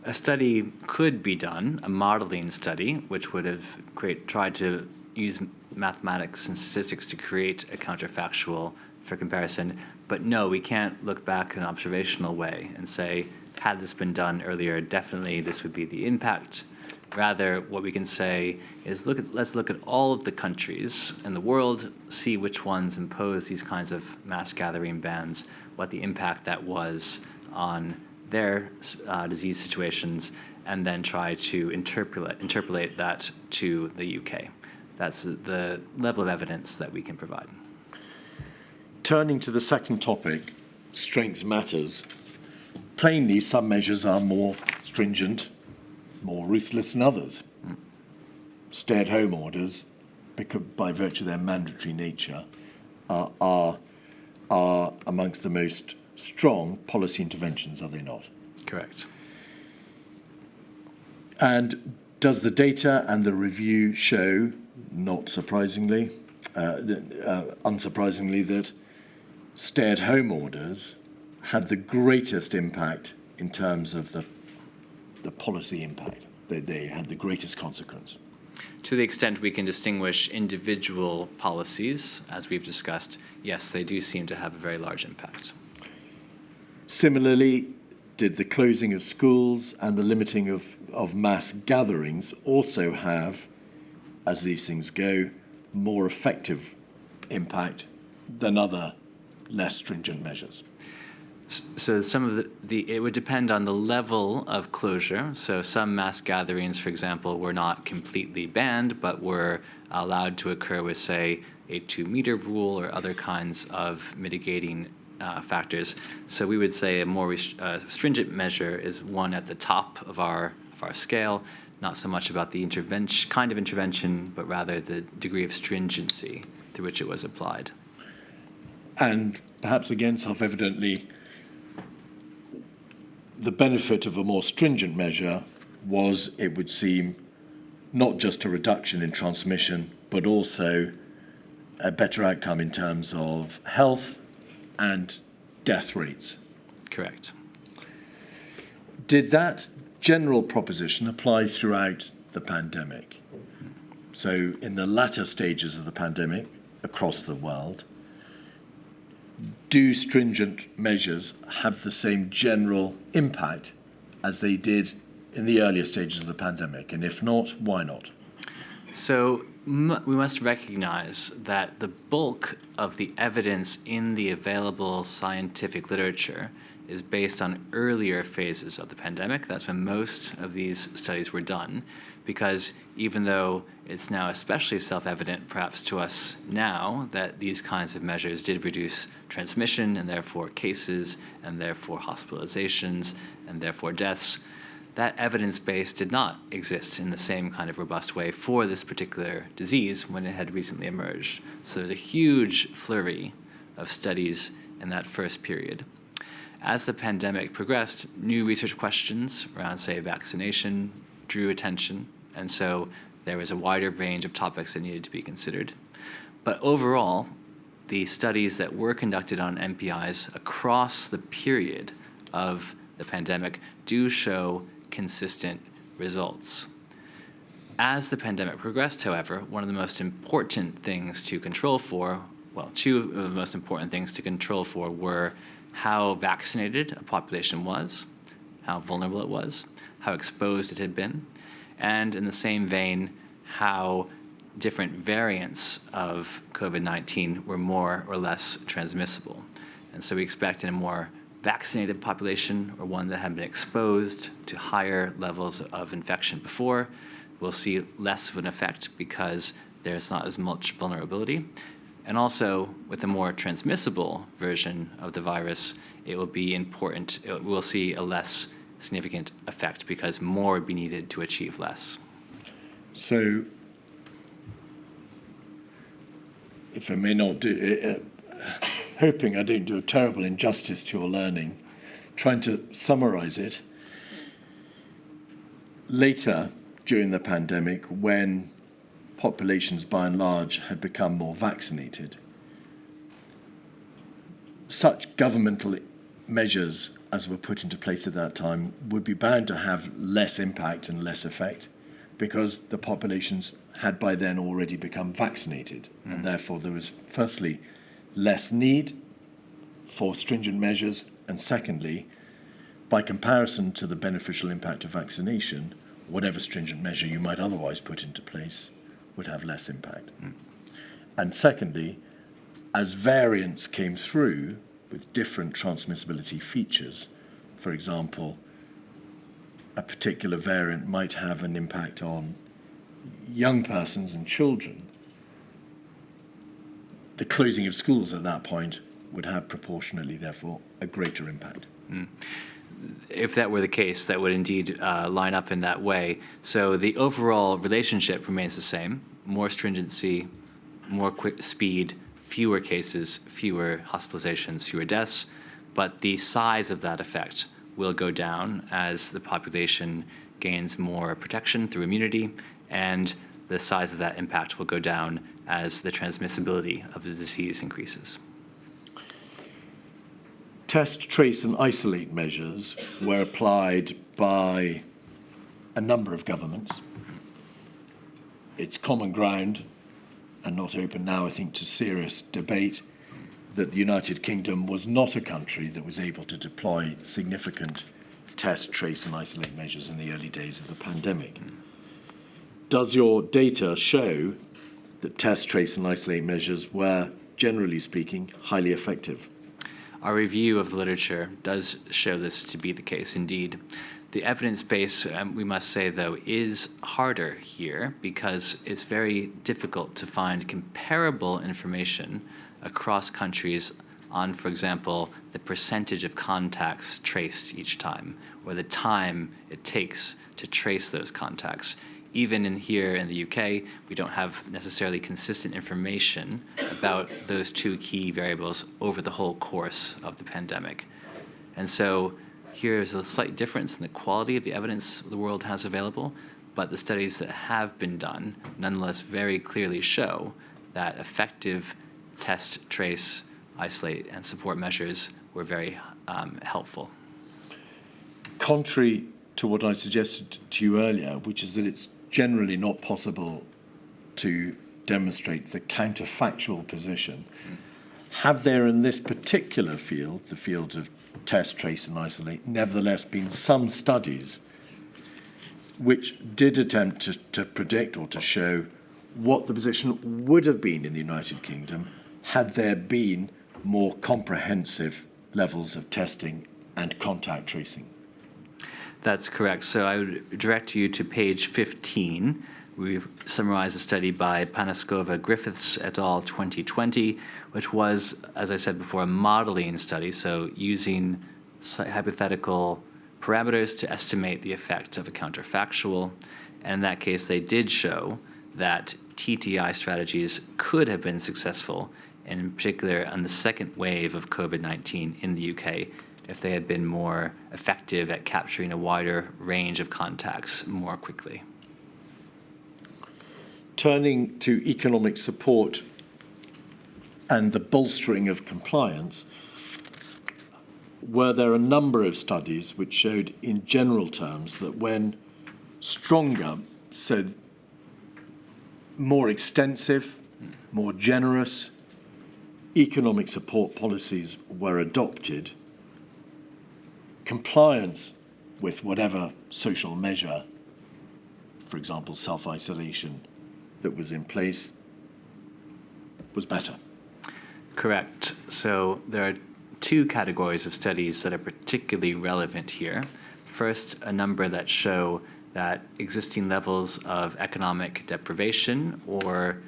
A study could be done, a modeling study, which would have tried to use mathematics and statistics to create a counterfactual for comparison. But no, we can't look back in an observational way and say, had this been done earlier, definitely this would be the impact. Rather, what we can say is, let's look at all of the countries in the world, see which ones impose these kinds of mass gathering bans, what the impact that was on their disease situations, and then try to interpolate that to the UK. That's the level of evidence that we can provide. Turning to the second topic, strength matters. Plainly, some measures are more stringent, more ruthless than others. Stay-at-home orders, because by virtue of their mandatory nature, are amongst the most strong policy interventions, are they not? Correct. And does the data and the review show, not surprisingly, unsurprisingly, that stay-at-home orders had the greatest impact in terms of the policy impact? They had the greatest consequence. To the extent we can distinguish individual policies, as we've discussed, yes, they do seem to have a very large impact. Similarly, did the closing of schools and the limiting of mass gatherings also have, as these things go, more effective impact than other less stringent measures? So some of it would depend on the level of closure. So some mass gatherings, for example, were not completely banned, but were allowed to occur with, say, a 2-meter rule or other kinds of mitigating factors. So we would say a more stringent measure is one at the top of our scale, not so much about the kind of intervention, but rather the degree of stringency to which it was applied. And perhaps again, self-evidently, the benefit of a more stringent measure was, it would seem, not just a reduction in transmission, but also a better outcome in terms of health and death rates. Correct. Did that general proposition apply throughout the pandemic? So in the latter stages of the pandemic across the world, do stringent measures have the same general impact as they did in the earlier stages of the pandemic? And if not, why not? So we must recognize that the bulk of the evidence in the available scientific literature is based on earlier phases of the pandemic. That's when most of these studies were done, because even though it's now especially self-evident, perhaps to us now, that these kinds of measures did reduce transmission and therefore cases and therefore hospitalizations and therefore deaths, that evidence base did not exist in the same kind of robust way for this particular disease when it had recently emerged. So there's a huge flurry of studies in that first period. As the pandemic progressed, new research questions around, say, vaccination drew attention, and so there was a wider range of topics that needed to be considered. But overall, the studies that were conducted on MPIs across the period of the pandemic do show consistent results. As the pandemic progressed, however, one of the most important things to control for, well, two of the most important things to control for were how vaccinated a population was, how vulnerable it was, how exposed it had been, and in the same vein, how different variants of COVID-19 were more or less transmissible. And so we expect in a more vaccinated population, or one that had been exposed to higher levels of infection before, we'll see less of an effect because there's not as much vulnerability. And also, with a more transmissible version of the virus, it will be important, we'll see a less significant effect because more would be needed to achieve less. So, if I may not do, hoping I don't do a terrible injustice to your learning, trying to summarize it, later during the pandemic, when populations by and large had become more vaccinated, such governmental measures as were put into place at that time would be bound to have less impact and less effect because the populations had by then already become vaccinated. And therefore there was firstly less need for stringent measures, and secondly, by comparison to the beneficial impact of vaccination, whatever stringent measure you might otherwise put into place would have less impact. And secondly, as variants came through with different transmissibility features, for example, a particular variant might have an impact on young persons and children, the closing of schools at that point would have proportionately, therefore, a greater impact. If that were the case, that would indeed line up in that way. So the overall relationship remains the same: more stringency, more quick speed, fewer cases, fewer hospitalizations, fewer deaths. But the size of that effect will go down as the population gains more protection through immunity, and the size of that impact will go down as the transmissibility of the disease increases. Test, trace, and isolate measures were applied by a number of governments. It's common ground, and not open now, I think, to serious debate, that the United Kingdom was not a country that was able to deploy significant test, trace, and isolate measures in the early days of the pandemic. Does your data show that test, trace, and isolate measures were, generally speaking, highly effective? Our review of the literature does show this to be the case, indeed. The evidence base, we must say, though, is harder here because it's very difficult to find comparable information across countries on, for example, the percentage of contacts traced each time, or the time it takes to trace those contacts. Even here in the UK, we don't have necessarily consistent information about those two key variables over the whole course of the pandemic. And so here's a slight difference in the quality of the evidence the world has available, but the studies that have been done nonetheless very clearly show that effective test, trace, isolate, and support measures were very helpful. Contrary to what I suggested to you earlier, which is that it's generally not possible to demonstrate the counterfactual position, have there in this particular field, the field of test, trace, and isolate, nevertheless been some studies which did attempt to predict or to show what the position would have been in the United Kingdom had there been more comprehensive levels of testing and contact tracing? That's correct. So I would direct you to page 15. We've summarized a study by Panaskova Griffiths et al. 2020, which was, as I said before, a modeling study, so using hypothetical parameters to estimate the effect of a counterfactual. And in that case, they did show that TTI strategies could have been successful, in particular on the second wave of COVID-19 in the UK, if they had been more effective at capturing a wider range of contacts more quickly. Turning to economic support and the bolstering of compliance, were there a number of studies which showed in general terms that when stronger, so more extensive, more generous economic support policies were adopted, compliance with whatever social measure, for example, self-isolation, that was in place, was better? Correct. So there are two categories of studies that are particularly relevant here. First, a number that show that existing levels of economic deprivation or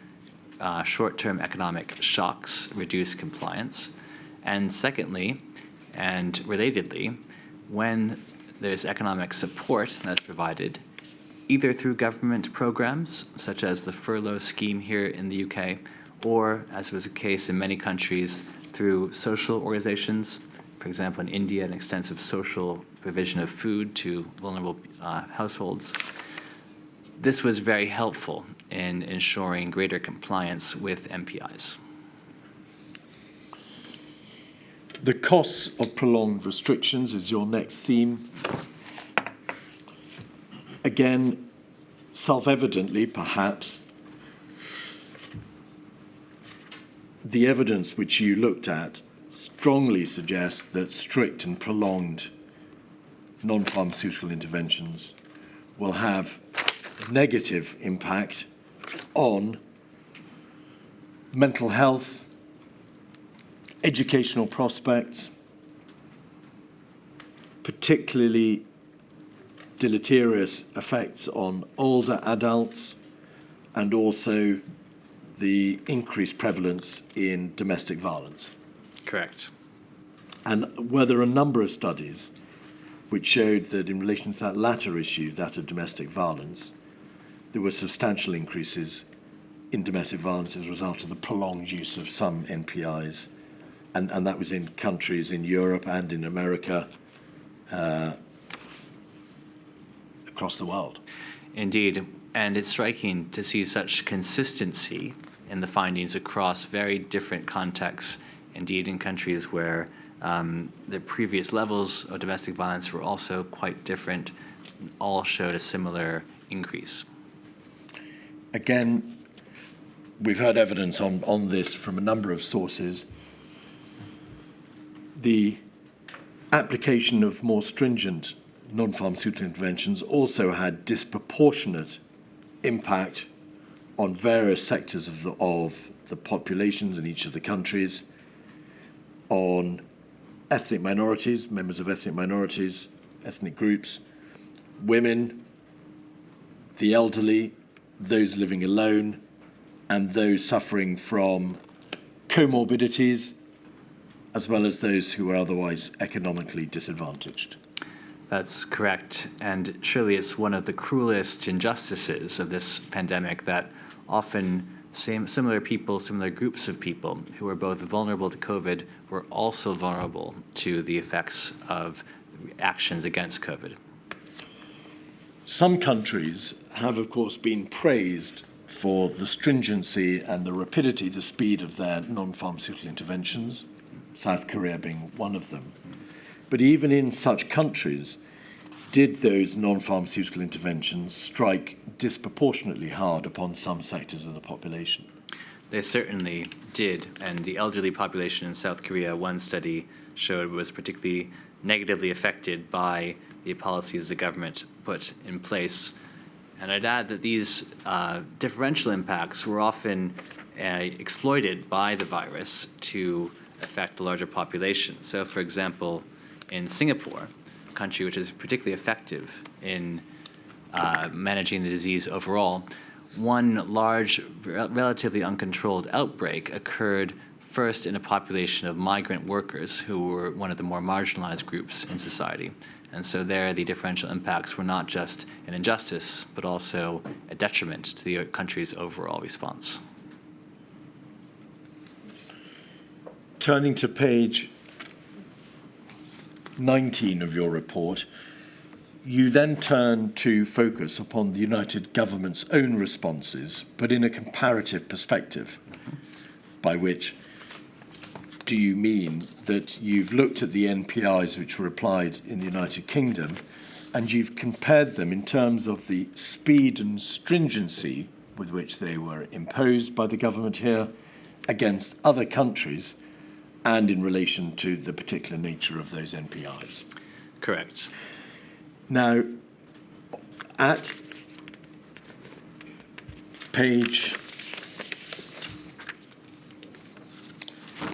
short-term economic shocks reduce compliance. And secondly, and relatedly, when there's economic support that's provided, either through government programs, such as the furlough scheme here in the UK, or, as was the case in many countries, through social organizations. For example, in India, an extensive social provision of food to vulnerable households. This was very helpful in ensuring greater compliance with MPIs. The costs of prolonged restrictions is your next theme. Again, self-evidently, perhaps, the evidence which you looked at strongly suggests that strict and prolonged non-pharmaceutical interventions will have negative impact on mental health, educational prospects, particularly deleterious effects on older adults, and also the increased prevalence in domestic violence. Correct. And were there a number of studies which showed that in relation to that latter issue, that of domestic violence, there were substantial increases in domestic violence as a result of the prolonged use of some NPIs, and that was in countries in Europe and in America, across the world. Indeed, and it's striking to see such consistency in the findings across very different contexts, indeed in countries where the previous levels of domestic violence were also quite different, all showed a similar increase. Again, we've heard evidence on this from a number of sources. The application of more stringent non-pharmaceutical interventions also had disproportionate impact on various sectors of the populations in each of the countries, on ethnic minorities, members of ethnic minorities, ethnic groups, women, the elderly, those living alone, and those suffering from comorbidities, as well as those who are otherwise economically disadvantaged. That's correct. And surely it's one of the cruelest injustices of this pandemic that often similar people, similar groups of people who are both vulnerable to COVID were also vulnerable to the effects of actions against COVID. Some countries have, of course, been praised for the stringency and the rapidity, the speed of their non-pharmaceutical interventions, South Korea being one of them. But even in such countries, did those non-pharmaceutical interventions strike disproportionately hard upon some sectors of the population? They certainly did, and the elderly population in South Korea, one study showed, was particularly negatively affected by the policies the government put in place. And I'd add that these differential impacts were often exploited by the virus to affect the larger population. So, for example, in Singapore, a country which is particularly effective in managing the disease overall, one large, relatively uncontrolled outbreak occurred first in a population of migrant workers who were one of the more marginalized groups in society. And so there, the differential impacts were not just an injustice, but also a detriment to the country's overall response. Turning to page 19 of your report, you then turn to focus upon the United Government's own responses, but in a comparative perspective, by which do you mean that you've looked at the NPIs which were applied in the United Kingdom and you've compared them in terms of the speed and stringency with which they were imposed by the government here against other countries and in relation to the particular nature of those NPIs? Correct. Now, at page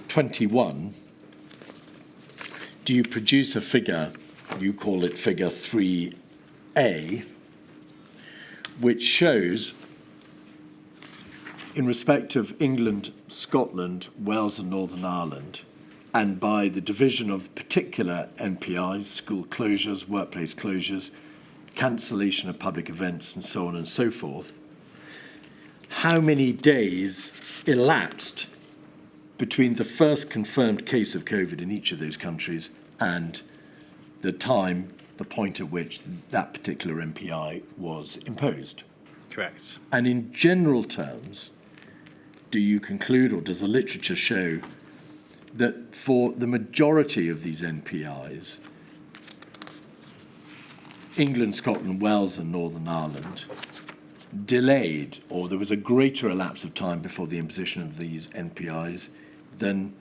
21, do you produce a figure, you call it figure 3A, which shows, in respect of England, Scotland, Wales and Northern Ireland, and by the division of particular NPIs, school closures, workplace closures, cancellation of public events and so on and so forth, how many days elapsed between the first confirmed case of COVID in each of those countries and the point at which that particular MPI was imposed? Correct. And in general terms, do you conclude, or does the literature show, that for the majority of these NPIs, England, Scotland, Wales and Northern Ireland delayed, or there was a greater elapse of time before the imposition of these NPIs than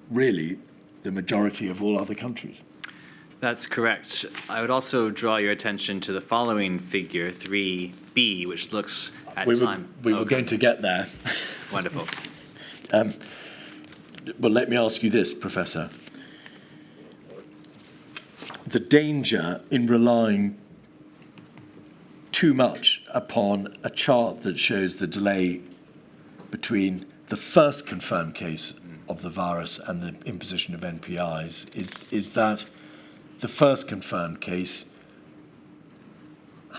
really the majority of all other countries? That's correct. I would also draw your attention to the following figure, 3B, which looks at time. We were going to get there. Wonderful. But let me ask you this, Professor. The danger in relying too much upon a chart that shows the delay between the first confirmed case of the virus and the imposition of NPIs is that the first confirmed case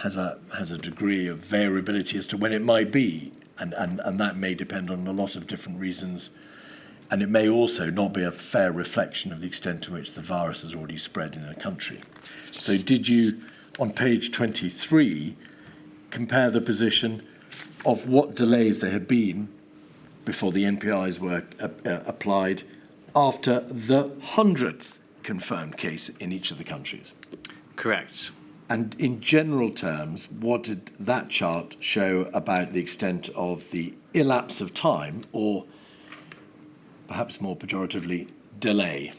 has a degree of variability as to when it might be, and that may depend on a lot of different reasons, and it may also not be a fair reflection of the extent to which the virus has already spread in a country. So did you, on page 23, compare the position of what delays there had been before the NPIs were applied after the 100th confirmed case in each of the countries? Correct. And in general terms, what did that chart show about the extent of the elapse of time, or perhaps more pejoratively, delay?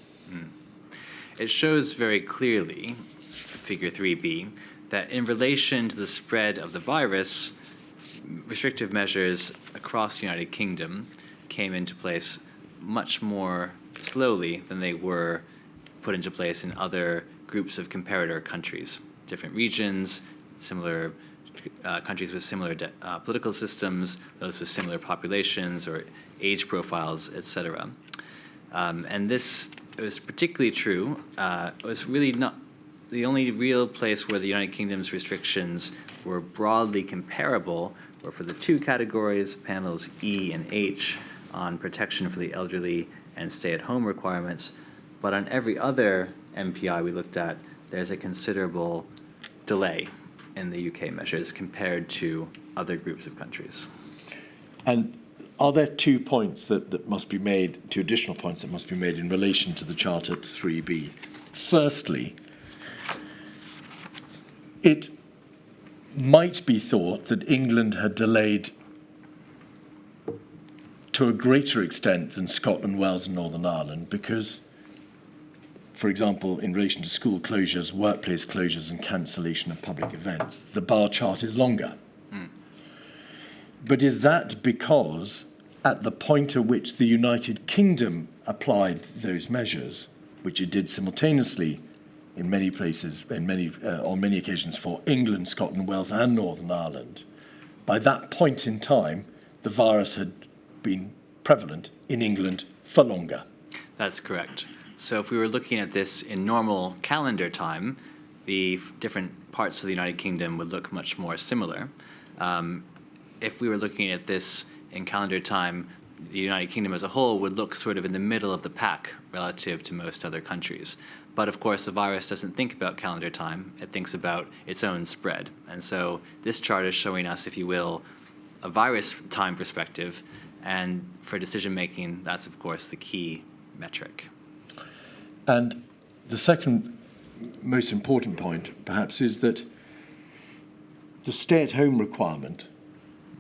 It shows very clearly, figure 3B, that in relation to the spread of the virus, restrictive measures across the United Kingdom came into place much more slowly than they were put into place in other groups of comparator countries, different regions, similar countries with similar political systems, those with similar populations or age profiles, etc. And this was particularly true. It was really not the only real place where the United Kingdom's restrictions were broadly comparable were for the two categories, panels E and H, on protection for the elderly and stay-at-home requirements. But on every other MPI we looked at, there's a considerable delay in the UK measures compared to other groups of countries. And are there 2 points that must be made, 2 additional points that must be made in relation to the chart at 3B? Firstly, it might be thought that England had delayed to a greater extent than Scotland, Wales and Northern Ireland because, for example, in relation to school closures, workplace closures and cancellation of public events, the bar chart is longer. But is that because at the point at which the United Kingdom applied those measures, which it did simultaneously in many places, on many occasions for England, Scotland, Wales and Northern Ireland, by that point in time, the virus had been prevalent in England for longer? That's correct. So if we were looking at this in normal calendar time, the different parts of the United Kingdom would look much more similar. If we were looking at this in calendar time, the United Kingdom as a whole would look sort of in the middle of the pack relative to most other countries. But of course, the virus doesn't think about calendar time. It thinks about its own spread. And so this chart is showing us, if you will, a virus time perspective. And for decision making, that's, of course, the key metric. And the second most important point, perhaps, is that the stay-at-home requirement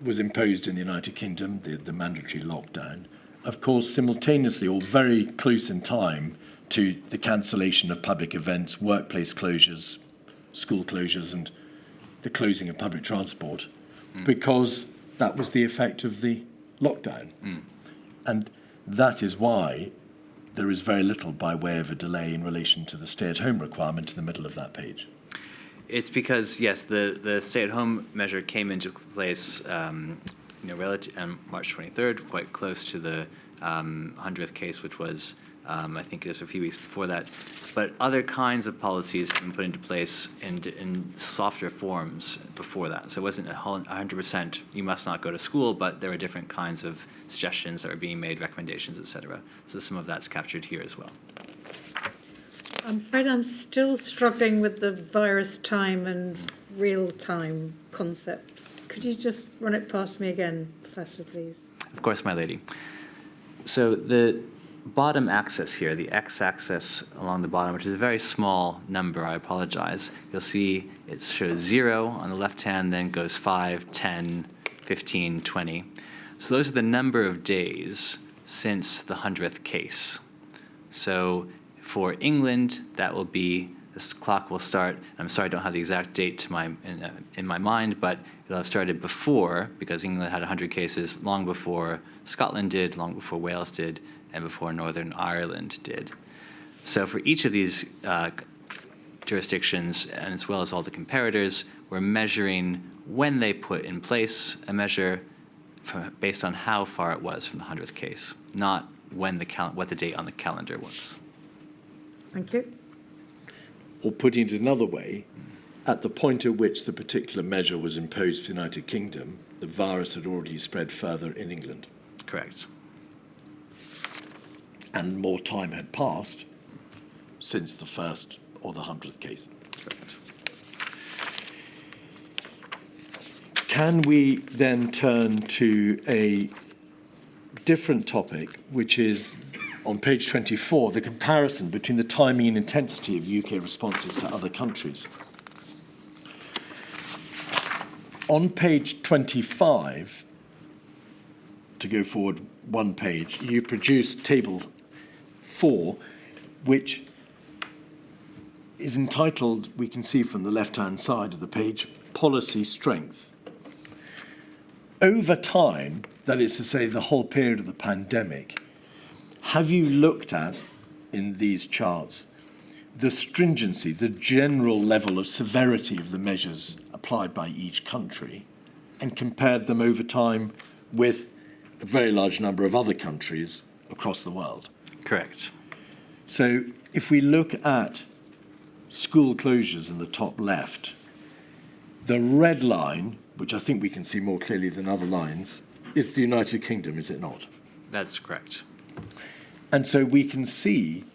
was imposed in the United Kingdom, the mandatory lockdown, of course, simultaneously or very close in time to the cancellation of public events, workplace closures, school closures, and the closing of public transport, because that was the effect of the lockdown. And that is why there is very little by way of a delay in relation to the stay-at-home requirement in the middle of that page. It's because, yes, the stay-at-home measure came into place relative March 23rd, quite close to the 100th case, which was, I think, just a few weeks before that. But other kinds of policies have been put into place in softer forms before that. So it wasn't 100%, you must not go to school, but there were different kinds of suggestions that were being made, recommendations, et cetera. So some of that's captured here as well. I'm afraid I'm still struggling with the virus time and real time concept. Could you just run it past me again, Professor, please? Of course, my lady. So the bottom axis here, the x-axis along the bottom, which is a very small number, I apologize. You'll see it shows 0 on the left hand, then goes 5, 10, 15, 20. So those are the number of days since the 100th case. So for England, that will be, this clock will start, I'm sorry I don't have the exact date in my mind, but it'll have started before, because England had 100 cases, long before Scotland did, long before Wales did, and before Northern Ireland did. So for each of these jurisdictions, and as well as all the comparators, we're measuring when they put in place a measure based on how far it was from the 100th case, not when what the date on the calendar was. Thank you. Or putting it another way, at the point at which the particular measure was imposed for the United Kingdom, the virus had already spread further in England. Correct. And more time had passed since the first or the 100th case. Correct. Can we then turn to a different topic, which is on page 24, the comparison between the timing and intensity of UK responses to other countries. On page 25, to go forward one page, you produce table 4, which is entitled, we can see from the left-hand side of the page, Policy Strength. Over time, that is to say the whole period of the pandemic, have you looked at, in these charts, the stringency, the general level of severity of the measures applied by each country, and compared them over time with a very large number of other countries across the world? Correct. So if we look at school closures in the top left, the red line, which I think we can see more clearly than other lines, is the United Kingdom, is it not? That's correct. And so we can see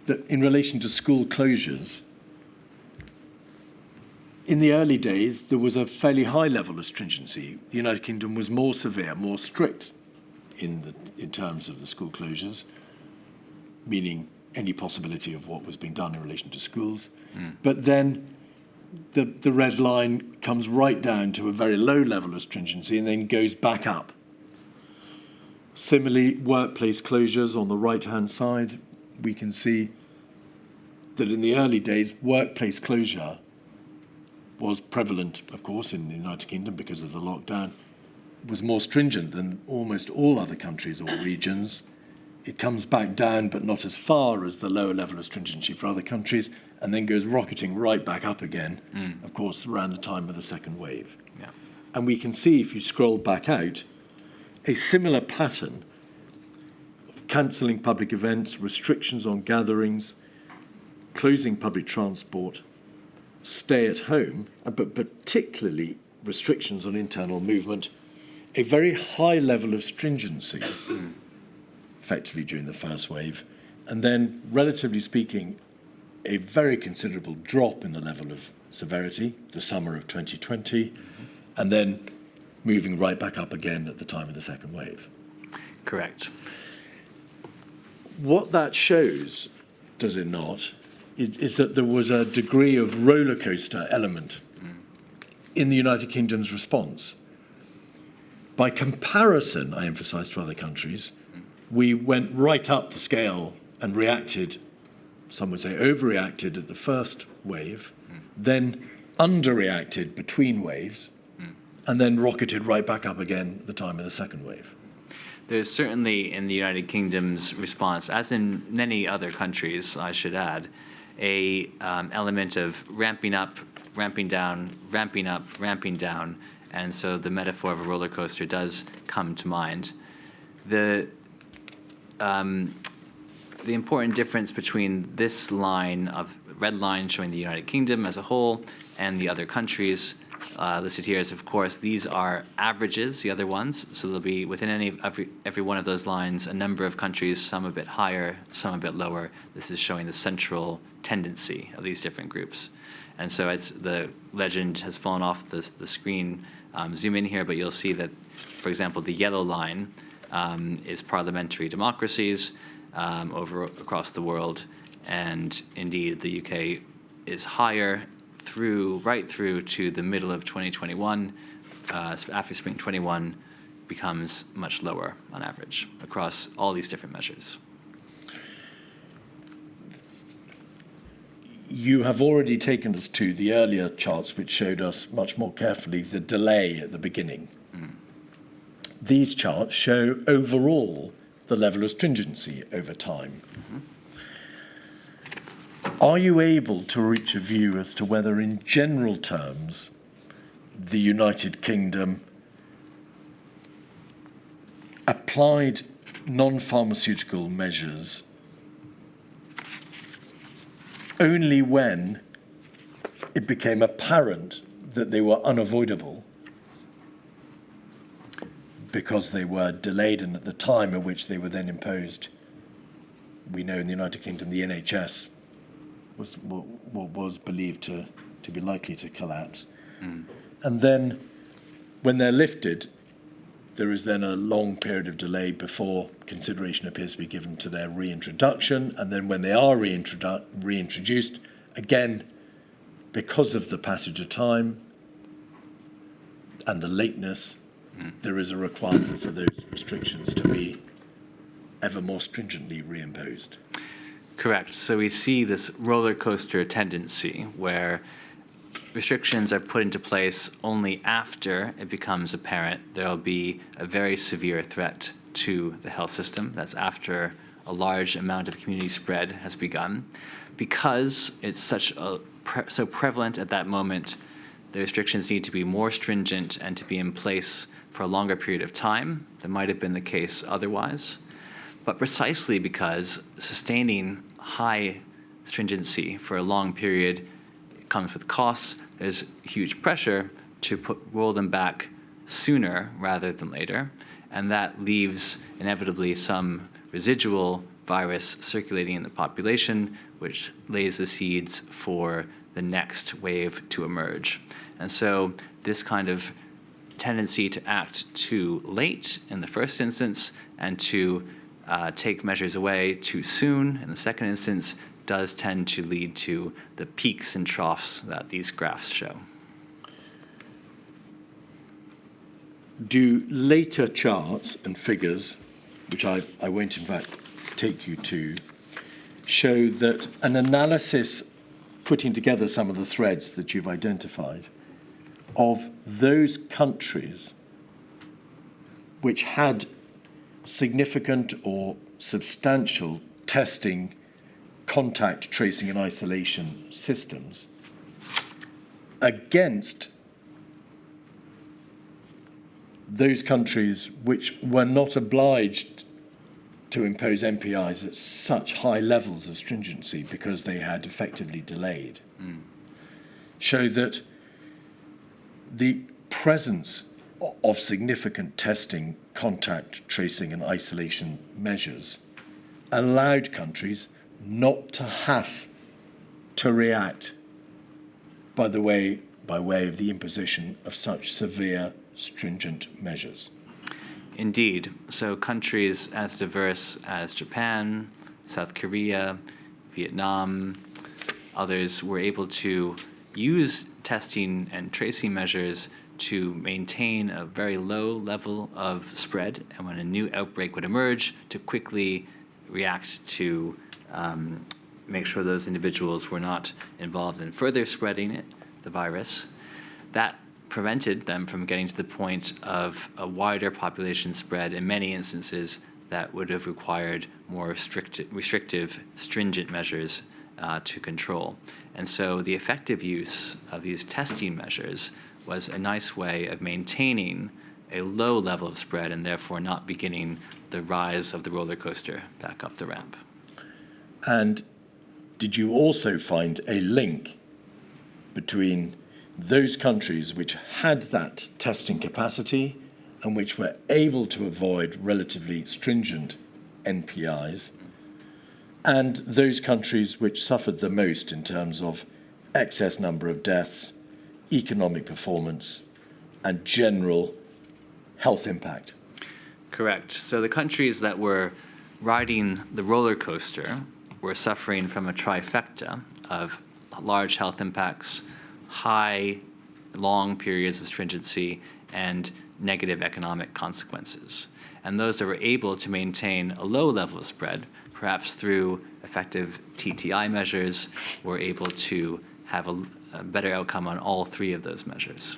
that in relation to school closures, in the early days, there was a fairly high level of stringency. The United Kingdom was more severe, more strict in terms of the school closures, meaning any possibility of what was being done in relation to schools. But then the red line comes right down to a very low level of stringency and then goes back up. Similarly, workplace closures on the right-hand side, we can see that in the early days, workplace closure was prevalent, of course, in the United Kingdom because of the lockdown, was more stringent than almost all other countries or regions. It comes back down, but not as far as the lower level of stringency for other countries, and then goes rocketing right back up again, of course, around the time of the second wave. Yeah. And we can see, if you scroll back out, a similar pattern of cancelling public events, restrictions on gatherings, closing public transport, stay at home, but particularly restrictions on internal movement, a very high level of stringency, effectively during the first wave, and then, relatively speaking, a very considerable drop in the level of severity, the summer of 2020, and then moving right back up again at the time of the second wave. Correct. What that shows, does it not, is that there was a degree of roller coaster element in the United Kingdom's response. By comparison, I emphasise, to other countries, we went right up the scale and reacted, some would say overreacted at the first wave, then underreacted between waves, and then rocketed right back up again at the time of the second wave. There's certainly in the United Kingdom's response, as in many other countries, I should add, a element of ramping up, ramping down, ramping up, ramping down, and so the metaphor of a roller coaster does come to mind. The important difference between this line of red line showing the United Kingdom as a whole and the other countries listed here is, of course, these are averages, the other ones. So there'll be within every one of those lines a number of countries, some a bit higher, some a bit lower. This is showing the central tendency of these different groups. And so as the legend has fallen off the screen, zoom in here, but you'll see that, for example, the yellow line is parliamentary democracies across the world. And indeed, the UK is higher right through to the middle of 2021. After spring 21 becomes much lower on average across all these different measures. You have already taken us to the earlier charts, which showed us much more carefully the delay at the beginning. These charts show overall the level of stringency over time. Are you able to reach a view as to whether, in general terms, the United Kingdom applied non-pharmaceutical measures only when it became apparent that they were unavoidable because they were delayed, and at the time at which they were then imposed, we know in the United Kingdom the NHS was believed to be likely to collapse. And then when they're lifted, there is then a long period of delay before consideration appears to be given to their reintroduction. And then when they are reintroduced, again, because of the passage of time and the lateness, there is a requirement for those restrictions to be ever more stringently reimposed. Correct. So we see this roller coaster tendency where restrictions are put into place only after it becomes apparent there'll be a very severe threat to the health system. That's after a large amount of community spread has begun. Because it's so prevalent at that moment, the restrictions need to be more stringent and to be in place for a longer period of time than might have been the case otherwise. But precisely because sustaining high stringency for a long period comes with costs, there's huge pressure to roll them back sooner rather than later. And that leaves inevitably some residual virus circulating in the population, which lays the seeds for the next wave to emerge. And so this kind of tendency to act too late in the first instance and to take measures away too soon in the second instance does tend to lead to the peaks and troughs that these graphs show. Do later charts and figures, which I won't in fact take you to, show that an analysis putting together some of the threads that you've identified of those countries which had significant or substantial testing, contact tracing and isolation systems against those countries which were not obliged to impose MPIs at such high levels of stringency because they had effectively delayed, show that the presence of significant testing, contact tracing and isolation measures allowed countries not to have to react by way of the imposition of such severe, stringent measures. Indeed. So countries as diverse as Japan, South Korea, Vietnam, others were able to use testing and tracing measures to maintain a very low level of spread, and when a new outbreak would emerge, to quickly react to make sure those individuals were not involved in further spreading the virus. That prevented them from getting to the point of a wider population spread in many instances that would have required more restrictive, stringent measures to control. And so the effective use of these testing measures was a nice way of maintaining a low level of spread and therefore not beginning the rise of the roller coaster back up the ramp. And did you also find a link between those countries which had that testing capacity and which were able to avoid relatively stringent NPIs and those countries which suffered the most in terms of excess number of deaths, economic performance, and general health impact? Correct. So the countries that were riding the roller coaster were suffering from a trifecta of large health impacts, high, long periods of stringency, and negative economic consequences. And those that were able to maintain a low level of spread, perhaps through effective TTI measures, were able to have a better outcome on all three of those measures.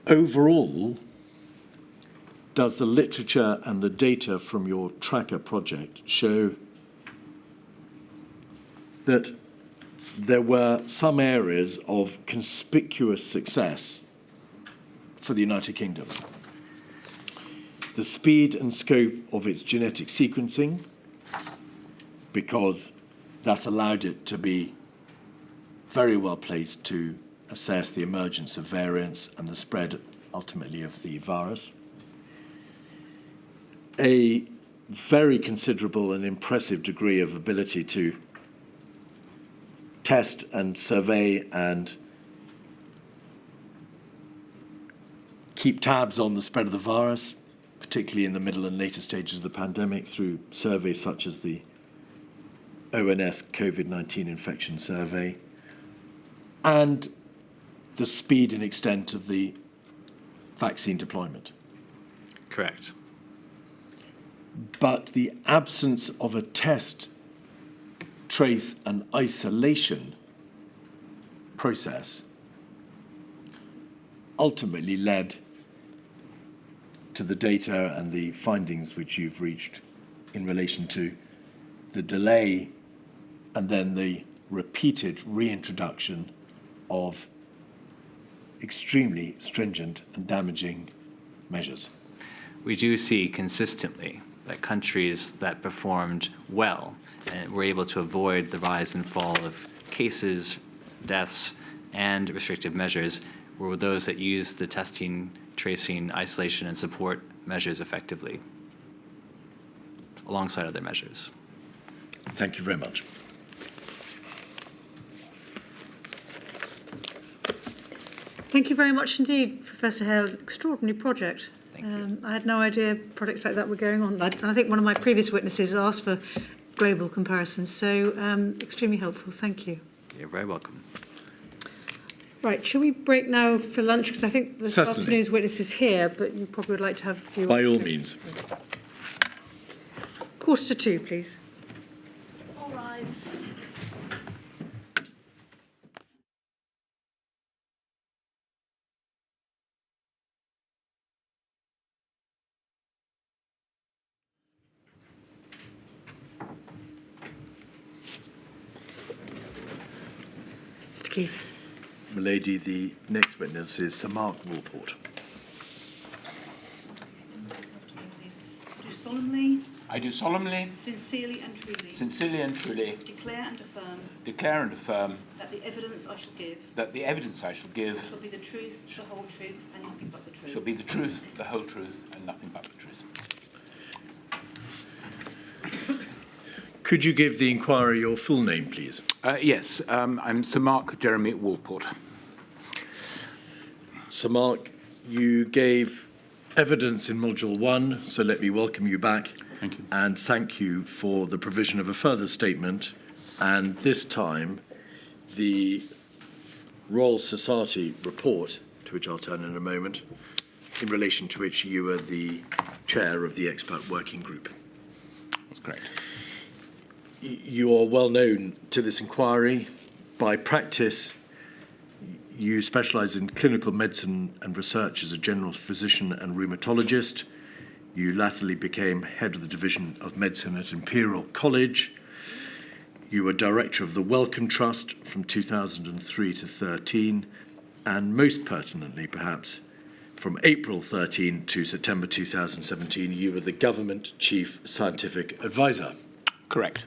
Overall, does the literature and the data from your tracker project show that there were some areas of conspicuous success for the United Kingdom? The speed and scope of its genetic sequencing, because that allowed it to be very well placed to assess the emergence of variants and the spread ultimately of the virus. A very considerable and impressive degree of ability to test and survey and keep tabs on the spread of the virus, particularly in the middle and later stages of the pandemic through surveys such as the ONS Covid-19 infection survey, and the speed and extent of the vaccine deployment. Correct. But the absence of a test, trace, and isolation process ultimately led to the data and the findings which you've reached in relation to the delay and then the repeated reintroduction of extremely stringent and damaging measures. We do see consistently that countries that performed well and were able to avoid the rise and fall of cases, deaths, and restrictive measures were those that used the testing, tracing, isolation, and support measures effectively, alongside other measures. Thank you very much. Thank you very much indeed, Professor Hale. Extraordinary project. Thank you. I had no idea projects like that were going on. I think one of my previous witnesses asked for global comparisons, so extremely helpful. Thank you. You're very welcome. Right, shall we break now for lunch? Because I think this Certainly. afternoon's witness is here, but you probably would like to have a few. By all means. 1:45, please. All rise. Mr. Keith. Milady, the next witness is Sir Mark Woolport. Do solemnly, I do solemnly, sincerely and truly declare and affirm that the evidence I shall give that the evidence I shall give shall be the truth, the whole truth, and nothing but the truth. shall be the truth, the whole truth, and nothing but the truth. Could you give the inquirer your full name, please? Yes, I'm Sir Mark Jeremy Woolport. Sir Mark, you gave evidence in Module 1, so let me welcome you back. Thank you. And thank you for the provision of a further statement, and this time the Royal Society report, to which I'll turn in a moment, in relation to which you were the chair of the expert working group. That's correct. You are well known to this inquiry. By practice, you specialise in clinical medicine and research as a general physician and rheumatologist. You latterly became head of the Division of Medicine at Imperial College. You were director of the Wellcome Trust from 2003 to 13, and most pertinently, perhaps, from April 13 to September 2017, you were the Government Chief Scientific Advisor. Correct.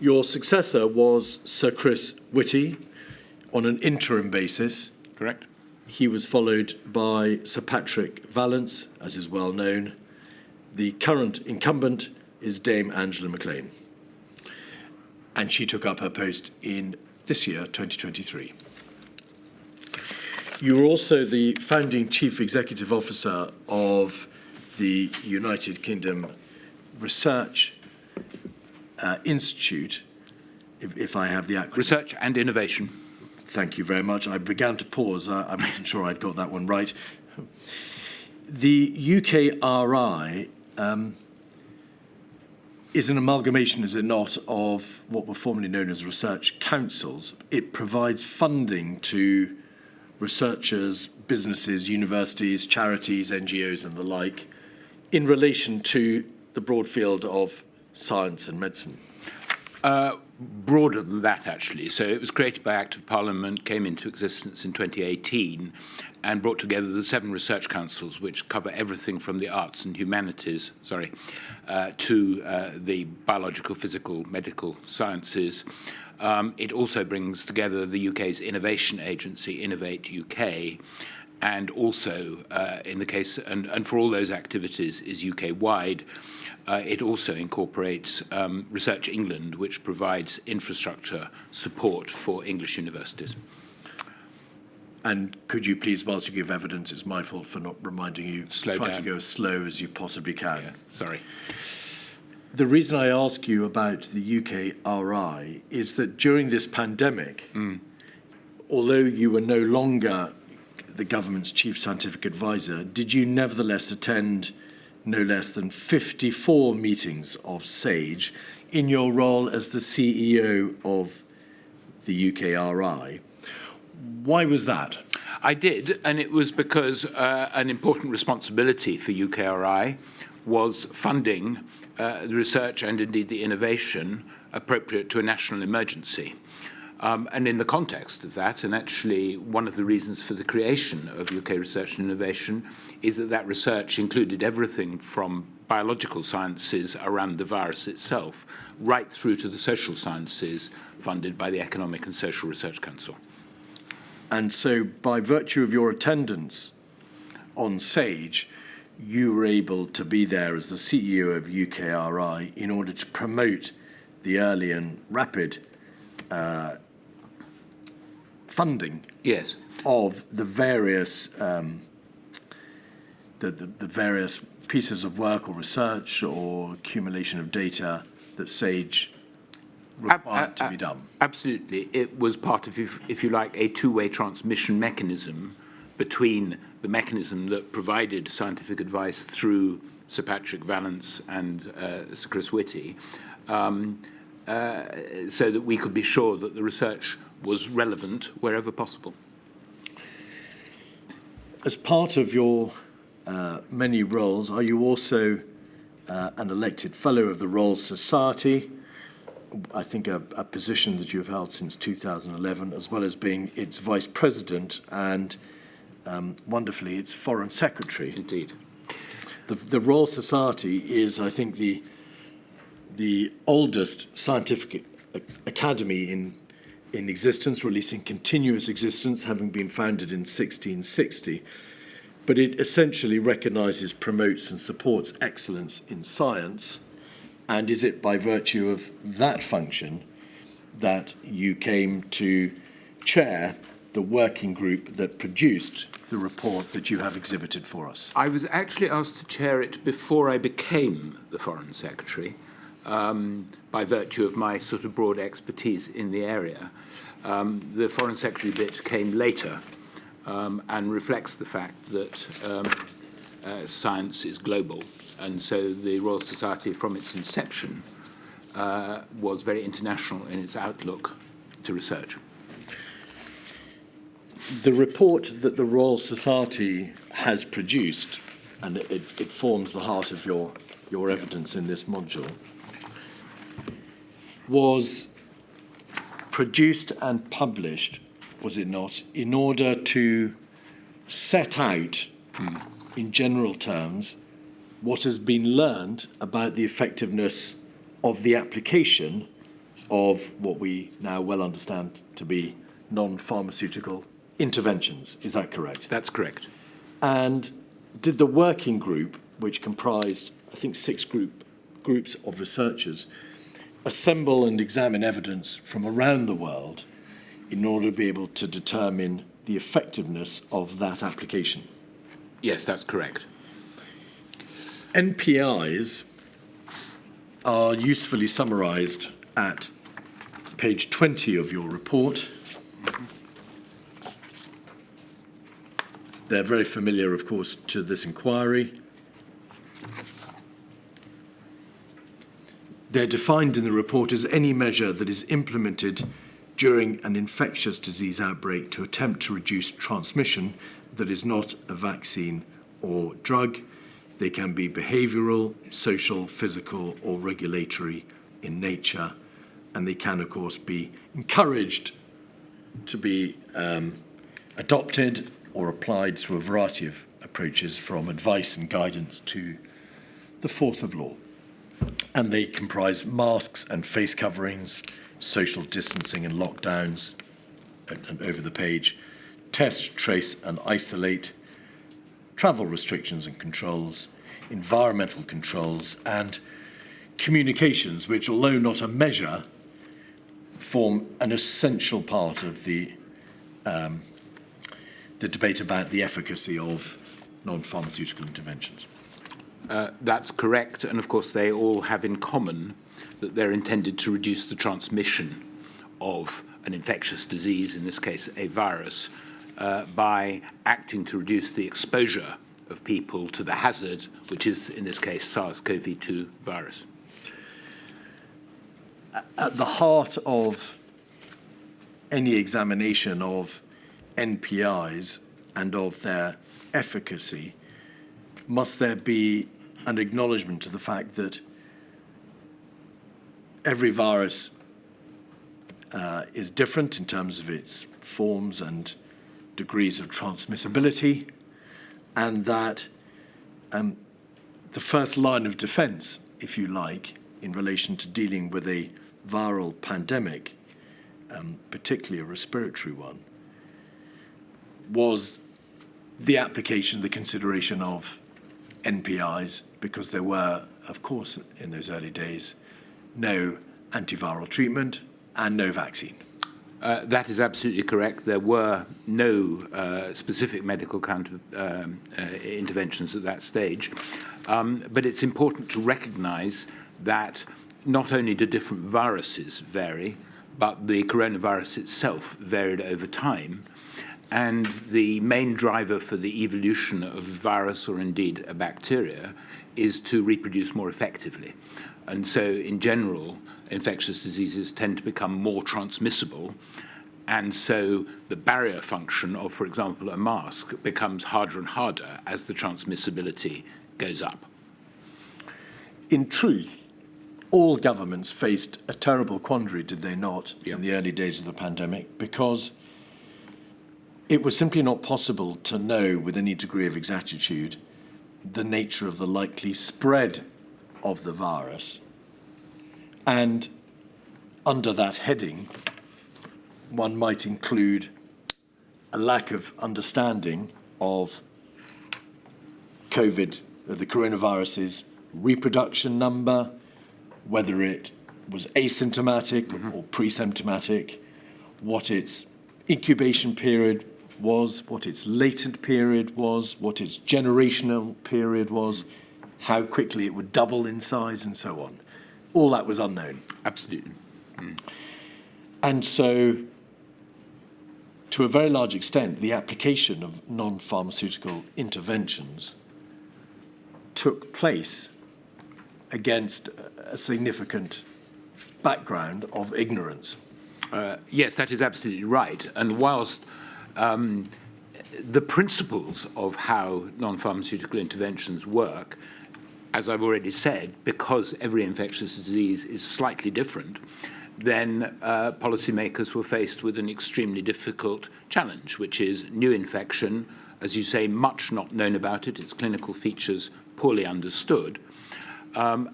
Your successor was Sir Chris Whitty on an interim basis. Correct. He was followed by Sir Patrick Vallance, as is well known. The current incumbent is Dame Angela McLean, and she took up her post in this year, 2023. You were also the founding Chief Executive Officer of the United Kingdom Research Institute, if I have the acronym. Research and innovation. Thank you very much. I began to pause. I wasn't sure I'd got that one right. The UKRI is an amalgamation, is it not, of what were formerly known as research councils. It provides funding to researchers, businesses, universities, charities, NGOs and the like in relation to the broad field of science and medicine. Broader than that, actually. So it was created by Act of Parliament, came into existence in 2018, and brought together the 7 research councils, which cover everything from the arts and humanities, to the biological, physical, medical sciences. It also brings together the UK's innovation agency, Innovate UK, and also, in the case, and for all those activities, is UK-wide. It also incorporates Research England, which provides infrastructure support for English universities. And could you please, whilst you give evidence, it's my fault for not reminding you, try to go as slow as you possibly can. Yeah, sorry. The reason I ask you about the UKRI is that during this pandemic, although you were no longer the government's chief scientific advisor, did you nevertheless attend no less than 54 meetings of SAGE in your role as the CEO of the UKRI? Why was that? I did, and it was because an important responsibility for UKRI was funding the research and indeed the innovation appropriate to a national emergency. And in the context of that, and actually one of the reasons for the creation of UK Research and Innovation is that that research included everything from biological sciences around the virus itself, right through to the social sciences funded by the Economic and Social Research Council. And so by virtue of your attendance on SAGE, you were able to be there as the CEO of UKRI in order to promote the early and rapid funding Yes. of the various the various pieces of work or research or accumulation of data that SAGE required to be done. Absolutely. It was part of, if you like, a two-way transmission mechanism between the mechanism that provided scientific advice through Sir Patrick Vallance and Sir Chris Whitty, so that we could be sure that the research was relevant wherever possible. As part of your many roles, are you also an elected Fellow of the Royal Society? I think a position that you have held since 2011, as well as being its Vice President and, wonderfully, its Foreign Secretary. Indeed. The Royal Society is, I think, the oldest scientific academy in existence, releasing continuous existence, having been founded in 1660. But it essentially recognises, promotes and supports excellence in science. And is it by virtue of that function that you came to chair the working group that produced the report that you have exhibited for us? I was actually asked to chair it before I became the Foreign Secretary, by virtue of my sort of broad expertise in the area. The Foreign Secretary bit came later, and reflects the fact that science is global. And so the Royal Society, from its inception, was very international in its outlook to research. The report that the Royal Society has produced, and it forms the heart of your evidence in this module, was produced and published, was it not, in order to set out, in general terms, what has been learned about the effectiveness of the application of what we now well understand to be non-pharmaceutical interventions. Is that correct? That's correct. And did the working group, which comprised, I think, 6 groups of researchers, assemble and examine evidence from around the world in order to be able to determine the effectiveness of that application? Yes, that's correct. NPIs are usefully summarised at page 20 of your report. They're very familiar, of course, to this inquiry. They're defined in the report as any measure that is implemented during an infectious disease outbreak to attempt to reduce transmission that is not a vaccine or drug. They can be behavioural, social, physical, or regulatory in nature, and they can, of course, be encouraged to be adopted or applied through a variety of approaches, from advice and guidance to the force of law. And they comprise masks and face coverings, social distancing and lockdowns, and over the page, test, trace and isolate, travel restrictions and controls, environmental controls, and communications, which, although not a measure, form an essential part of the debate about the efficacy of non-pharmaceutical interventions. That's correct, and of course they all have in common that they're intended to reduce the transmission of an infectious disease, in this case a virus, by acting to reduce the exposure of people to the hazard, which is, in this case, SARS-CoV-2 virus. At the heart of any examination of NPIs and of their efficacy, must there be an acknowledgement to the fact that every virus is different in terms of its forms and degrees of transmissibility, and that the first line of defence, if you like, in relation to dealing with a viral pandemic, particularly a respiratory one, was the application, the consideration of NPIs, because there were, of course, in those early days, no antiviral treatment and no vaccine. That is absolutely correct. There were no specific medical interventions at that stage. But it's important to recognise that not only do different viruses vary, but the coronavirus itself varied over time. And the main driver for the evolution of a virus, or indeed a bacteria, is to reproduce more effectively. And so, in general, infectious diseases tend to become more transmissible. And so the barrier function of, for example, a mask becomes harder and harder as the transmissibility goes up. In truth, all governments faced a terrible quandary, did they not, Yep. in the early days of the pandemic, because it was simply not possible to know with any degree of exactitude the nature of the likely spread of the virus. And under that heading, one might include a lack of understanding of the coronavirus's reproduction number, whether it was asymptomatic or pre-symptomatic, what its incubation period was, what its latent period was, what its generational period was, how quickly it would double in size, and so on. All that was unknown. Absolutely. And so, to a very large extent, the application of non-pharmaceutical interventions took place against a significant background of ignorance. Yes, that is absolutely right. And whilst the principles of how non-pharmaceutical interventions work, as I've already said, because every infectious disease is slightly different, then policymakers were faced with an extremely difficult challenge, which is new infection, as you say, much not known about it, its clinical features poorly understood. But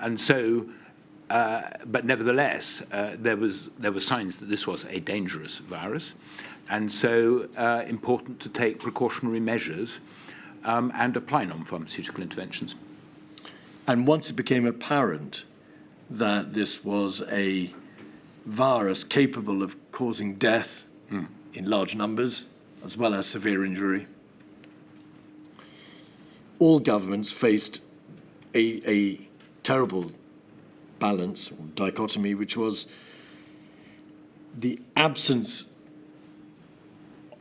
nevertheless, there were signs that this was a dangerous virus, and so important to take precautionary measures and apply non-pharmaceutical interventions. And once it became apparent that this was a virus capable of causing death in large numbers, as well as severe injury, all governments faced a terrible balance or dichotomy, which was the absence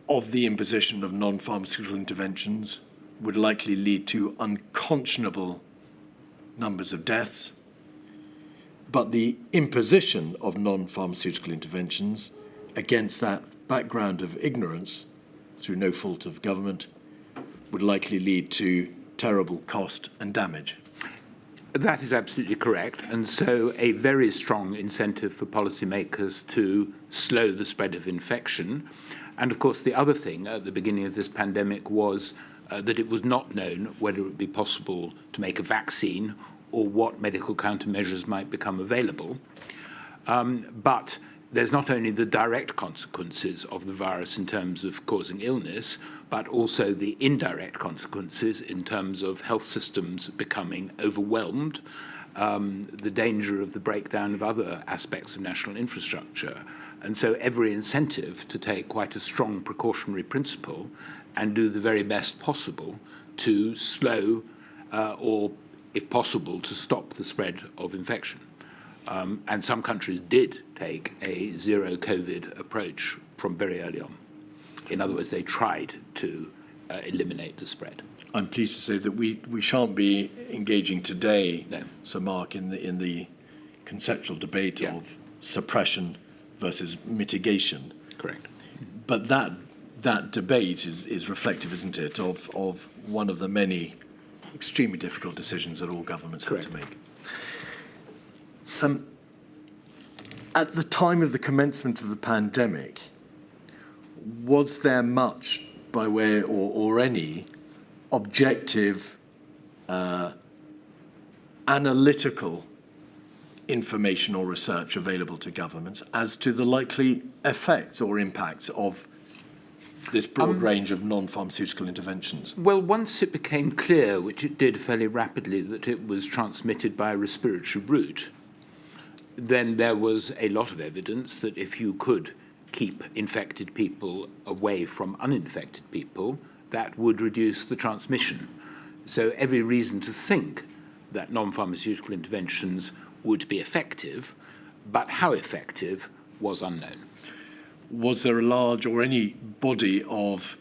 of the imposition of non-pharmaceutical interventions would likely lead to unconscionable numbers of deaths, but the imposition of non-pharmaceutical interventions against that background of ignorance, through no fault of government, would likely lead to terrible cost and damage. That is absolutely correct. And so a very strong incentive for policymakers to slow the spread of infection. And of course, the other thing at the beginning of this pandemic was that it was not known whether it would be possible to make a vaccine or what medical countermeasures might become available. But there's not only the direct consequences of the virus in terms of causing illness, but also the indirect consequences in terms of health systems becoming overwhelmed, the danger of the breakdown of other aspects of national infrastructure. And so every incentive to take quite a strong precautionary principle and do the very best possible to slow or, if possible, to stop the spread of infection. And some countries did take a zero COVID approach from very early on. In other words, they tried to eliminate the spread. I'm pleased to say that we shan't be engaging today, No. Sir Mark, in the conceptual debate of suppression versus mitigation. Correct. But that debate is reflective, isn't it, of one of the many extremely difficult decisions that all governments have to make. At the time of the commencement of the pandemic, was there much by way or any objective analytical information or research available to governments as to the likely effects or impacts of this broad range of non-pharmaceutical interventions? Well, once it became clear, which it did fairly rapidly, that it was transmitted by a respiratory route, then there was a lot of evidence that if you could keep infected people away from uninfected people, that would reduce the transmission. So every reason to think that non-pharmaceutical interventions would be effective, but how effective was unknown. Was there a large or any body of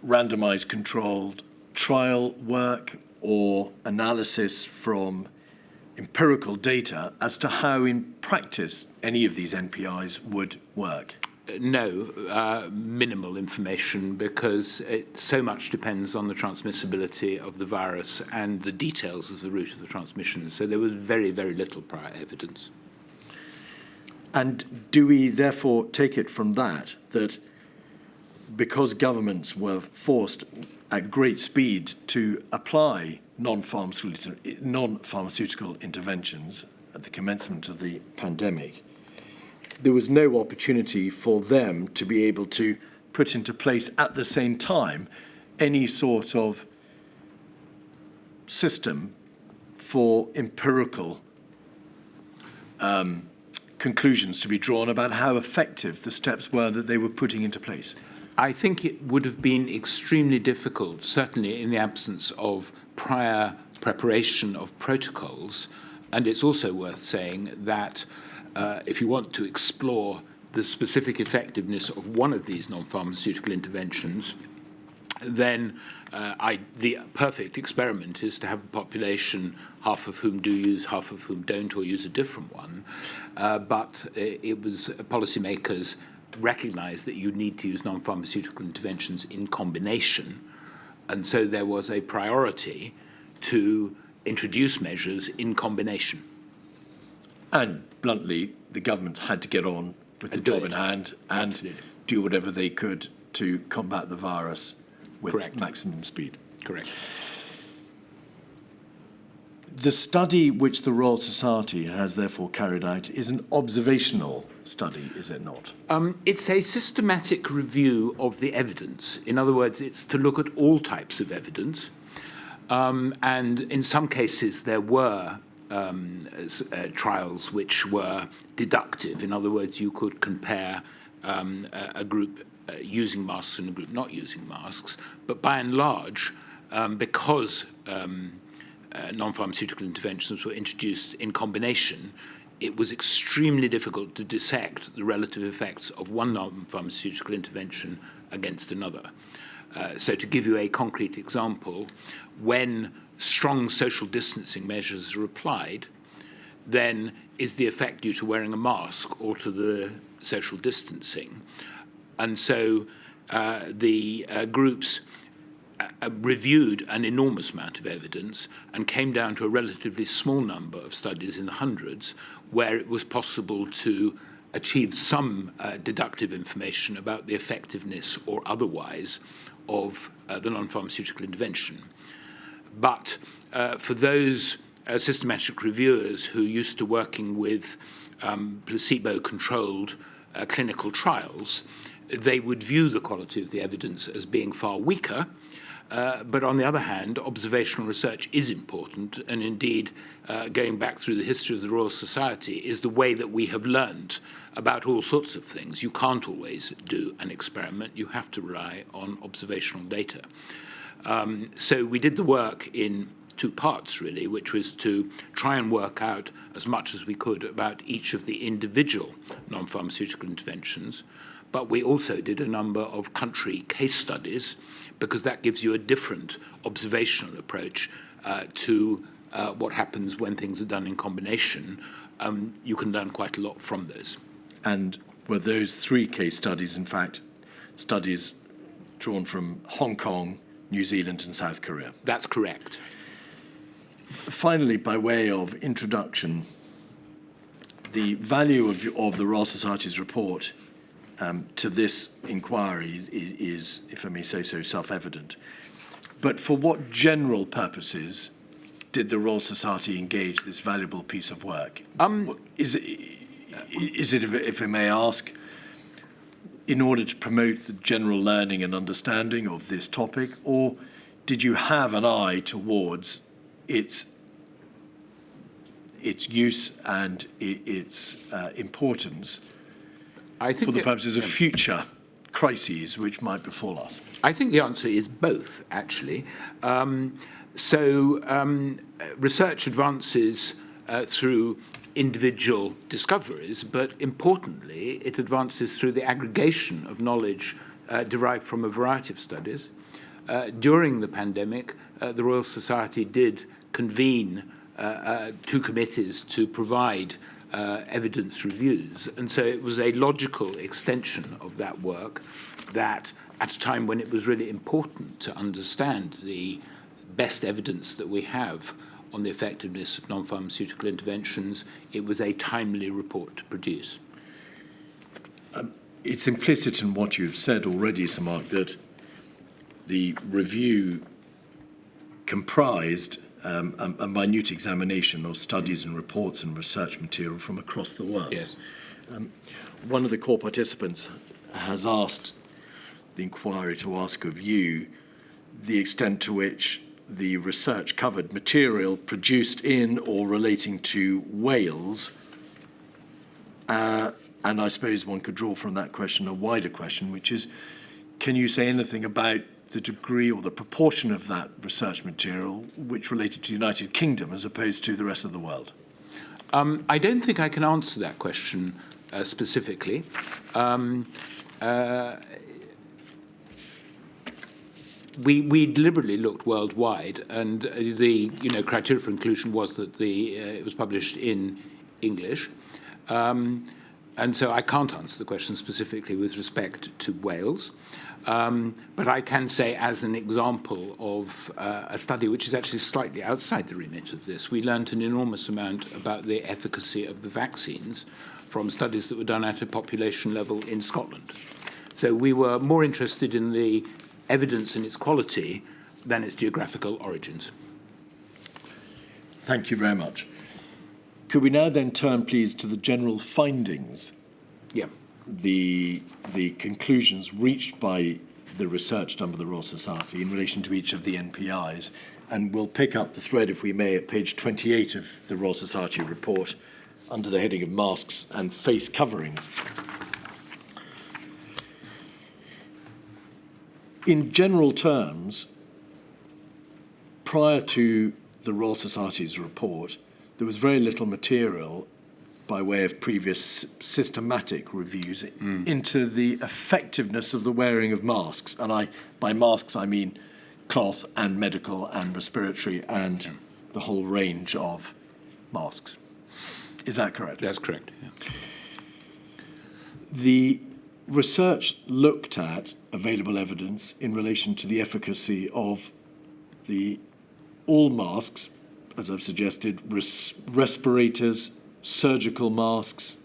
randomized controlled trial work or analysis from empirical data as to how in practice any of these NPIs would work? No, minimal information, because so much depends on the transmissibility of the virus and the details of the route of the transmission. So there was very, very little prior evidence. And do we therefore take it from that because governments were forced at great speed to apply non-pharmaceutical interventions at the commencement of the pandemic, there was no opportunity for them to be able to put into place at the same time any sort of system for empirical conclusions to be drawn about how effective the steps were that they were putting into place? I think it would have been extremely difficult, certainly in the absence of prior preparation of protocols. And it's also worth saying that if you want to explore the specific effectiveness of one of these non-pharmaceutical interventions, then the perfect experiment is to have a population, half of whom do use, half of whom don't, or use a different one. But it was policymakers recognized that you need to use non-pharmaceutical interventions in combination. And so there was a priority to introduce measures in combination. And bluntly, the government had to get on with the job in hand and Absolutely. do whatever they could to combat the virus with Correct. maximum speed. Correct. The study which the Royal Society has therefore carried out is an observational study, is it not? It's a systematic review of the evidence. In other words, it's to look at all types of evidence. And in some cases, there were trials which were deductive. In other words, you could compare a group using masks and a group not using masks. But by and large, because non-pharmaceutical interventions were introduced in combination, it was extremely difficult to dissect the relative effects of one non-pharmaceutical intervention against another. So to give you a concrete example, when strong social distancing measures are applied, then is the effect due to wearing a mask or to the social distancing? And so the groups reviewed an enormous amount of evidence and came down to a relatively small number of studies in the hundreds where it was possible to achieve some deductive information about the effectiveness or otherwise of the non-pharmaceutical intervention. But for those systematic reviewers who are used to working with placebo-controlled clinical trials, they would view the quality of the evidence as being far weaker. But on the other hand, observational research is important, and indeed, going back through the history of the Royal Society, is the way that we have learned about all sorts of things. You can't always do an experiment. You have to rely on observational data. So we did the work in two parts, really, which was to try and work out as much as we could about each of the individual non-pharmaceutical interventions. But we also did a number of country case studies, because that gives you a different observational approach to what happens when things are done in combination. You can learn quite a lot from those. And were those three case studies, in fact, studies drawn from Hong Kong, New Zealand, and South Korea? That's correct. Finally, by way of introduction, the value of the Royal Society's report to this inquiry is, if I may say so, self-evident. But for what general purposes did the Royal Society engage this valuable piece of work? Is it, if I may ask, in order to promote the general learning and understanding of this topic, or did you have an eye towards its use and its importance I think for the it- purposes of future crises which might befall us? I think the answer is both, actually. Research advances through individual discoveries, but importantly, it advances through the aggregation of knowledge derived from a variety of studies. During the pandemic, the Royal Society did convene two committees to provide evidence reviews. And so it was a logical extension of that work that at a time when it was really important to understand the best evidence that we have on the effectiveness of non-pharmaceutical interventions, it was a timely report to produce. It's implicit in what you've said already, Sir Mark, that the review comprised a minute examination of studies and reports and research material from across the world. Yes. One of the core participants has asked the inquiry to ask of you the extent to which the research covered material produced in or relating to Wales. And I suppose one could draw from that question a wider question, which is, can you say anything about the degree or the proportion of that research material which related to the United Kingdom as opposed to the rest of the world? I don't think I can answer that question specifically. We deliberately looked worldwide, and the criteria for inclusion was that it was published in English, and so I can't answer the question specifically with respect to Wales. But I can say, as an example of a study which is actually slightly outside the remit of this, we learnt an enormous amount about the efficacy of the vaccines from studies that were done at a population level in Scotland. So we were more interested in the evidence and its quality than its geographical origins. Thank you very much. Could we now then turn, please, to the general findings? Yeah. The conclusions reached by the research done by the Royal Society in relation to each of the NPIs, and we'll pick up the thread, if we may, at page 28 of the Royal Society report under the heading of masks and face coverings. In general terms, prior to the Royal Society's report, there was very little material by way of previous systematic reviews into the effectiveness of the wearing of masks. And by masks, I mean cloth and medical and respiratory and the whole range of masks. Is that correct? That's correct. Yeah. The research looked at available evidence in relation to the efficacy of all masks, as I've suggested, respirators, surgical masks,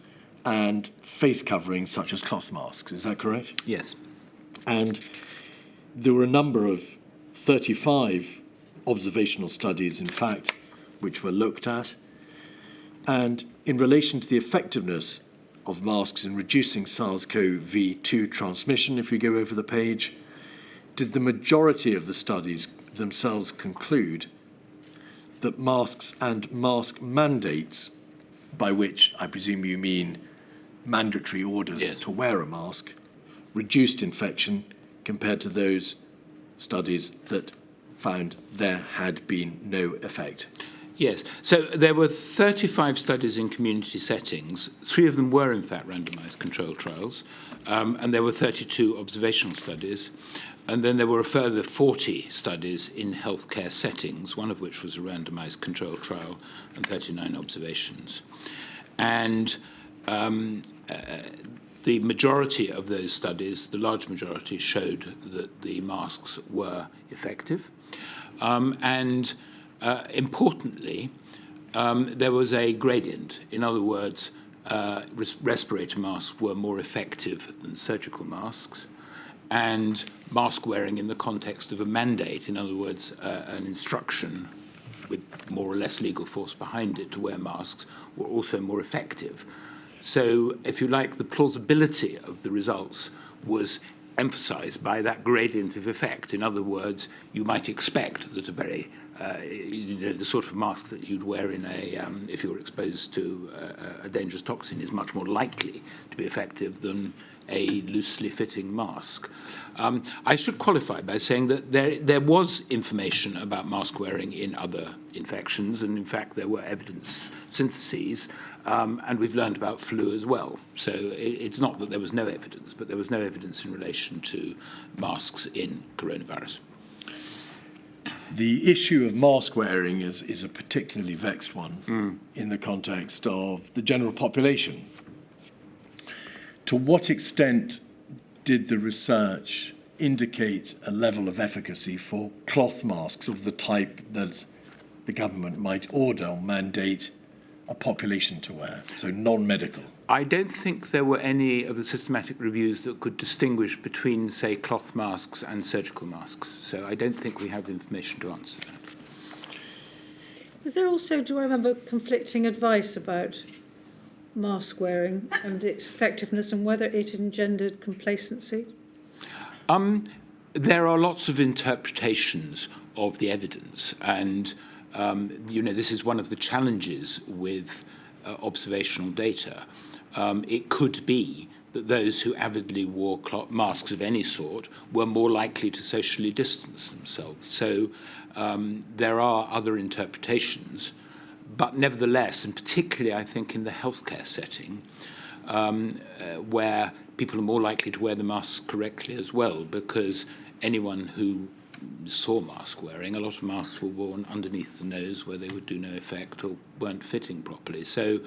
and face coverings such as cloth masks. Is that correct? Yes. And there were a number of 35 observational studies, in fact, which were looked at. And in relation to the effectiveness of masks in reducing SARS-CoV-2 transmission, if we go over the page, did the majority of the studies themselves conclude that masks and mask mandates, by which I presume you mean mandatory orders to wear a mask, reduced infection compared to those studies that found there had been no effect? Yes. So there were 35 studies in community settings. 3 of them were, in fact, randomized controlled trials, and there were 32 observational studies. And then there were a further 40 studies in healthcare settings, one of which was a randomized controlled trial, and 39 observations. And the majority of those studies, the large majority, showed that the masks were effective. Importantly, there was a gradient. In other words, respirator masks were more effective than surgical masks. And mask wearing in the context of a mandate, in other words, an instruction with more or less legal force behind it to wear masks, were also more effective. So, if you like, the plausibility of the results was emphasised by that gradient of effect. In other words, you might expect that a very, the sort of mask that you'd wear in if you were exposed to a dangerous toxin is much more likely to be effective than a loosely fitting mask. I should qualify by saying that there was information about mask wearing in other infections, and in fact there were evidence syntheses, and we've learned about flu as well. So it's not that there was no evidence, but there was no evidence in relation to masks in coronavirus. The issue of mask wearing is a particularly vexed one in the context of the general population. To what extent did the research indicate a level of efficacy for cloth masks of the type that the government might order or mandate a population to wear, so non-medical? I don't think there were any of the systematic reviews that could distinguish between, say, cloth masks and surgical masks. So I don't think we have information to answer that. Was there also, do I remember, conflicting advice about mask wearing and its effectiveness and whether it engendered complacency? There are lots of interpretations of the evidence, and this is one of the challenges with observational data. It could be that those who avidly wore masks of any sort were more likely to socially distance themselves. So there are other interpretations, but nevertheless, and particularly I think in the healthcare setting, where people are more likely to wear the mask correctly as well, because anyone who saw mask wearing, a lot of masks were worn underneath the nose where they would do no effect or weren't fitting properly. So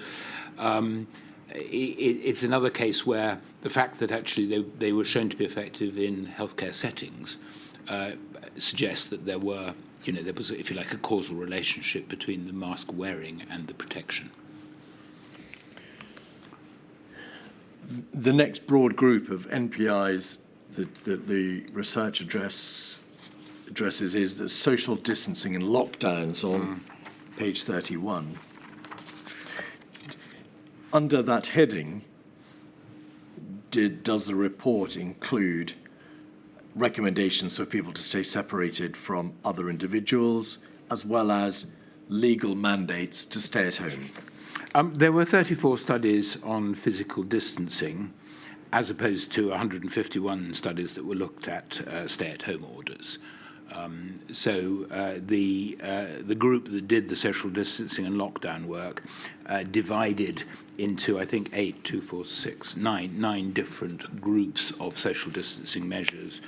it's another case where the fact that actually they were shown to be effective in healthcare settings suggests that there was, if you like, a causal relationship between the mask wearing and the protection. The next broad group of NPIs that the research addresses is the social distancing and lockdowns on page 31. Under that heading, does the report include recommendations for people to stay separated from other individuals, as well as legal mandates to stay at home? There were 34 studies on physical distancing, as opposed to 151 studies that were looked at stay-at-home orders. So the group that did the social distancing and lockdown work divided into, I think, 9 different groups of social distancing measures,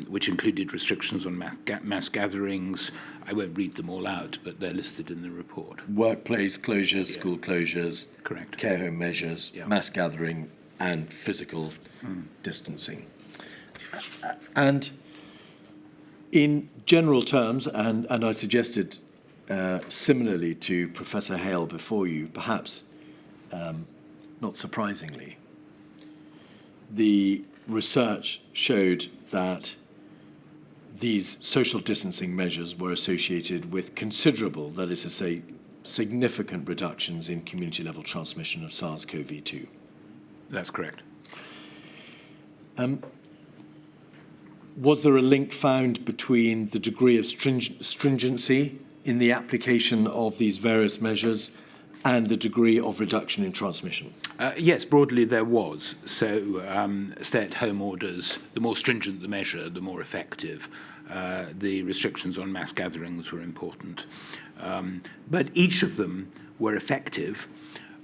which included restrictions on mass gatherings. I won't read them all out, but they're listed in the report. Workplace closures, school closures, correct. Care home measures, mass gathering, and physical distancing. And in general terms, and I suggested similarly to Professor Hale before you, perhaps not surprisingly, the research showed that these social distancing measures were associated with considerable, that is to say, significant reductions in community-level transmission of SARS-CoV-2. That's correct. Was there a link found between the degree of stringency in the application of these various measures and the degree of reduction in transmission? Yes, broadly there was. So stay-at-home orders, the more stringent the measure, the more effective. The restrictions on mass gatherings were important. But each of them were effective.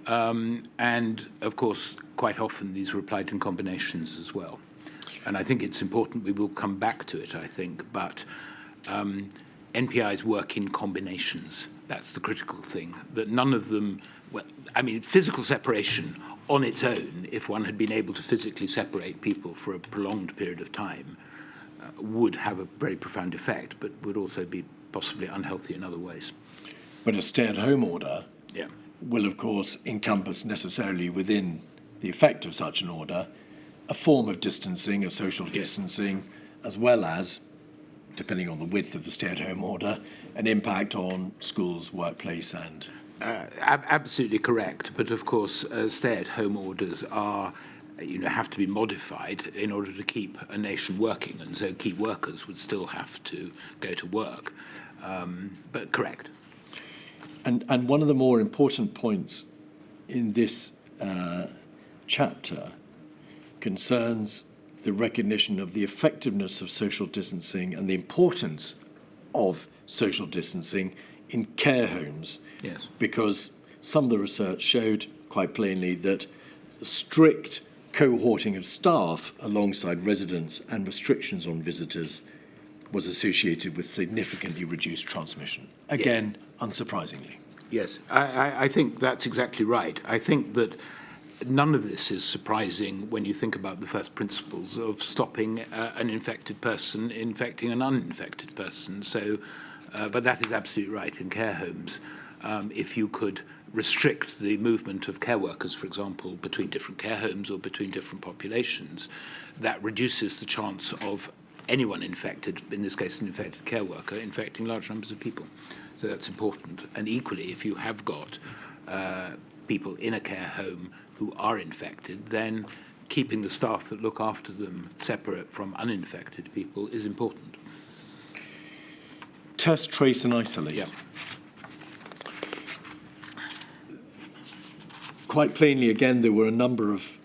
And, of course, quite often these were applied in combinations as well. And I think it's important, we will come back to it, I think, but NPIs work in combinations. That's the critical thing, that none of them, physical separation on its own, if one had been able to physically separate people for a prolonged period of time, would have a very profound effect, but would also be possibly unhealthy in other ways. But a stay-at-home order will, of course, encompass necessarily within the effect of such an order a form of distancing, a social distancing, as well as, depending on the width of the stay-at-home order, an impact on schools, workplace, and... Absolutely correct. But, of course, stay-at-home orders are have to be modified in order to keep a nation working, and so key workers would still have to go to work. But correct. And one of the more important points in this chapter concerns the recognition of the effectiveness of social distancing and the importance of social distancing in care homes. Yes. Because some of the research showed quite plainly that strict cohorting of staff alongside residents and restrictions on visitors was associated with significantly reduced transmission. Again, unsurprisingly. Yes, I think that's exactly right. I think that none of this is surprising when you think about the first principles of stopping an infected person infecting an uninfected person. So, but that is absolutely right. In care homes, if you could restrict the movement of care workers, for example, between different care homes or between different populations, that reduces the chance of anyone infected, in this case an infected care worker, infecting large numbers of people. So that's important. And equally, if you have got people in a care home who are infected, then keeping the staff that look after them separate from uninfected people is important. Test, trace and isolate. Yeah. Quite plainly, again, there were a number of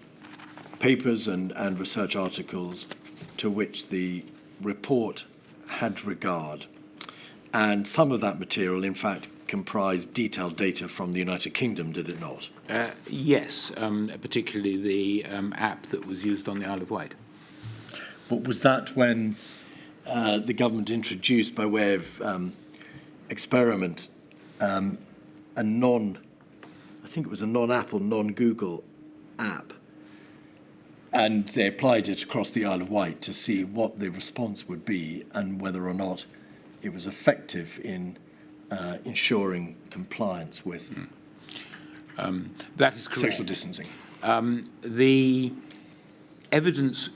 papers and research articles to which the report had regard. And some of that material, in fact, comprised detailed data from the United Kingdom, did it not? Yes, particularly the app that was used on the Isle of Wight. But was that when the government introduced, by way of experiment, I think it was a non-Apple, non-Google app, and they applied it across the Isle of Wight to see what the response would be and whether or not it was effective in ensuring compliance with That is correct. social distancing. The evidence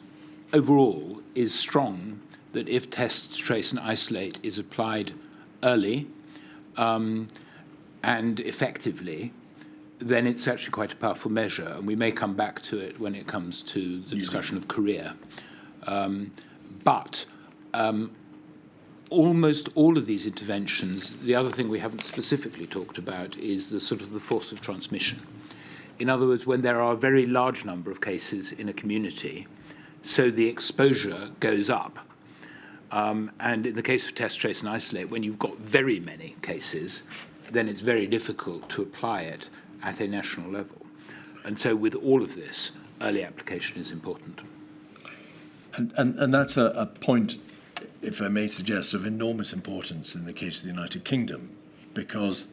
overall is strong that if test, trace and isolate is applied early and effectively, then it's actually quite a powerful measure, and we may come back to it when it comes to the discussion of Korea. But almost all of these interventions, the other thing we haven't specifically talked about is the sort of the force of transmission. In other words, when there are a very large number of cases in a community, so the exposure goes up. And in the case of test, trace and isolate, when you've got very many cases, then it's very difficult to apply it at a national level. And so with all of this, early application is important. And that's a point, if I may suggest, of enormous importance in the case of the United Kingdom, because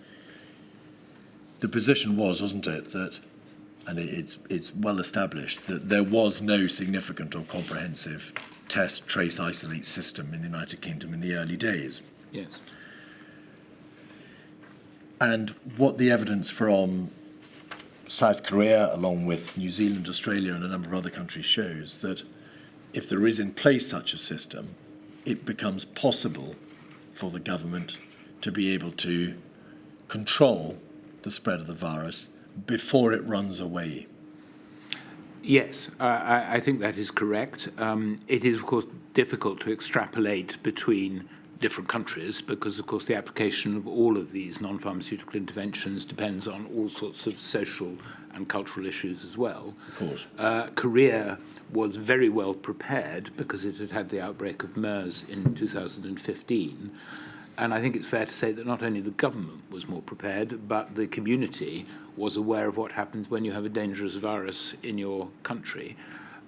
the position wasn't it, that, and it's well established, that there was no significant or comprehensive test, trace, isolate system in the United Kingdom in the early days. Yes. And what the evidence from South Korea, along with New Zealand, Australia, and a number of other countries, shows that if there is in place such a system, it becomes possible for the government to be able to control the spread of the virus before it runs away. Yes, I think that is correct. It is, of course, difficult to extrapolate between different countries because, of course, the application of all of these non-pharmaceutical interventions depends on all sorts of social and cultural issues as well. Of course. Korea was very well prepared because it had had the outbreak of MERS in 2015. And I think it's fair to say that not only the government was more prepared, but the community was aware of what happens when you have a dangerous virus in your country.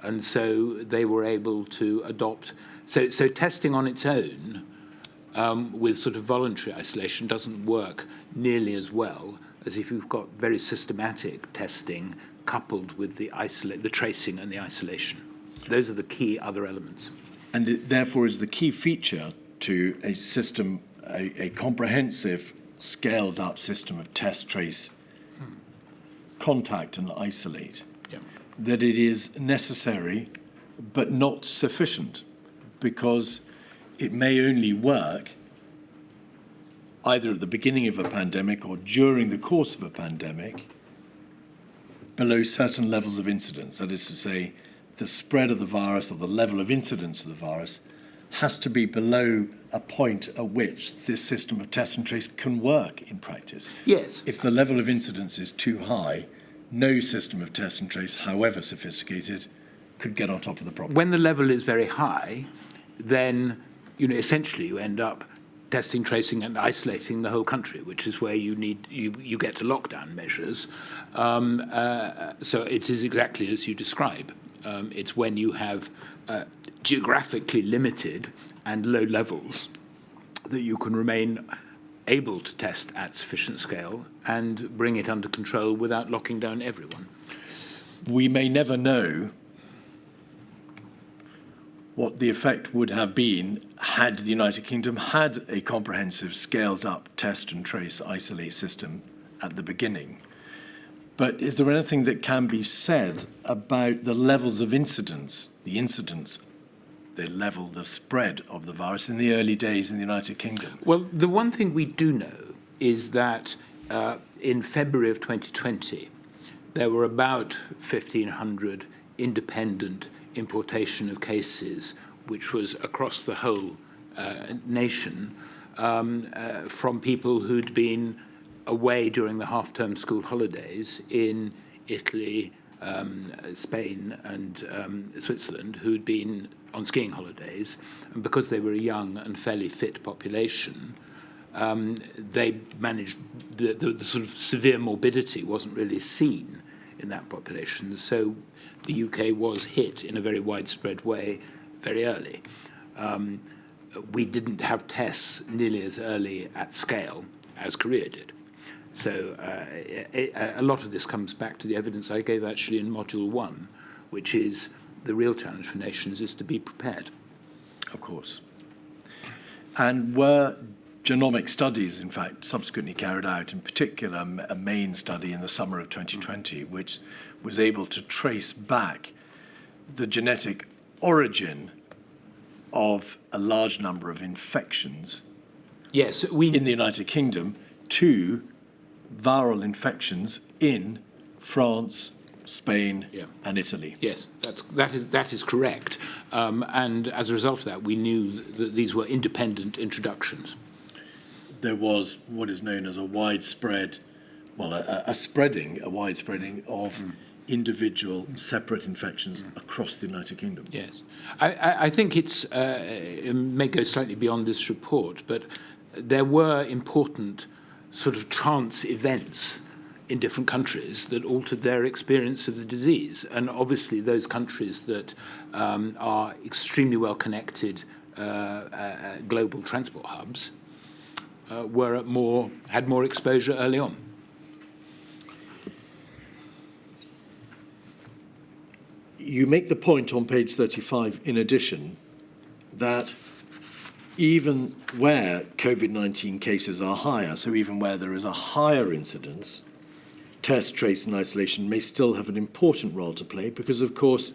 And so they were able to adopt. So testing on its own with sort of voluntary isolation doesn't work nearly as well as if you've got very systematic testing coupled with the tracing and the isolation. Those are the key other elements. And it therefore is the key feature to a system, a comprehensive, scaled-up system of test, trace, contact and isolate, that it is necessary but not sufficient, because it may only work either at the beginning of a pandemic or during the course of a pandemic below certain levels of incidence. That is to say, the spread of the virus or the level of incidence of the virus has to be below a point at which this system of test and trace can work in practice. Yes. If the level of incidence is too high, no system of test and trace, however sophisticated, could get on top of the problem. When the level is very high, then essentially you end up testing, tracing, and isolating the whole country, which is where you get to lockdown measures. So it is exactly as you describe. It's when you have geographically limited and low levels that you can remain able to test at sufficient scale and bring it under control without locking down everyone. We may never know what the effect would have been had the United Kingdom had a comprehensive scaled-up test and trace isolate system at the beginning. But is there anything that can be said about the levels of incidence, the level, the spread of the virus in the early days in the United Kingdom? Well, the one thing we do know is that in February of 2020, there were about 1,500 independent importation of cases, which was across the whole nation, from people who'd been away during the half-term school holidays in Italy, Spain and Switzerland, who'd been on skiing holidays. And because they were a young and fairly fit population, they managed, the sort of severe morbidity wasn't really seen in that population. So the UK was hit in a very widespread way very early. We didn't have tests nearly as early at scale as Korea did. So a lot of this comes back to the evidence I gave actually in Module 1, which is the real challenge for nations is to be prepared. Of course. And were genomic studies, in fact, subsequently carried out, in particular a main study in the summer of 2020, which was able to trace back the genetic origin of a large number of infections Yes, in the United Kingdom to viral infections in France, Spain, and Italy. Yes, that is correct. And as a result of that, we knew that these were independent introductions. There was what is known as a widespread, a widespreading of individual separate infections across the United Kingdom. Yes. I think it may go slightly beyond this report, but there were important sort of chance events in different countries that altered their experience of the disease. And obviously those countries that are extremely well connected global transport hubs had more exposure early on. You make the point on page 35, in addition, that even where COVID-19 cases are higher, so even where there is a higher incidence, test, trace and isolation may still have an important role to play because, of course,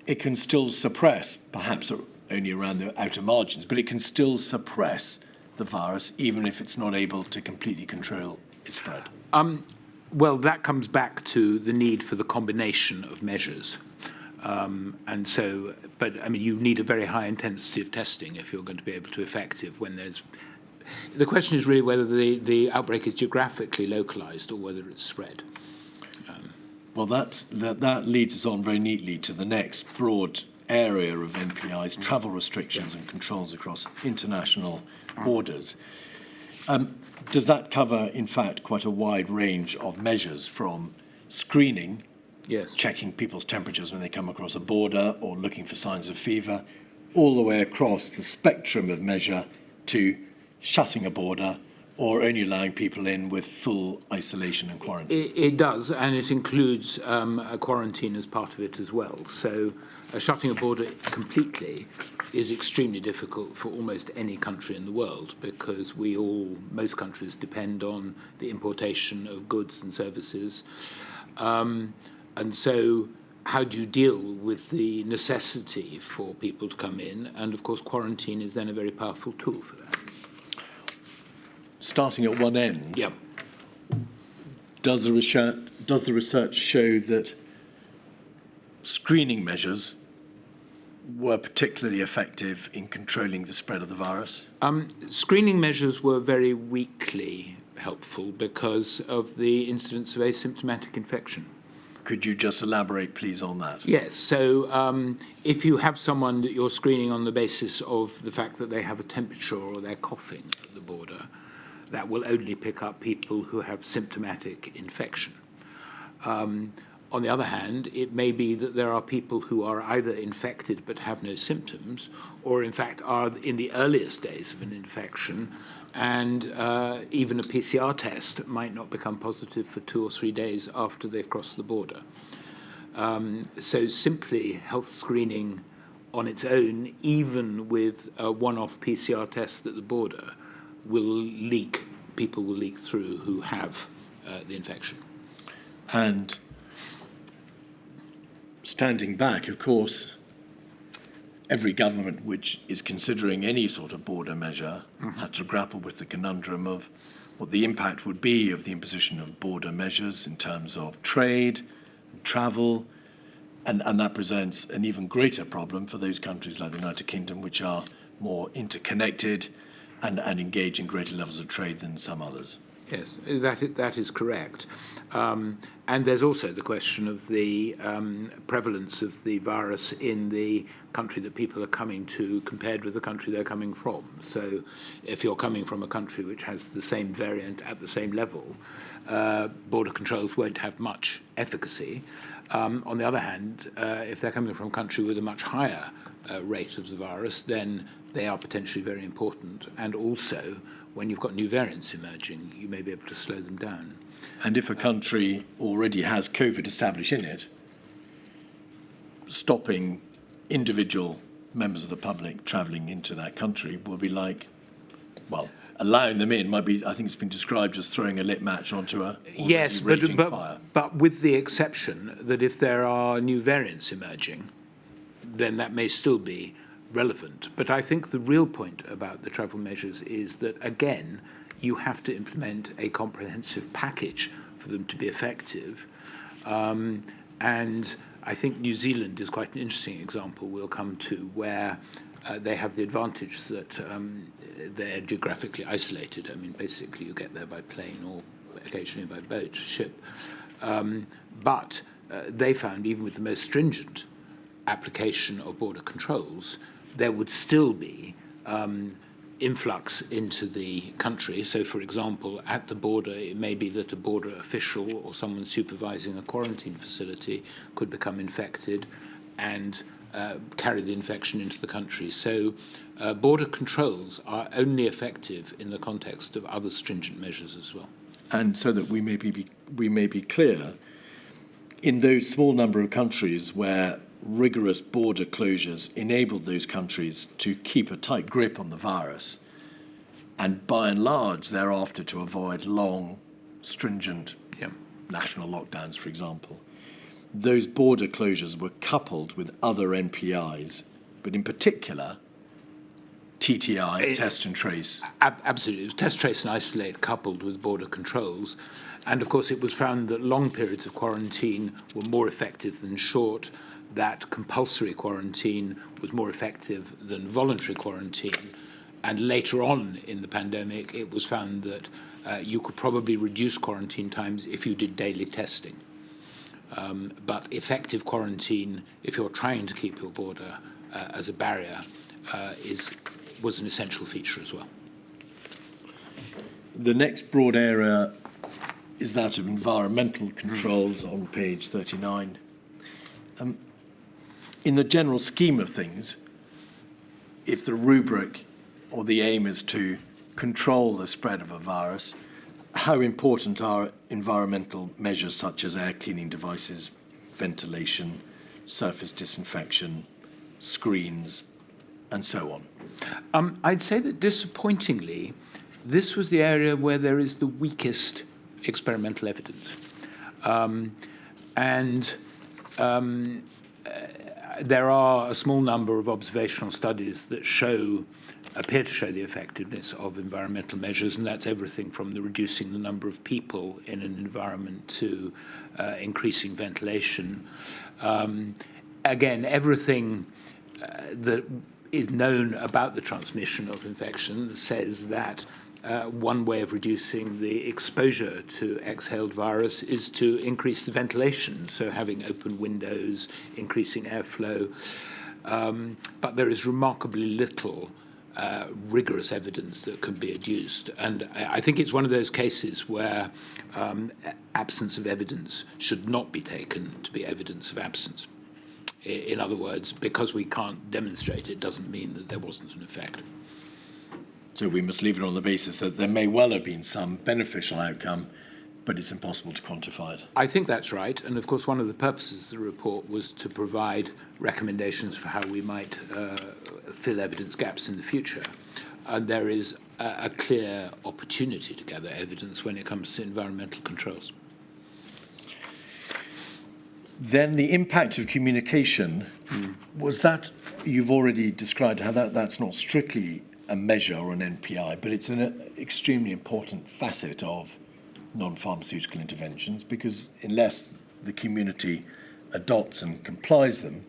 it can still suppress, perhaps only around the outer margins, but it can still suppress the virus even if it's not able to completely control its spread. Well, that comes back to the need for the combination of measures. And so, but I mean, you need a very high intensity of testing if you're going to be able to be effective when there's. The question is really whether the outbreak is geographically localized or whether it's spread. Well, that leads us on very neatly to the next broad area of NPI's travel restrictions and controls across international borders. Does that cover, in fact, quite a wide range of measures from screening, yes, checking people's temperatures when they come across a border or looking for signs of fever, all the way across the spectrum of measure to shutting a border or only allowing people in with full isolation and quarantine? It does, and it includes a quarantine as part of it as well. So shutting a border completely is extremely difficult for almost any country in the world because most countries depend on the importation of goods and services. And so how do you deal with the necessity for people to come in? And of course, quarantine is then a very powerful tool for that. Starting at one end, Yep. does the does the research show that screening measures were particularly effective in controlling the spread of the virus? Screening measures were very weakly helpful because of the incidence of asymptomatic infection. Could you just elaborate, please, on that? Yes, so if you have someone that you're screening on the basis of the fact that they have a temperature or they're coughing at the border, that will only pick up people who have symptomatic infection. On the other hand, it may be that there are people who are either infected but have no symptoms, or in fact are in the earliest days of an infection, and even a PCR test might not become positive for 2 or 3 days after they've crossed the border. So simply health screening on its own, even with a one-off PCR test at the border, people will leak through who have the infection. And standing back, of course, every government which is considering any sort of border measure has to grapple with the conundrum of what the impact would be of the imposition of border measures in terms of trade, travel, and that presents an even greater problem for those countries like the United Kingdom, which are more interconnected and engage in greater levels of trade than some others. Yes, that is correct. And there's also the question of the prevalence of the virus in the country that people are coming to compared with the country they're coming from. So if you're coming from a country which has the same variant at the same level, border controls won't have much efficacy. On the other hand, if they're coming from a country with a much higher rate of the virus, then they are potentially very important. And also, when you've got new variants emerging, you may be able to slow them down. And if a country already has COVID established in it, stopping individual members of the public travelling into that country will be like, well, allowing them in might be, I think it's been described as throwing a lit match onto a yes, raging fire. But with the exception that if there are new variants emerging, then that may still be relevant. But I think the real point about the travel measures is that, again, you have to implement a comprehensive package for them to be effective. And I think New Zealand is quite an interesting example we'll come to, where they have the advantage that they're geographically isolated. I mean, basically you get there by plane or occasionally by boat, ship. But they found even with the most stringent application of border controls, there would still be influx into the country. So, for example, at the border, it may be that a border official or someone supervising a quarantine facility could become infected and carry the infection into the country. So, border controls are only effective in the context of other stringent measures as well. And so that we may be clear, in those small number of countries where rigorous border closures enabled those countries to keep a tight grip on the virus, and by and large thereafter to avoid long, stringent national lockdowns, for example. Those border closures were coupled with other NPIs, but in particular TTI, test and trace. Absolutely. It was test, trace and isolate coupled with border controls. And of course it was found that long periods of quarantine were more effective than short, that compulsory quarantine was more effective than voluntary quarantine. And later on in the pandemic, it was found that you could probably reduce quarantine times if you did daily testing. But effective quarantine, if you're trying to keep your border as a barrier, was an essential feature as well. The next broad area is that of environmental controls on page 39. In the general scheme of things, if the rubric or the aim is to control the spread of a virus, how important are environmental measures such as air cleaning devices, ventilation, surface disinfection, screens, and so on? I'd say that disappointingly, this was the area where there is the weakest experimental evidence. There are a small number of observational studies that appear to show the effectiveness of environmental measures, and that's everything from reducing the number of people in an environment to increasing ventilation. Again, everything that is known about the transmission of infection says that one way of reducing the exposure to exhaled virus is to increase the ventilation, so having open windows, increasing airflow. But there is remarkably little rigorous evidence that can be adduced. And I think it's one of those cases where absence of evidence should not be taken to be evidence of absence. In other words, because we can't demonstrate it doesn't mean that there wasn't an effect. So we must leave it on the basis that there may well have been some beneficial outcome, but it's impossible to quantify it. I think that's right. And of course, one of the purposes of the report was to provide recommendations for how we might fill evidence gaps in the future. And there is a clear opportunity to gather evidence when it comes to environmental controls. Then the impact of communication, was that, you've already described how that's not strictly a measure or an NPI, but it's an extremely important facet of non-pharmaceutical interventions, because unless the community adopts and complies them,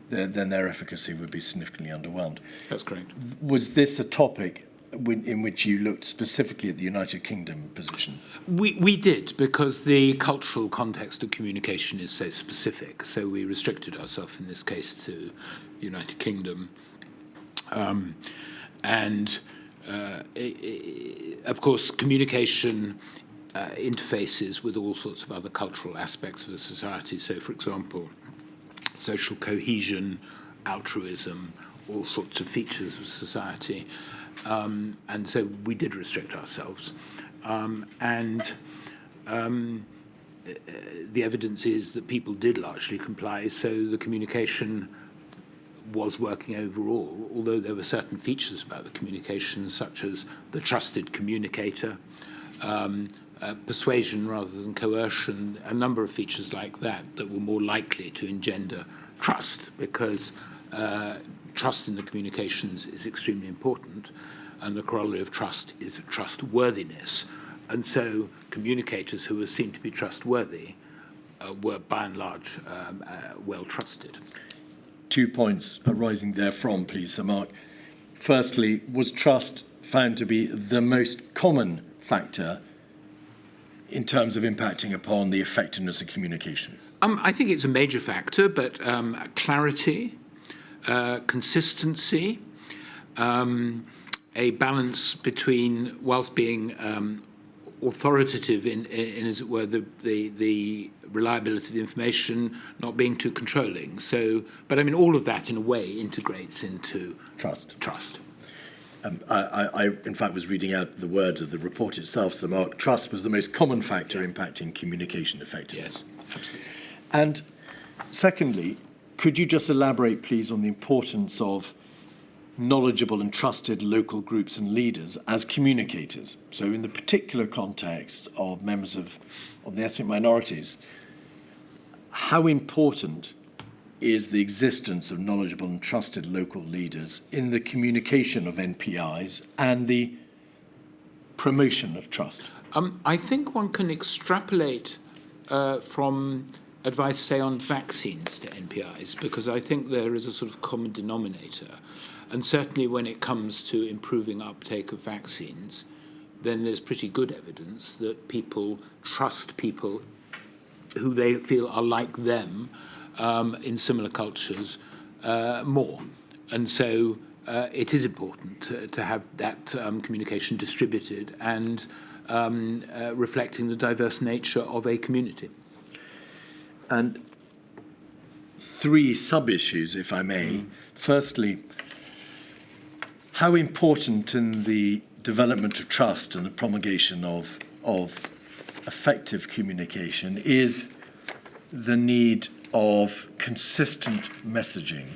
then their efficacy would be significantly underwhelmed. That's correct. Was this a topic in which you looked specifically at the United Kingdom position? We did, because the cultural context of communication is so specific. So we restricted ourselves in this case to the United Kingdom. Of course, communication interfaces with all sorts of other cultural aspects of the society. So, for example, social cohesion, altruism, all sorts of features of society. And so we did restrict ourselves. The evidence is that people did largely comply, so the communication was working overall, although there were certain features about the communication, such as the trusted communicator, persuasion rather than coercion, a number of features like that were more likely to engender trust, because trust in the communications is extremely important, and the corollary of trust is trustworthiness. And so communicators who were seen to be trustworthy were by and large well trusted. 2 points arising therefrom, please, Sir Mark. Firstly, was trust found to be the most common factor in terms of impacting upon the effectiveness of communication? I think it's a major factor, but clarity, consistency, a balance between, whilst being authoritative in as it were, the reliability of the information, not being too controlling. So, but I mean, all of that in a way integrates into Trust. I in fact, was reading out the words of the report itself, Sir Mark. Trust was the most common factor impacting communication effectiveness. Yes. And secondly, could you just elaborate, please, on the importance of knowledgeable and trusted local groups and leaders as communicators? So in the particular context of members of the ethnic minorities, how important is the existence of knowledgeable and trusted local leaders in the communication of NPIs and the promotion of trust? I think one can extrapolate from advice, say, on vaccines to NPIs, because I think there is a sort of common denominator. And certainly when it comes to improving uptake of vaccines, then there's pretty good evidence that people trust people who they feel are like them in similar cultures more. And so it is important to have that communication distributed and reflecting the diverse nature of a community. And 3 sub-issues, if I may. Firstly, how important in the development of trust and the promulgation of effective communication is the need of consistent messaging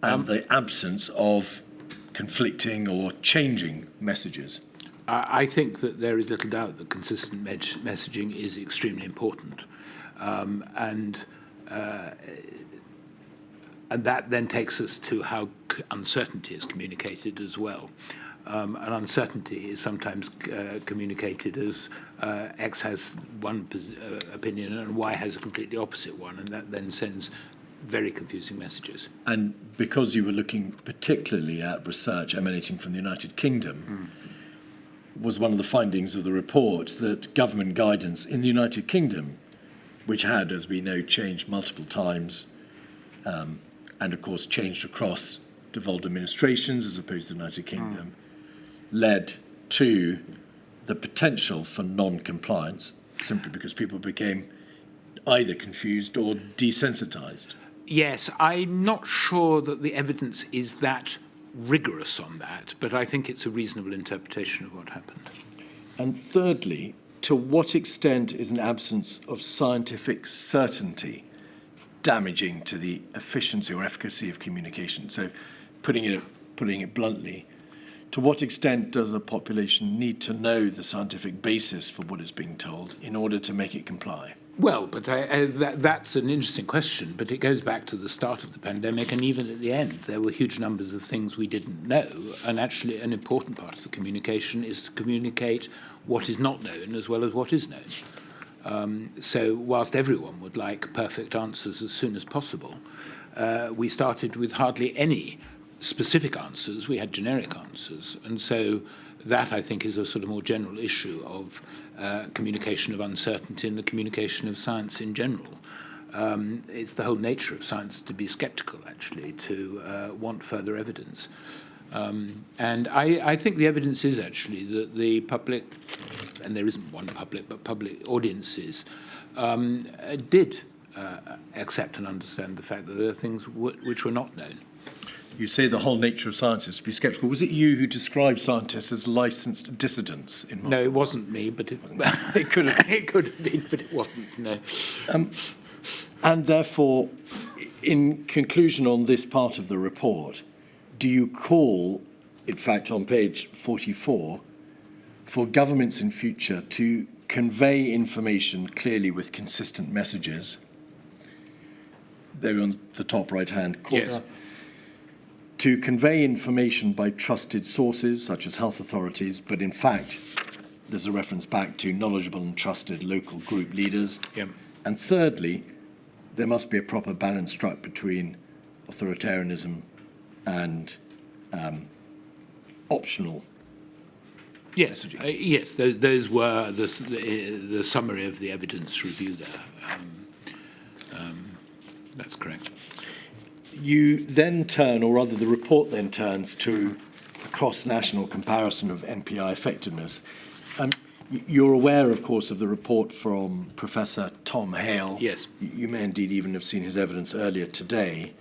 and the absence of conflicting or changing messages? I think that there is little doubt that consistent messaging is extremely important. And that then takes us to how uncertainty is communicated as well. And uncertainty is sometimes communicated as X has one opinion and Y has a completely opposite one, and that then sends very confusing messages. And because you were looking particularly at research emanating from the United Kingdom, was one of the findings of the report that government guidance in the United Kingdom, which had, as we know, changed multiple times, and of course changed across devolved administrations as opposed to the United Kingdom, led to the potential for non-compliance, simply because people became either confused or desensitized. Yes, I'm not sure that the evidence is that rigorous on that, but I think it's a reasonable interpretation of what happened. And thirdly, to what extent is an absence of scientific certainty damaging to the efficiency or efficacy of communication? So, putting it bluntly, to what extent does a population need to know the scientific basis for what is being told in order to make it comply? Well, but that's an interesting question, but it goes back to the start of the pandemic, and even at the end, there were huge numbers of things we didn't know, and actually an important part of the communication is to communicate what is not known as well as what is known. So whilst everyone would like perfect answers as soon as possible, we started with hardly any specific answers. We had generic answers, and so that, I think, is a sort of more general issue of communication of uncertainty and the communication of science in general. It's the whole nature of science to be sceptical, actually, to want further evidence. And I think the evidence is actually that the public, and there isn't one public, but public audiences, did accept and understand the fact that there are things which were not known. You say the whole nature of science is to be sceptical. Was it you who described scientists as licensed dissidents? No, it wasn't me, but it could have been. It could have been, but it wasn't, no. And therefore, in conclusion on this part of the report, do you call, in fact, on page 44, for governments in future to convey information clearly with consistent messages? They're on the top right-hand corner. Yes. To convey information by trusted sources, such as health authorities, but in fact, there's a reference back to knowledgeable and trusted local group leaders. Yep. And thirdly, there must be a proper balance struck between authoritarianism and optional Yes, messaging. yes, those were the summary of the evidence review there. That's correct. You then turn, or rather the report then turns to a cross-national comparison of NPI effectiveness. You're aware, of course, of the report from Professor Tom Hale. Yes. You may indeed even have seen his evidence earlier today.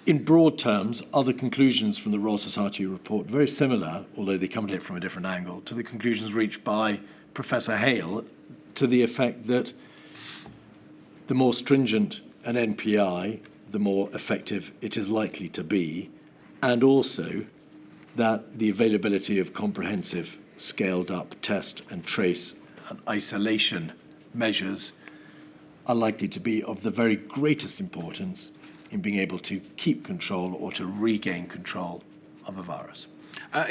In broad terms, are the conclusions from the Royal Society report very similar, although they come at it from a different angle, to the conclusions reached by Professor Hale, to the effect that the more stringent an NPI, the more effective it is likely to be, and also that the availability of comprehensive scaled-up test and trace and isolation measures are likely to be of the very greatest importance in being able to keep control or to regain control of a virus.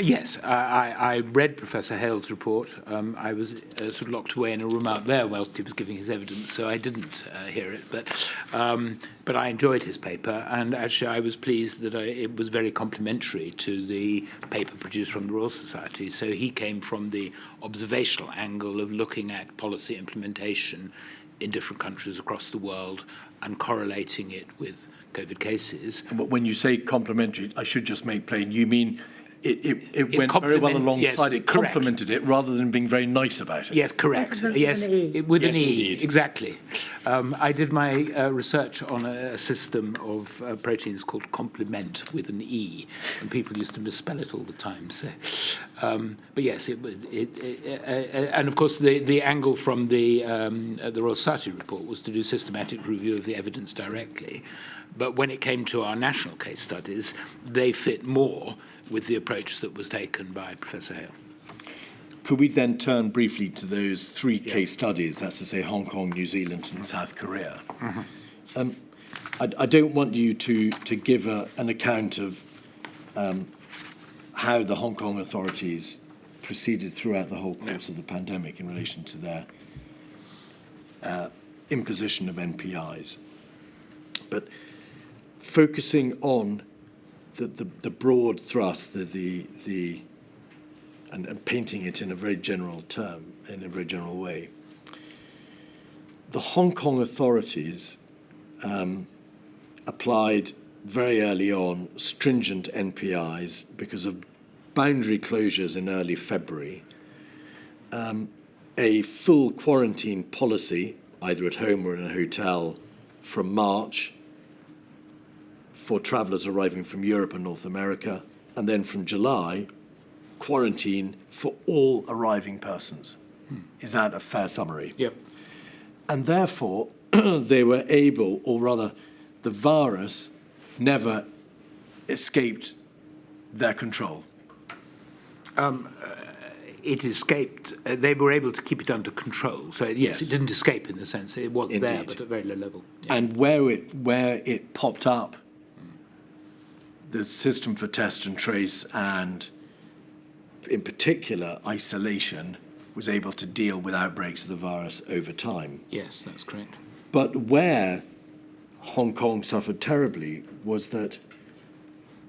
Yes, I read Professor Hale's report. I was sort of locked away in a room out there whilst he was giving his evidence, so I didn't hear it. But I enjoyed his paper, and actually I was pleased that it was very complimentary to the paper produced from the Royal Society. So he came from the observational angle of looking at policy implementation in different countries across the world and correlating it with COVID cases. But when you say complimentary, I should just make plain, you mean it went very well alongside, yes, it complemented it rather than being very nice about it. Yes, correct. Compliments Yes, with an E. with Yes, an E, indeed. exactly. I did my research on a system of proteins called complement with an E, and people used to misspell it all the time. So, but yes, and of course the angle from the Royal Society report was to do systematic review of the evidence directly. But when it came to our national case studies, they fit more with the approach that was taken by Professor Hale. Could we then turn briefly to those three case studies, that's to say Hong Kong, New Zealand and South Korea? I don't want you to give an account of how the Hong Kong authorities proceeded throughout the whole course of the pandemic in relation to their imposition of NPIs. But focusing on the broad thrust, and painting it in a very general term, in a very general way, the Hong Kong authorities applied very early on stringent NPIs because of boundary closures in early February, a full quarantine policy, either at home or in a hotel, from March for travellers arriving from Europe and North America, and then from July, quarantine for all arriving persons. Is that a fair summary? Yep. And therefore, they were able, or rather, the virus never escaped their control. It escaped. They were able to keep it under control. So yes, it didn't escape in the sense it was there, Indeed. but at very low level. Yeah. And where it popped up, the system for test and trace, and in particular isolation, was able to deal with outbreaks of the virus over time. Yes, that's correct. But where Hong Kong suffered terribly was that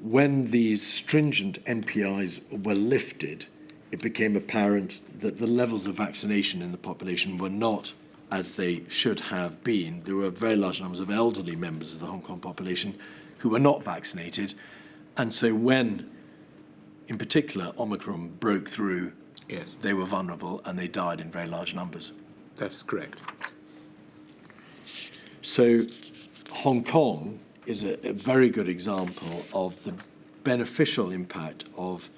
when these stringent NPIs were lifted, it became apparent that the levels of vaccination in the population were not as they should have been. There were very large numbers of elderly members of the Hong Kong population who were not vaccinated. And so when, in particular, Omicron broke through, Yes, they were vulnerable and they died in very large numbers. that is correct. So Hong Kong is a very good example of the beneficial impact of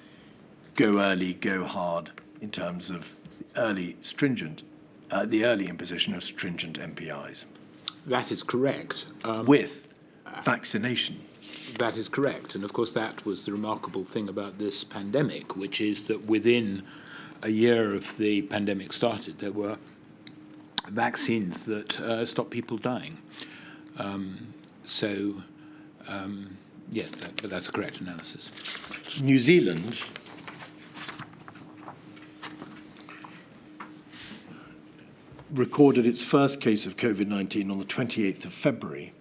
go early, go hard in terms of the early imposition of stringent NPIs That is correct. with vaccination. That is correct. And of course, that was the remarkable thing about this pandemic, which is that within a year of the pandemic started, there were vaccines that stopped people dying. Yes, but that's a correct analysis. New Zealand recorded its first case of COVID-19 on the 28th of February,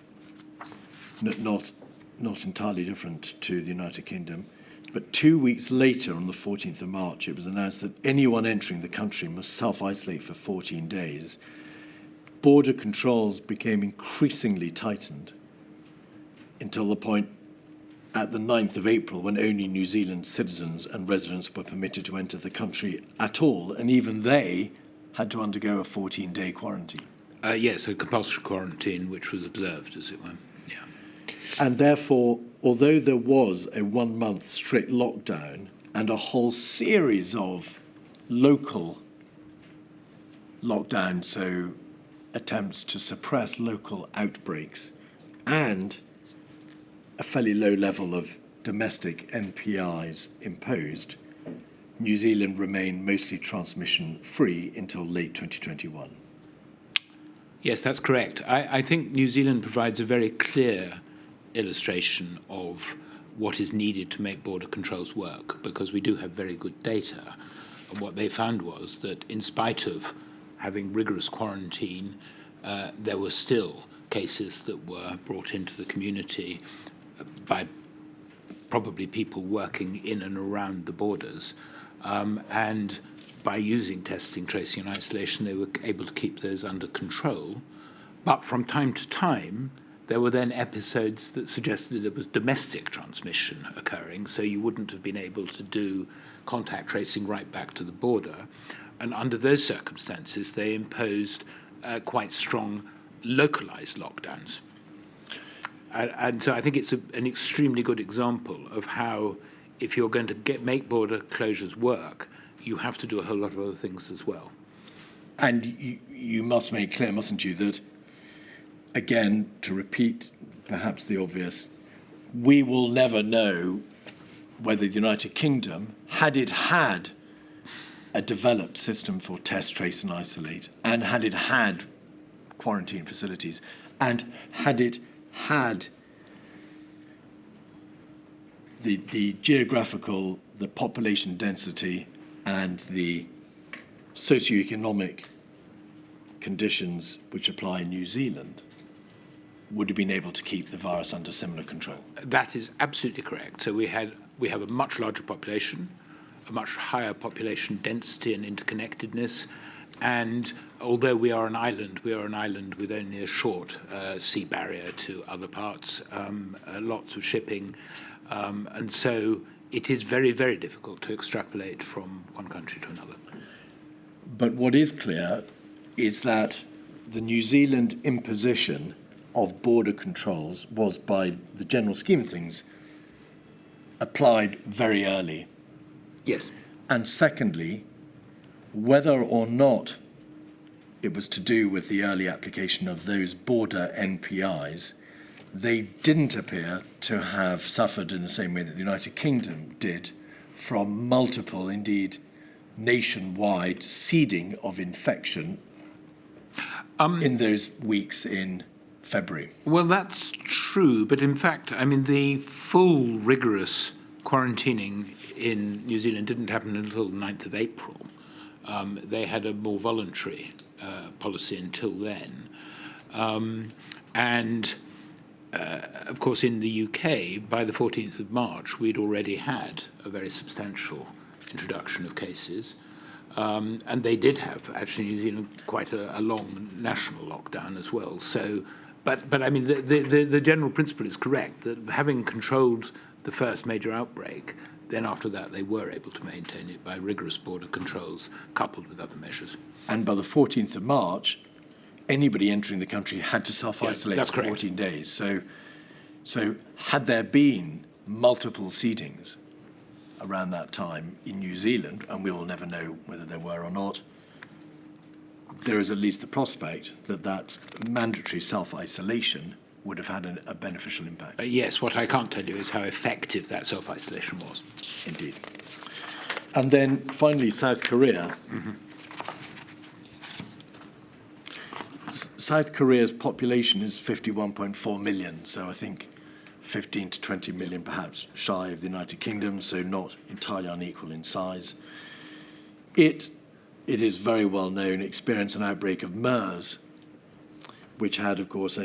not entirely different to the United Kingdom. But 2 weeks later, on the 14th of March, it was announced that anyone entering the country must self-isolate for 14 days. Border controls became increasingly tightened until the point at the 9th of April when only New Zealand citizens and residents were permitted to enter the country at all, and even they had to undergo a 14-day quarantine. Yes, a compulsory quarantine, which was observed, as it were. Yeah. And therefore, although there was a 1 month strict lockdown and a whole series of local lockdowns, so attempts to suppress local outbreaks, and a fairly low level of domestic NPIs imposed, New Zealand remained mostly transmission-free until late 2021. Yes, that's correct. I think New Zealand provides a very clear illustration of what is needed to make border controls work, because we do have very good data. And what they found was that in spite of having rigorous quarantine, there were still cases that were brought into the community by probably people working in and around the borders. And by using testing, tracing, and isolation, they were able to keep those under control. But from time to time, there were then episodes that suggested there was domestic transmission occurring, so you wouldn't have been able to do contact tracing right back to the border. And under those circumstances, they imposed quite strong localized lockdowns. And so I think it's an extremely good example of how, if you're going to make border closures work, you have to do a whole lot of other things as well. And you must make clear, mustn't you, that, again, to repeat perhaps the obvious, we will never know whether the United Kingdom, had it had a developed system for test, trace and isolate, and had it had quarantine facilities, and had it had the geographical, the population density, and the socioeconomic conditions which apply in New Zealand, would have been able to keep the virus under similar control. That is absolutely correct. So we have a much larger population, a much higher population density and interconnectedness. And although we are an island with only a short sea barrier to other parts, lots of shipping. And so it is very, very difficult to extrapolate from one country to another. But what is clear is that the New Zealand imposition of border controls was, by the general scheme of things, applied very early. Yes. And secondly, whether or not it was to do with the early application of those border NPIs, they didn't appear to have suffered in the same way that the United Kingdom did from multiple, indeed nationwide, seeding of infection in those weeks in February. Well, that's true, but in fact, I mean, the full rigorous quarantining in New Zealand didn't happen until the 9th of April. They had a more voluntary policy until then. Of course, in the UK, by the 14th of March, we'd already had a very substantial introduction of cases. And they did have, actually, New Zealand, quite a long national lockdown as well. So, but I mean, the general principle is correct, that having controlled the first major outbreak, then after that they were able to maintain it by rigorous border controls coupled with other measures. And by the 14th of March, anybody entering the country had to self-isolate for 14 days. So had there been multiple seedings around that time in New Zealand, and we will never know whether there were or not, there is at least the prospect that that mandatory self-isolation would have had a beneficial impact. Yes, what I can't tell you is how effective that self-isolation was. Indeed. And then finally, South Korea. Mm-hmm. South Korea's population is 51.4 million, so I think 15 to 20 million perhaps shy of the United Kingdom, so not entirely unequal in size. It is very well known, experienced an outbreak of MERS, which had, of course,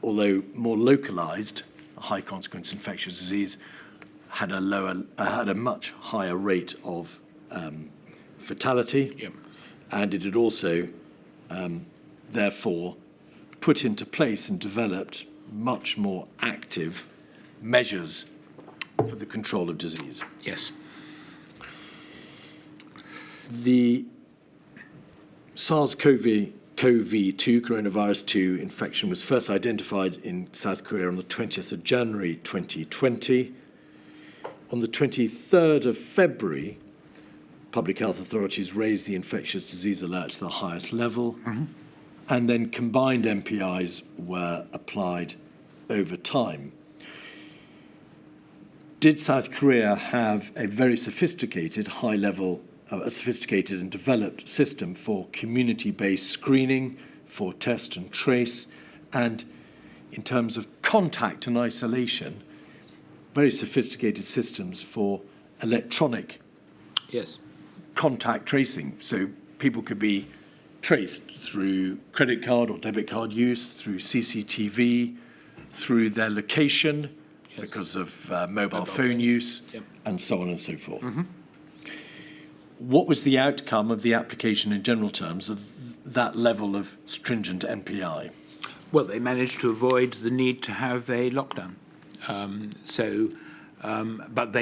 although more localized, a high consequence infectious disease, had a much higher rate of fatality, Yep. and it had also therefore put into place and developed much more active measures for the control of disease. Yes. The SARS-CoV-2, coronavirus 2 infection was first identified in South Korea on the 20th of January 2020. On the 23rd of February, public health authorities raised the infectious disease alert to the highest level. Mm-hmm. And then combined MPIs were applied over time. Did South Korea have a very sophisticated, a sophisticated and developed system for community-based screening, for test and trace, and in terms of contact and isolation, very sophisticated systems for electronic contact tracing. So people could be traced through credit card or debit card use, through CCTV, through their location because of mobile phone use, and so on and so forth. Mm-hmm. What was the outcome of the application in general terms of that level of stringent NPI? Well, they managed to avoid the need to have a lockdown. But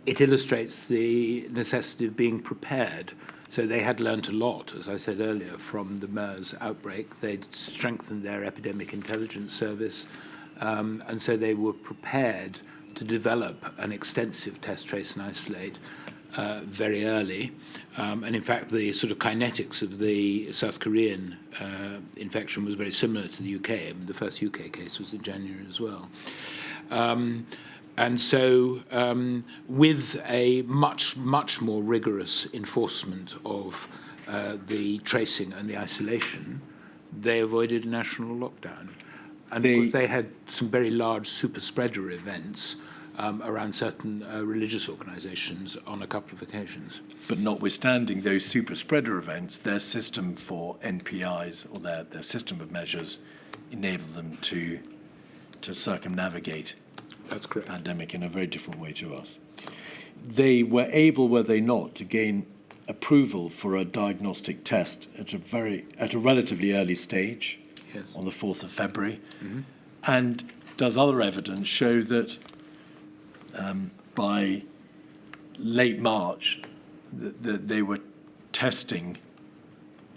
it illustrates the necessity of being prepared. So they had learnt a lot, as I said earlier, from the MERS outbreak. They'd strengthened their epidemic intelligence service, and so they were prepared to develop an extensive test, trace, and isolate very early. And in fact, the sort of kinetics of the South Korean infection was very similar to the UK. I mean, the first UK case was in January as well. And so with a much, much more rigorous enforcement of the tracing and the isolation, they avoided a national lockdown. And of course, they had some very large super spreader events around certain religious organisations on a couple of occasions. But notwithstanding those super spreader events, their system for NPIs, or their system of measures, enable them to circumnavigate That's correct. the pandemic in a very different way to us. They were able, were they not, to gain approval for a diagnostic test at a relatively early stage, Yes. on the 4th of February. Mm-hmm. And does other evidence show that by late March, that they were testing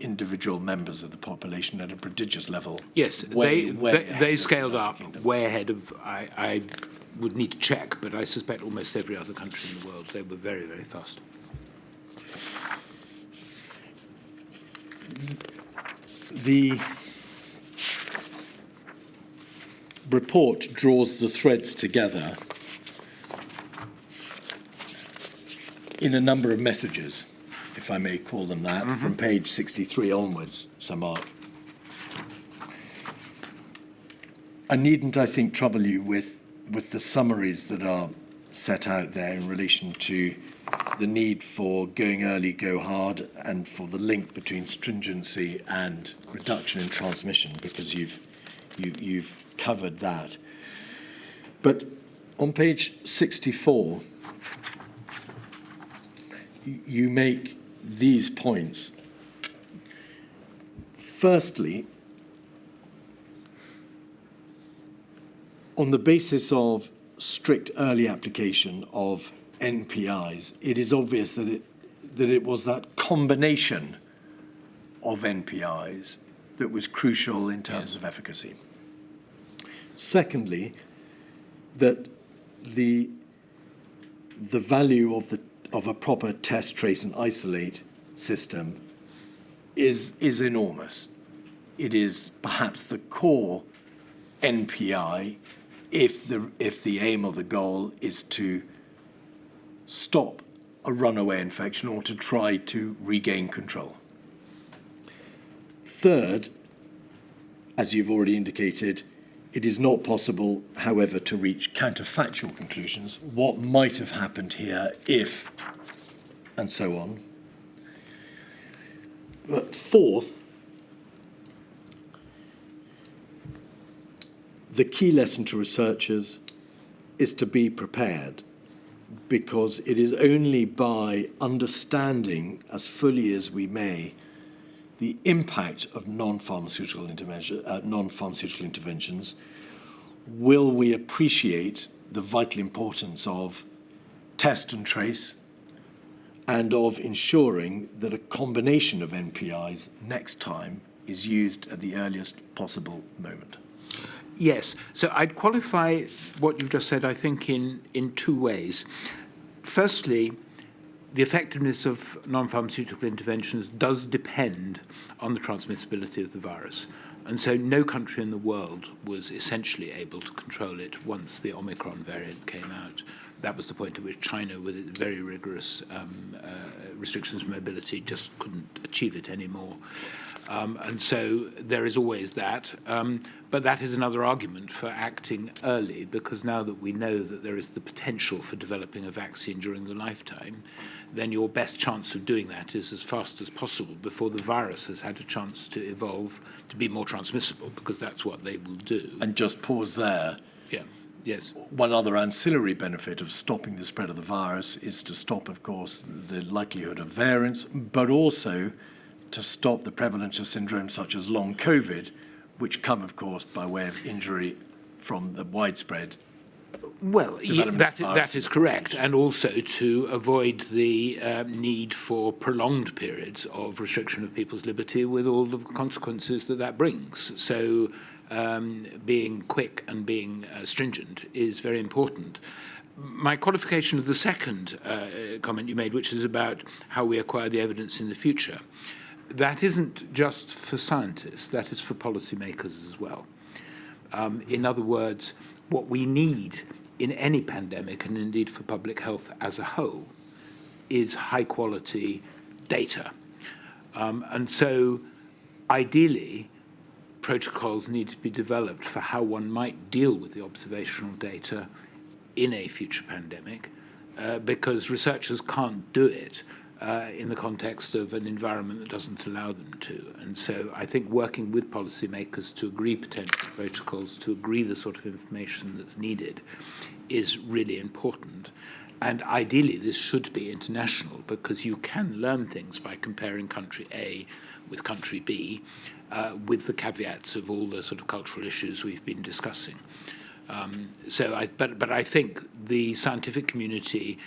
individual members of the population at a prodigious level? Yes, way they scaled up Kingdom. way ahead of, I would need to check, but I suspect almost every other country in the world. They were very, very fast. The report draws the threads together in a number of messages, if I may call them that, from page 63 onwards, Sir Mark. I needn't, I think, trouble you with the summaries that are set out there in relation to the need for going early, go hard, and for the link between stringency and reduction in transmission, because you've covered that. But on page 64, you make these points. Firstly, on the basis of strict early application of NPIs, it is obvious that it was that combination of NPIs that was crucial in terms of efficacy. Secondly, that the value of a proper test, trace, and isolate system is enormous. It is perhaps the core NPI if the aim or the goal is to stop a runaway infection or to try to regain control. Third, as you've already indicated, it is not possible, however, to reach counterfactual conclusions. What might have happened here if, and so on. But fourth, the key lesson to researchers is to be prepared, because it is only by understanding as fully as we may the impact of non-pharmaceutical interventions will we appreciate the vital importance of test and trace and of ensuring that a combination of NPIs next time is used at the earliest possible moment. Yes, so I'd qualify what you've just said, I think, in two ways. Firstly, the effectiveness of non-pharmaceutical interventions does depend on the transmissibility of the virus. And so no country in the world was essentially able to control it once the Omicron variant came out. That was the point at which China, with its very rigorous restrictions of mobility, just couldn't achieve it anymore. And so there is always that. But that is another argument for acting early, because now that we know that there is the potential for developing a vaccine during the lifetime, then your best chance of doing that is as fast as possible before the virus has had a chance to evolve to be more transmissible, because that's what they will do. And just pause there. Yeah. Yes. One other ancillary benefit of stopping the spread of the virus is to stop, of course, the likelihood of variants, but also to stop the prevalence of syndromes such as long COVID, which come, of course, by way of injury from the widespread. Well, that is correct, and also to avoid the need for prolonged periods of restriction of people's liberty with all the consequences that brings. So being quick and being stringent is very important. My qualification of the second comment you made, which is about how we acquire the evidence in the future, that isn't just for scientists, that is for policymakers as well. In other words, what we need in any pandemic, and indeed for public health as a whole, is high-quality data. And so, ideally, protocols need to be developed for how one might deal with the observational data in a future pandemic, because researchers can't do it in the context of an environment that doesn't allow them to. And so I think working with policymakers to agree potential protocols, to agree the sort of information that's needed, is really important. And ideally, this should be international, because you can learn things by comparing country A with country B, with the caveats of all the sort of cultural issues we've been discussing. But I think the scientific community,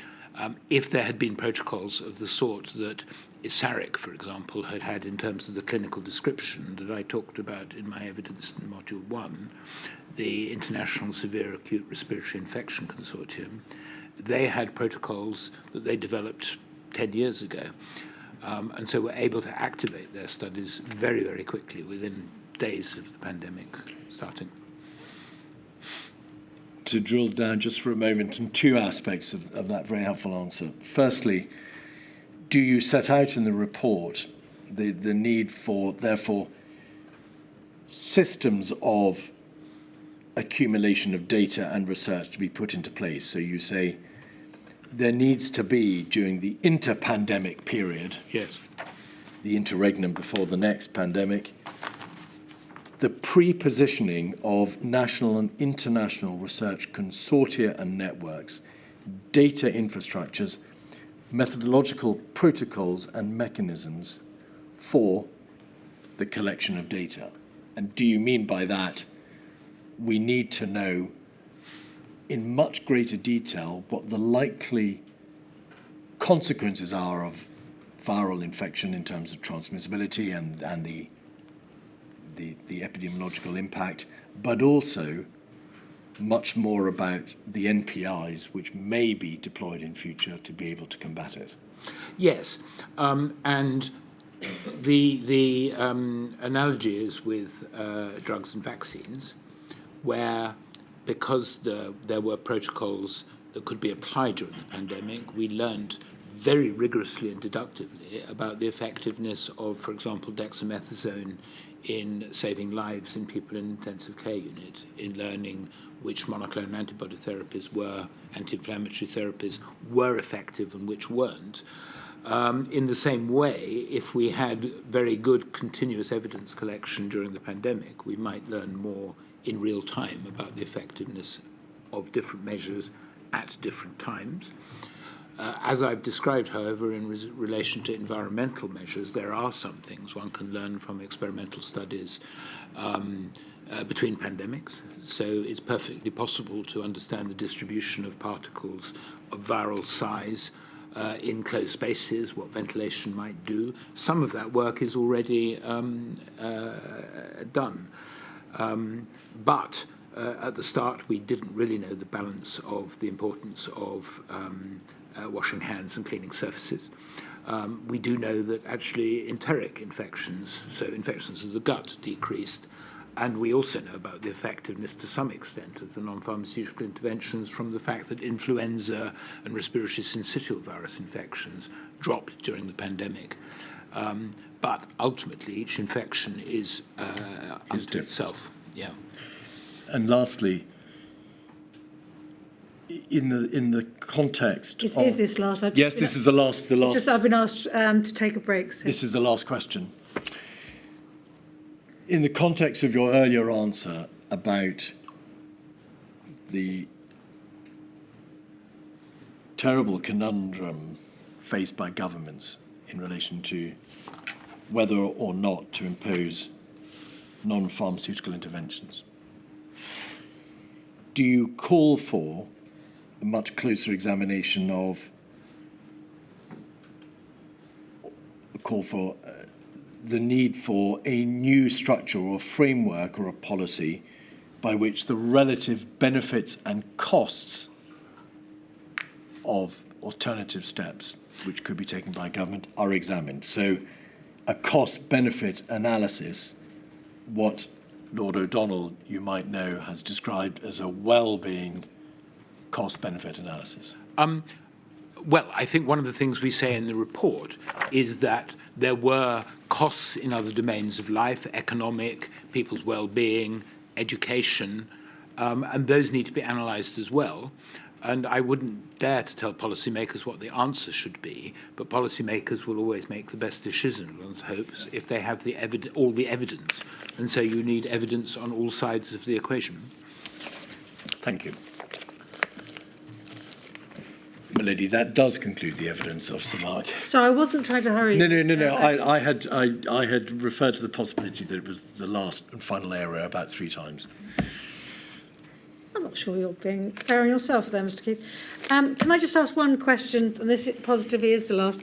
if there had been protocols of the sort that ISARIC, for example, had in terms of the clinical description that I talked about in my evidence in Module 1, the International Severe Acute Respiratory Infection Consortium, they had protocols that they developed 10 years ago. And so were able to activate their studies very, very quickly within days of the pandemic starting. To drill down just for a moment on two aspects of that very helpful answer. Firstly, do you set out in the report the need for, therefore, systems of accumulation of data and research to be put into place? So you say there needs to be, during the inter-pandemic period, yes, the interregnum before the next pandemic, the pre-positioning of national and international research consortia and networks, data infrastructures, methodological protocols and mechanisms for the collection of data. And do you mean by that we need to know in much greater detail what the likely consequences are of viral infection in terms of transmissibility and the epidemiological impact, but also much more about the NPIs which may be deployed in future to be able to combat it? Yes, and the analogy is with drugs and vaccines, where because there were protocols that could be applied during the pandemic, we learned very rigorously and deductively about the effectiveness of, for example, dexamethasone in saving lives in people in intensive care unit, in learning which monoclonal antibody therapies were, anti-inflammatory therapies were effective and which weren't. In the same way, if we had very good continuous evidence collection during the pandemic, we might learn more in real time about the effectiveness of different measures at different times. As I've described, however, in relation to environmental measures, there are some things one can learn from experimental studies between pandemics. So it's perfectly possible to understand the distribution of particles of viral size in closed spaces, what ventilation might do. Some of that work is already done. But at the start, we didn't really know the balance of the importance of washing hands and cleaning surfaces. We do know that actually enteric infections, so infections of the gut, decreased. And we also know about the effectiveness to some extent of the non-pharmaceutical interventions from the fact that influenza and respiratory syncytial virus infections dropped during the pandemic. But ultimately, each infection is unto itself. Yeah. And lastly, in the context of... Is this last? Yes, this is the last. It's just I've been asked to take a break. So. This is the last question. In the context of your earlier answer about the terrible conundrum faced by governments in relation to whether or not to impose non-pharmaceutical interventions, do you call for a much closer examination of, the need for a new structure or framework or a policy by which the relative benefits and costs of alternative steps which could be taken by government are examined? So a cost-benefit analysis, what Lord O'Donnell, you might know, has described as a well-being cost-benefit analysis. Well, I think one of the things we say in the report is that there were costs in other domains of life, economic, people's well-being, education, and those need to be analysed as well. And I wouldn't dare to tell policymakers what the answer should be, but policymakers will always make the best decision, one hopes, if they have all the evidence. And so you need evidence on all sides of the equation. Thank you. My lady, that does conclude the evidence of Sir Mark. So I wasn't trying to hurry. No. I had referred to the possibility that it was the last and final area about 3 times. I'm not sure you're being fair on yourself there, Mr. Keith. Can I just ask one question, and this positively is the last.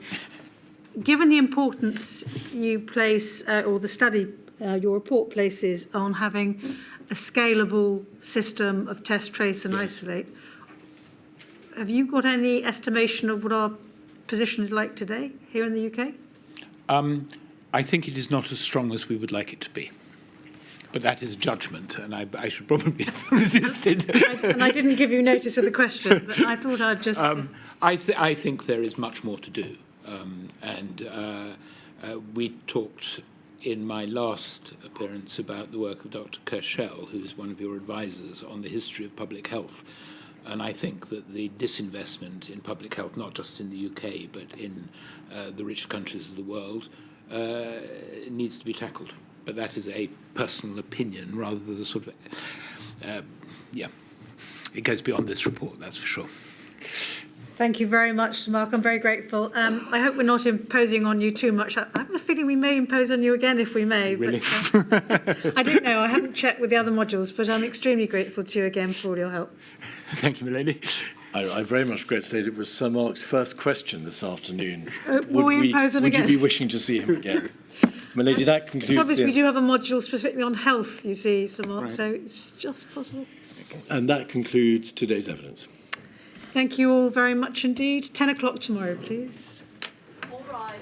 Given the importance you place, or the study, your report places on having a scalable system of test, trace and isolate, have you got any estimation of what our position is like today here in the UK? I think it is not as strong as we would like it to be. But that is judgment, and I should probably resist it. And I didn't give you notice of the question, but I thought I'd just... I think there is much more to do. We talked in my last appearance about the work of Dr. Kershell, who is one of your advisors on the history of public health. And I think that the disinvestment in public health, not just in the UK, but in the rich countries of the world, needs to be tackled. But that is a personal opinion rather than a sort of, it goes beyond this report, that's for sure. Thank you very much, Mark. I'm very grateful. I hope we're not imposing on you too much. I have a feeling we may impose on you again if we may. Really? But, I don't know. I haven't checked with the other modules, but I'm extremely grateful to you again for all your help. Thank you, milady. I very much regret to say that it was Sir Mark's first question this afternoon. Will we impose on again? Would you be wishing to see him again? My lady, that concludes... The trouble is we do have a module specifically on health, you see, Sir Mark, Right. so it's just possible. And that concludes today's evidence. Thank you all very much indeed. 10 o'clock tomorrow, please. All right.